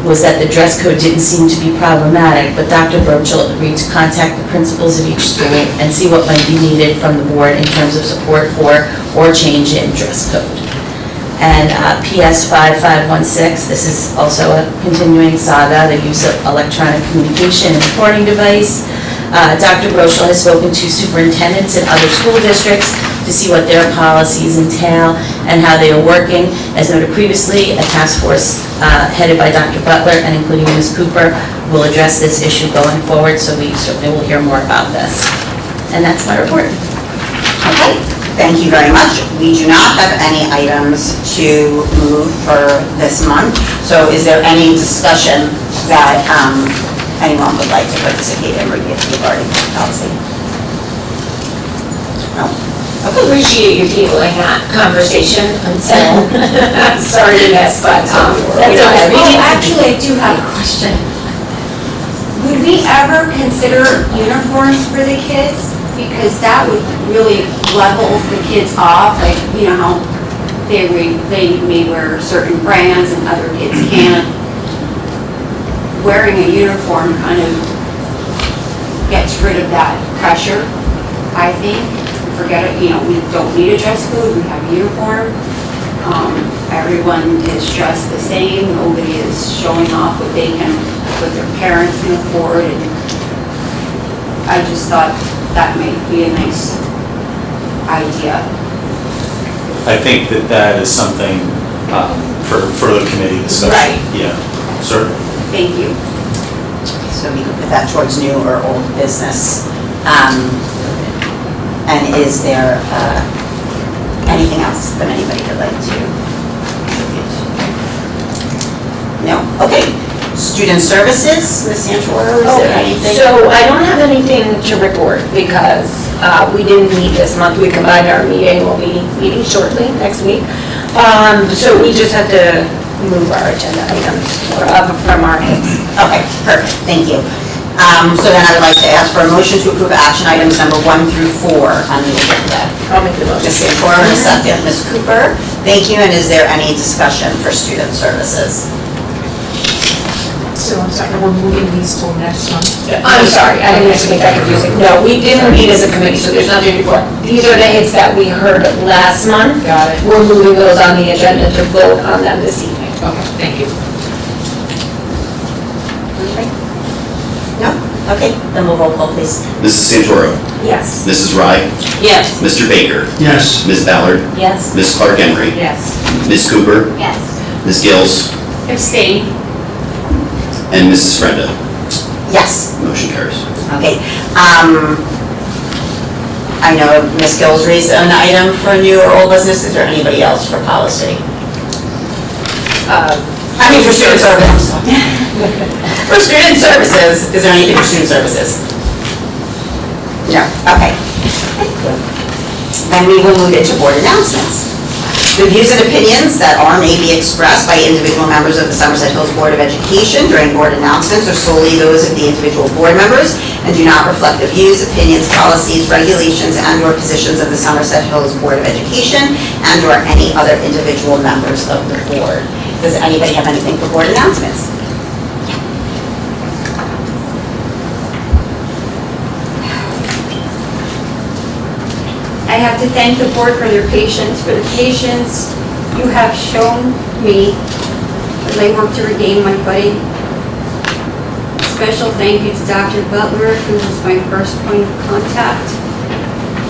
was that the dress code didn't seem to be problematic, but Dr. Brochel agreed to contact the principals of each school and see what might be needed from the board in terms of support for or change in dress code. And PS 5516, this is also a continuing saga, the use of electronic communication and recording device. Dr. Brochel has spoken to superintendents in other school districts to see what their policies entail and how they are working. As noted previously, a task force headed by Dr. Butler and including Ms. Cooper will address this issue going forward, so we certainly will hear more about this. And that's my report. Okay, thank you very much. We do not have any items to move for this month, so is there any discussion that anyone would like to participate in regarding policy? No? Okay. Appreciate you tabling that conversation until, sorry to miss, but, Actually, I do have a question. Would we ever consider uniforms for the kids? Because that would really level the kids off, like, you know, how they may wear certain brands and other kids can't. Wearing a uniform kind of gets rid of that pressure, I think. Forget it, you know, we don't need a dress code, we have a uniform. Everyone is dressed the same, nobody is showing off what their parents can afford. And I just thought that might be a nice idea. I think that is something for further committee discussion. Right. Yeah, certainly. Thank you. So we could put that towards new or old business. And is there anything else that anybody would like to contribute? No? Okay. Student services, Ms. Santoro, is there anything? So I don't have anything to report because we didn't meet this month. We combined our meeting. We'll be meeting shortly next week. So we just have to move our agenda items from our heads. Okay, perfect, thank you. So then I would like to ask for a motion to approve action items number 1 through 4 on the agenda. I'll make the motion. Ms. Santoro, and a second. Ms. Cooper, thank you, and is there any discussion for student services? So I'm sorry, we're moving these till next month. I'm sorry, I didn't mean to make that confusing. No, we didn't meet as a committee, so there's nothing to report. These are the hits that we heard last month. Got it. We're moving those on the agenda to vote on them this evening. Okay, thank you. No? Okay, then we'll roll call, please. Mrs. Santoro, Yes. Mrs. Wright, Yes. Mr. Baker, Yes. Ms. Ballard, Yes. Ms. Clark Emery, Yes. Ms. Cooper, Yes. Ms. Gills, Abstain. and Mrs. Frenda. Yes. Motion carries. Okay. I know Ms. Gills raised an item for new or old business. Is there anybody else for policy? For student services. For student services, is there anything for student services? No, okay. Then we will move into board announcements. The views and opinions that are may be expressed by individual members of the Somerset Hills Board of Education during board announcements are solely those of the individual board members and do not reflect the views, opinions, policies, regulations, and/or positions of the Somerset Hills Board of Education and/or any other individual members of the board. Does anybody have anything for board announcements? I have to thank the board for their patience, you have shown me as I work to regain my footing. Special thank you to Dr. Butler, who was my first point of contact.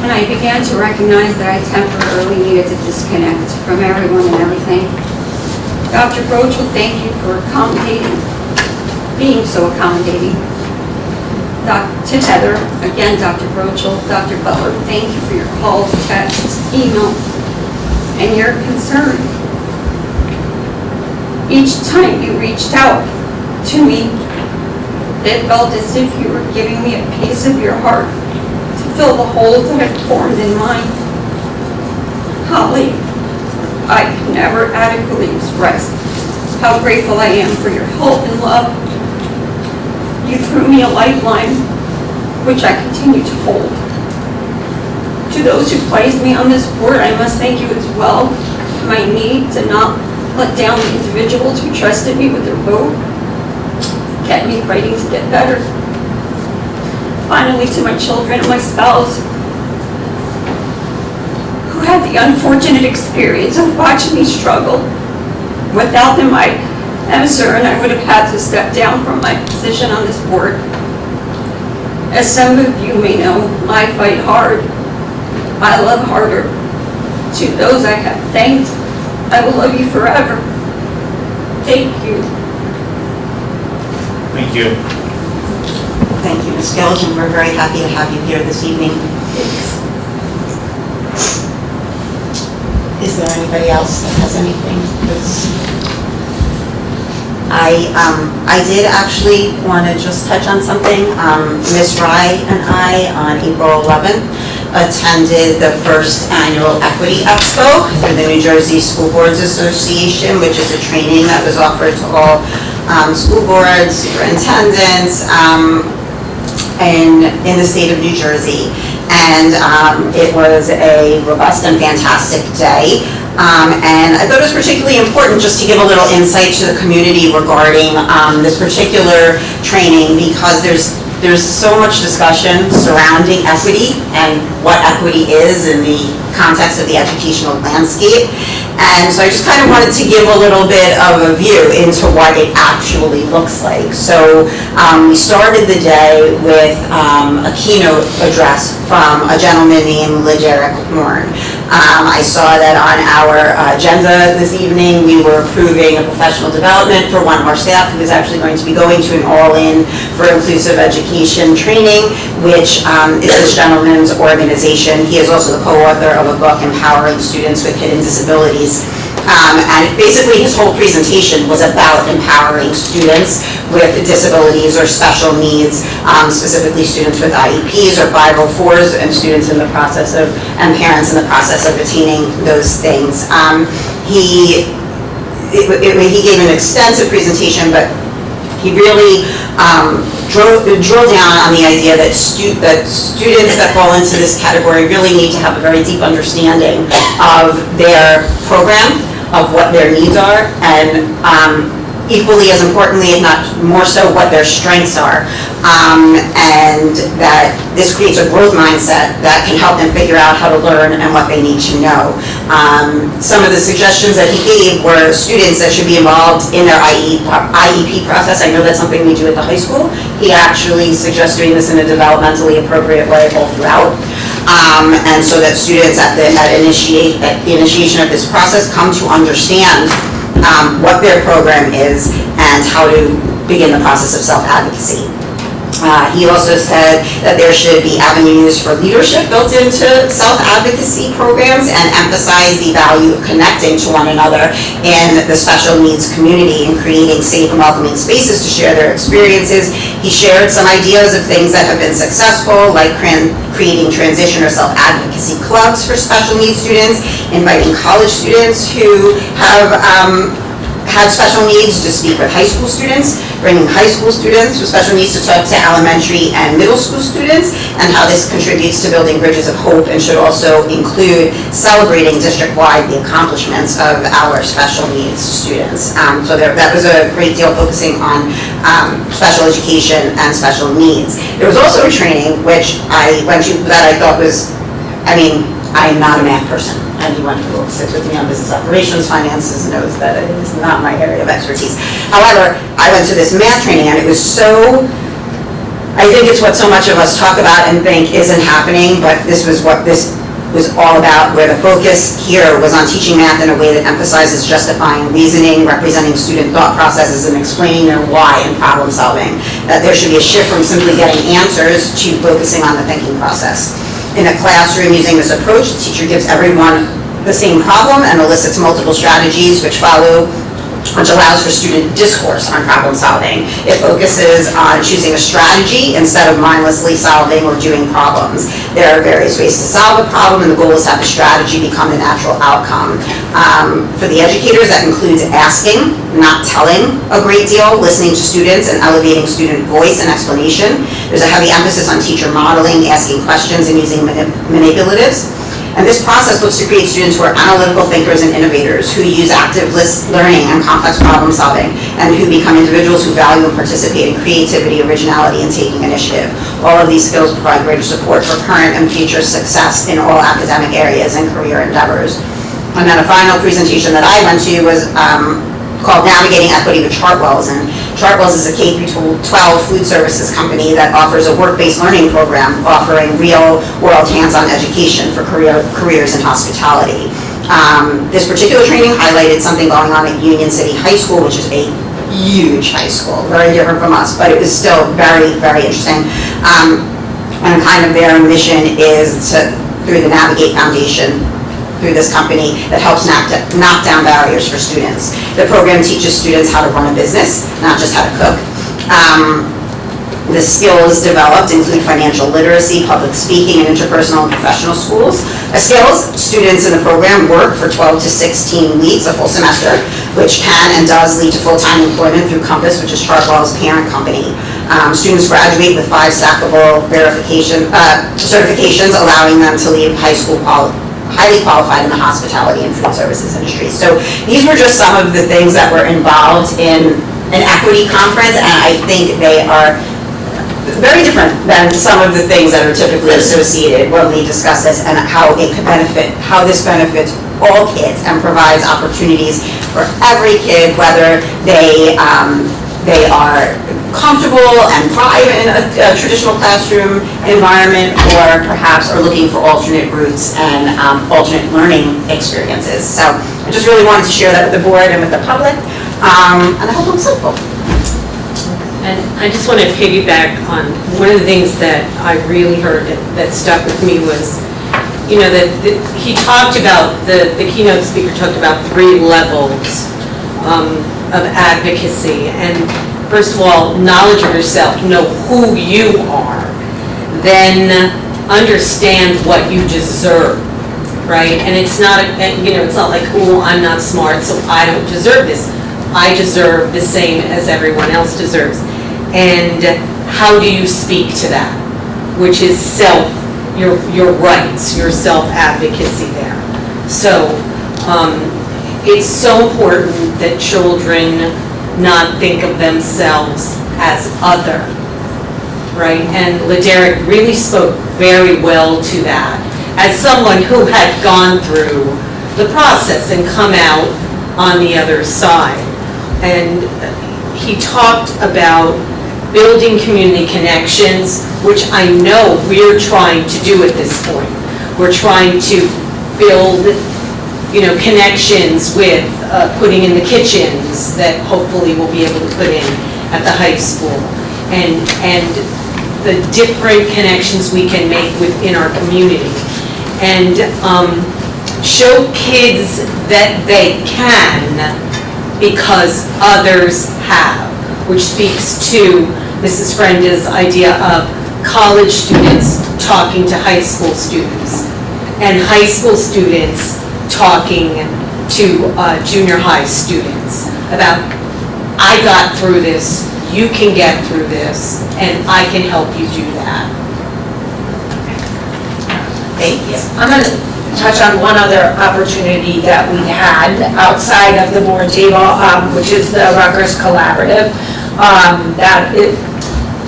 When I began to recognize that I temporarily needed to disconnect from everyone and everything. Dr. Brochel, thank you for being so accommodating. To Heather, again, Dr. Brochel, Dr. Butler, thank you for your calls, texts, emails, and your concern. Each time you reached out to me, it felt as if you were giving me a piece of your heart to fill the holes that had formed in mine. Holly, I can never adequately express how grateful I am for your help and love. You threw me a lifeline, which I continue to hold. To those who placed me on this board, I must thank you as well. My need to not let down the individuals who trusted me with their vote kept me fighting to get better. Finally, to my children and my spouse, who had the unfortunate experience of watching me struggle. Without them, I am certain I would have had to step down from my position on this board. As some of you may know, I fight hard. I love harder. To those I have thanked, I will love you forever. Thank you. Thank you. Thank you, Ms. Gills, and we're very happy to have you here this evening. Is there anybody else that has anything? I did actually want to just touch on something. Ms. Rye and I, on April 11th, attended the first annual Equity Expo through the New Jersey School Boards Association, which is a training that was offered to all school boards, superintendents, in the state of New Jersey. And it was a robust and fantastic day. And I thought it was particularly important just to give a little insight to the community regarding this particular training, because there's so much discussion surrounding equity and what equity is in the context of the educational landscape. And so I just kind of wanted to give a little bit of a view into what it actually looks like. So we started the day with a keynote address from a gentleman named LeDerick Horn. I saw that on our agenda this evening, we were approving a professional development for one of our staff who is actually going to be going to an all-in for inclusive education training, which is this gentleman's organization. He is also the co-author of a book, Empowering Students with Hidden Disabilities. And basically his whole presentation was about empowering students with disabilities or special needs, specifically students with IEPs or 504s and students in the process of, and parents in the process of attaining those things. He gave an extensive presentation, but he really drilled down on the idea that students that fall into this category really need to have a very deep understanding of their program, of what their needs are, and equally as importantly, if not more so, what their strengths are. And that this creates a growth mindset that can help them figure out how to learn and what they need to know. Some of the suggestions that he gave were students that should be involved in their IEP process. I know that's something we do at the high school. He actually suggests doing this in a developmentally appropriate way all throughout. And so that students at the initiation of this process come to understand what their program is and how to begin the process of self-advocacy. He also said that there should be avenues for leadership built into self-advocacy programs and emphasize the value of connecting to one another in the special needs community and creating safe and welcoming spaces to share their experiences. He shared some ideas of things that have been successful, like creating transition or self-advocacy clubs for special needs students, inviting college students who have had special needs to speak with high school students, bringing high school students with special needs to talk to elementary and middle school students, and how this contributes to building bridges of hope and should also include celebrating district-wide the accomplishments of our special needs students. So that was a great deal focusing on special education and special needs. There was also a training which I went to that I thought was, I am not a math person. Anyone who sits with me on business operations, finances knows that it is not my area of expertise. However, I went to this math training and it was so, I think it's what so much of us talk about and think isn't happening, but this was what this was all about, where the focus here was on teaching math in a way that emphasizes justifying reasoning, representing student thought processes, and explaining their why in problem solving. That there should be a shift from simply getting answers to focusing on the thinking process. In a classroom using this approach, the teacher gives everyone the same problem and elicits multiple strategies which allows for student discourse on problem solving. It focuses on choosing a strategy instead of mindlessly solving or doing problems. There are various ways to solve a problem, and the goal is to have the strategy become the natural outcome. For the educators, that includes asking, not telling a great deal, listening to students, and elevating student voice and explanation. There's a heavy emphasis on teacher modeling, asking questions, and using manipulatives. And this process looks to create students who are analytical thinkers and innovators, who use active learning and complex problem solving, and who become individuals who value and participate in creativity, originality, and taking initiative. All of these skills provide greater support for current and future success in all academic areas and career endeavors. And then a final presentation that I went to was called Navigating Equity with Chartwells, and Chartwells is a K-12 food services company that offers a work-based learning program offering real-world hands-on education for careers in hospitality. This particular training highlighted something going on at Union City High School, which is a huge high school, very different from us, but it was still very, very interesting. And kind of their mission is to, through the Navigate Foundation, through this company that helps knock down barriers for students. The program teaches students how to run a business, not just how to cook. The skills developed include financial literacy, public speaking, and interpersonal and professional skills. Students in the program work for 12 to 16 weeks, a full semester, which can and does lead to full-time employment through Compass, which is Chartwell's parent company. Students graduate with 5 stackable certifications, allowing them to leave high school highly qualified in the hospitality and food services industry. So these were just some of the things that were involved in an equity conference, and I think they are very different than some of the things that are typically associated when we discuss this, and how this benefits all kids and provides opportunities for every kid, whether they are comfortable and thrive in a traditional classroom environment, or perhaps are looking for alternate routes and alternate learning experiences. So I just really wanted to share that with the board and with the public, and I hope it was helpful. And I just want to piggyback on one of the things that I really heard that stuck with me was, that he talked about, the keynote speaker talked about 3 levels of advocacy. And first of all, knowledge of yourself, know who you are, then understand what you deserve, right? And it's not, it's not like, oh, I'm not smart, so I don't deserve this. I deserve the same as everyone else deserves. And how do you speak to that? Which is your rights, your self-advocacy there. So it's so important that children not think of themselves as other, right? And Laderick really spoke very well to that. As someone who had gone through the process and come out on the other side. And he talked about building community connections, which I know we're trying to do at this point. We're trying to build, connections with putting in the kitchens that hopefully we'll be able to put in at the high school. And the different connections we can make within our community. And show kids that they can because others have, which speaks to Mrs. Frenda's idea of college students talking to high school students, and high school students talking to junior high students about, I got through this, you can get through this, and I can help you do that. Thank you. I'm going to touch on one other opportunity that we had outside of the board table, which is the Rutgers Collaborative.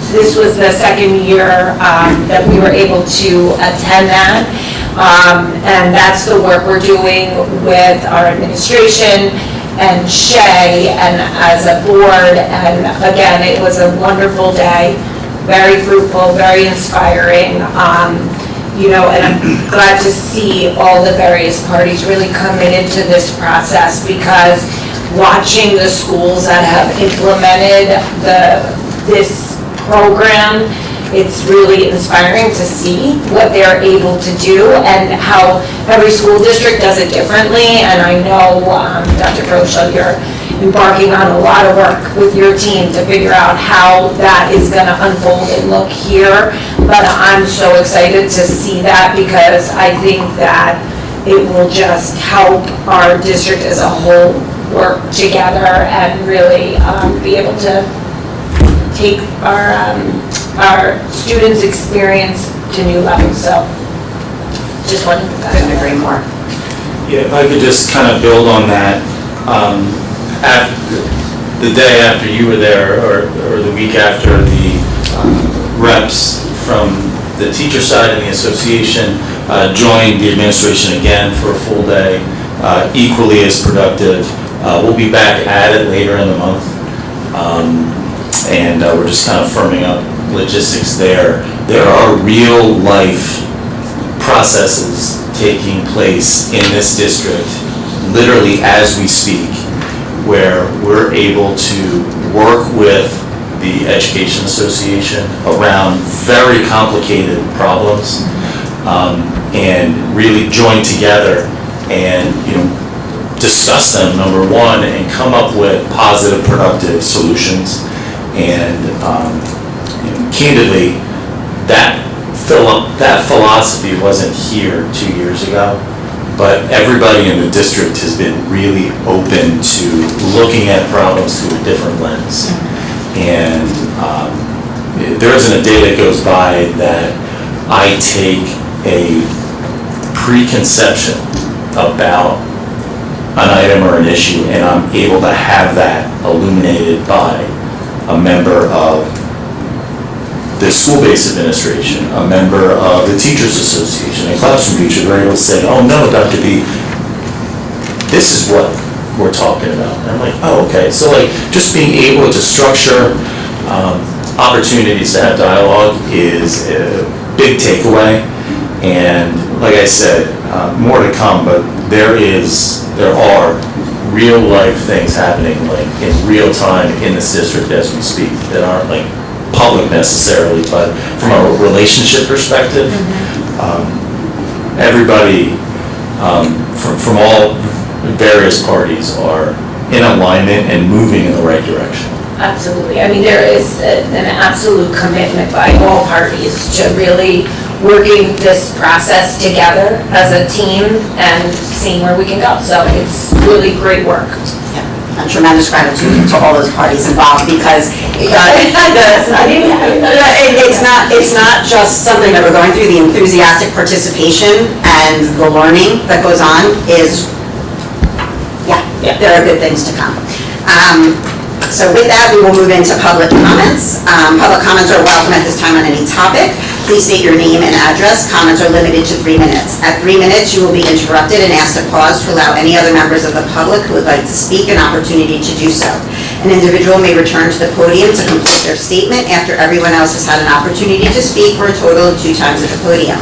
This was the second year that we were able to attend that. And that's the work we're doing with our administration and Shay and as a board. And again, it was a wonderful day, very fruitful, very inspiring. And I'm glad to see all the various parties really committed to this process, because watching the schools that have implemented this program, it's really inspiring to see what they're able to do and how every school district does it differently. And I know, Dr. Rochelle, you're embarking on a lot of work with your team to figure out how that is going to unfold and look here. But I'm so excited to see that, because I think that it will just help our district as a whole work together and really be able to take our students' experience to new levels. So just wanted to Couldn't agree more. Yeah, if I could just kind of build on that. The day after you were there, or the week after, the reps from the teacher side and the association joined the administration again for a full day, equally as productive. We'll be back at it later in the month, and we're just kind of firming up logistics there. There are real life processes taking place in this district, literally as we speak, where we're able to work with the Education Association around very complicated problems, and really join together and discuss them, number one, and come up with positive, productive solutions. And candidly, that philosophy wasn't here 2 years ago. But everybody in the district has been really open to looking at problems through a different lens. And there isn't a day that goes by that I take a preconception about an item or an issue and I'm able to have that illuminated by a member of the school-based administration, a member of the Teachers Association, a classroom teacher, they're able to say, oh no, Dr. B, this is what we're talking about. And I'm like, oh, okay. So just being able to structure opportunities to have dialogue is a big takeaway. And like I said, more to come, but there are real life things happening in real time in this district as we speak that aren't public necessarily, but from a relationship perspective, everybody from all various parties are in alignment and moving in the right direction. Absolutely. I mean, there is an absolute commitment by all parties to really working this process together as a team and seeing where we can go. So it's really great work. And tremendous gratitude to all those parties involved, because it's not just something that we're going through. The enthusiastic participation and the learning that goes on is, there are good things to come. So with that, we will move into public comments. Public comments are welcome at this time on any topic. Please state your name and address. Comments are limited to 3 minutes. At 3 minutes, you will be interrupted and asked to pause to allow any other members of the public who would like to speak an opportunity to do so. An individual may return to the podium to complete their statement after everyone else has had an opportunity to speak for a total of 2 times at the podium.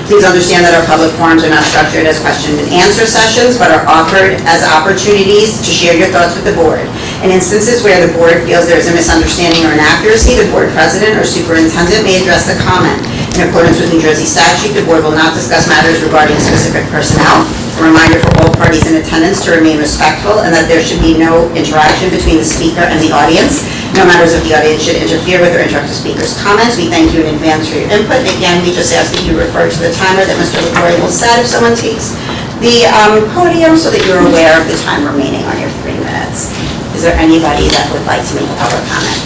Please understand that our public forums are not structured as question and answer sessions, but are offered as opportunities to share your thoughts with the board. In instances where the board feels there is a misunderstanding or inaccuracy, the board president or superintendent may address the comment. In accordance with New Jersey statute, the board will not discuss matters regarding specific personnel. A reminder for all parties in attendance to remain respectful and that there should be no interaction between the speaker and the audience. No members of the audience should interfere with or interrupt the speaker's comments. We thank you in advance for your input. Again, we just ask that you refer to the timer that Mr. LaGloria will set if someone takes the podium so that you're aware of the time remaining on your 3 minutes. Is there anybody that would like to make a public comment?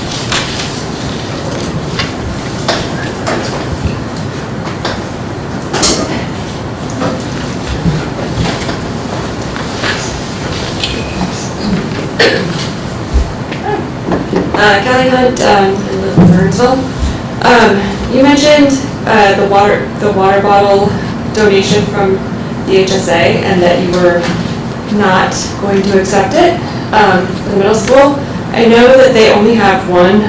Kelly Hunt, in Burnsville. You mentioned the water bottle donation from the HSA and that you were not going to accept it for the middle school. I know that they only have one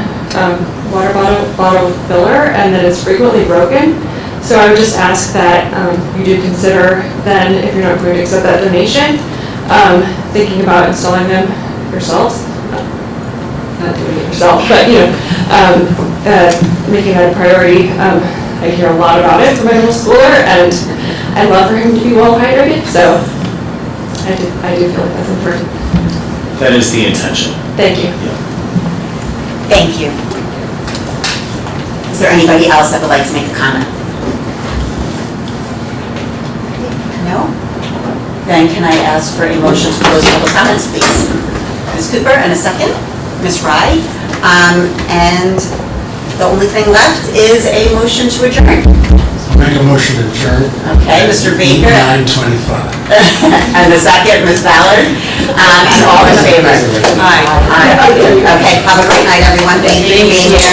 water bottle filler and that it's frequently broken. So I would just ask that you do consider then, if you're not going to accept that donation, thinking about installing them yourselves. Not doing it yourself, but making that a priority. I hear a lot about it from my middle schooler, and I'd love for him to be well hydrated, so I do feel like that's important. That is the intention. Thank you. Thank you. Is there anybody else that would like to make a comment? No? Then can I ask for a motion to close public comments, please? Ms. Cooper, and a second? Ms. Rye? And the only thing left is a motion to adjourn. Make a motion to adjourn. Okay, Mr. Baker. 9:25. And the second, Ms. Ballard. And all in favor? Aye. Okay, have a great night, everyone. Thank you for being here.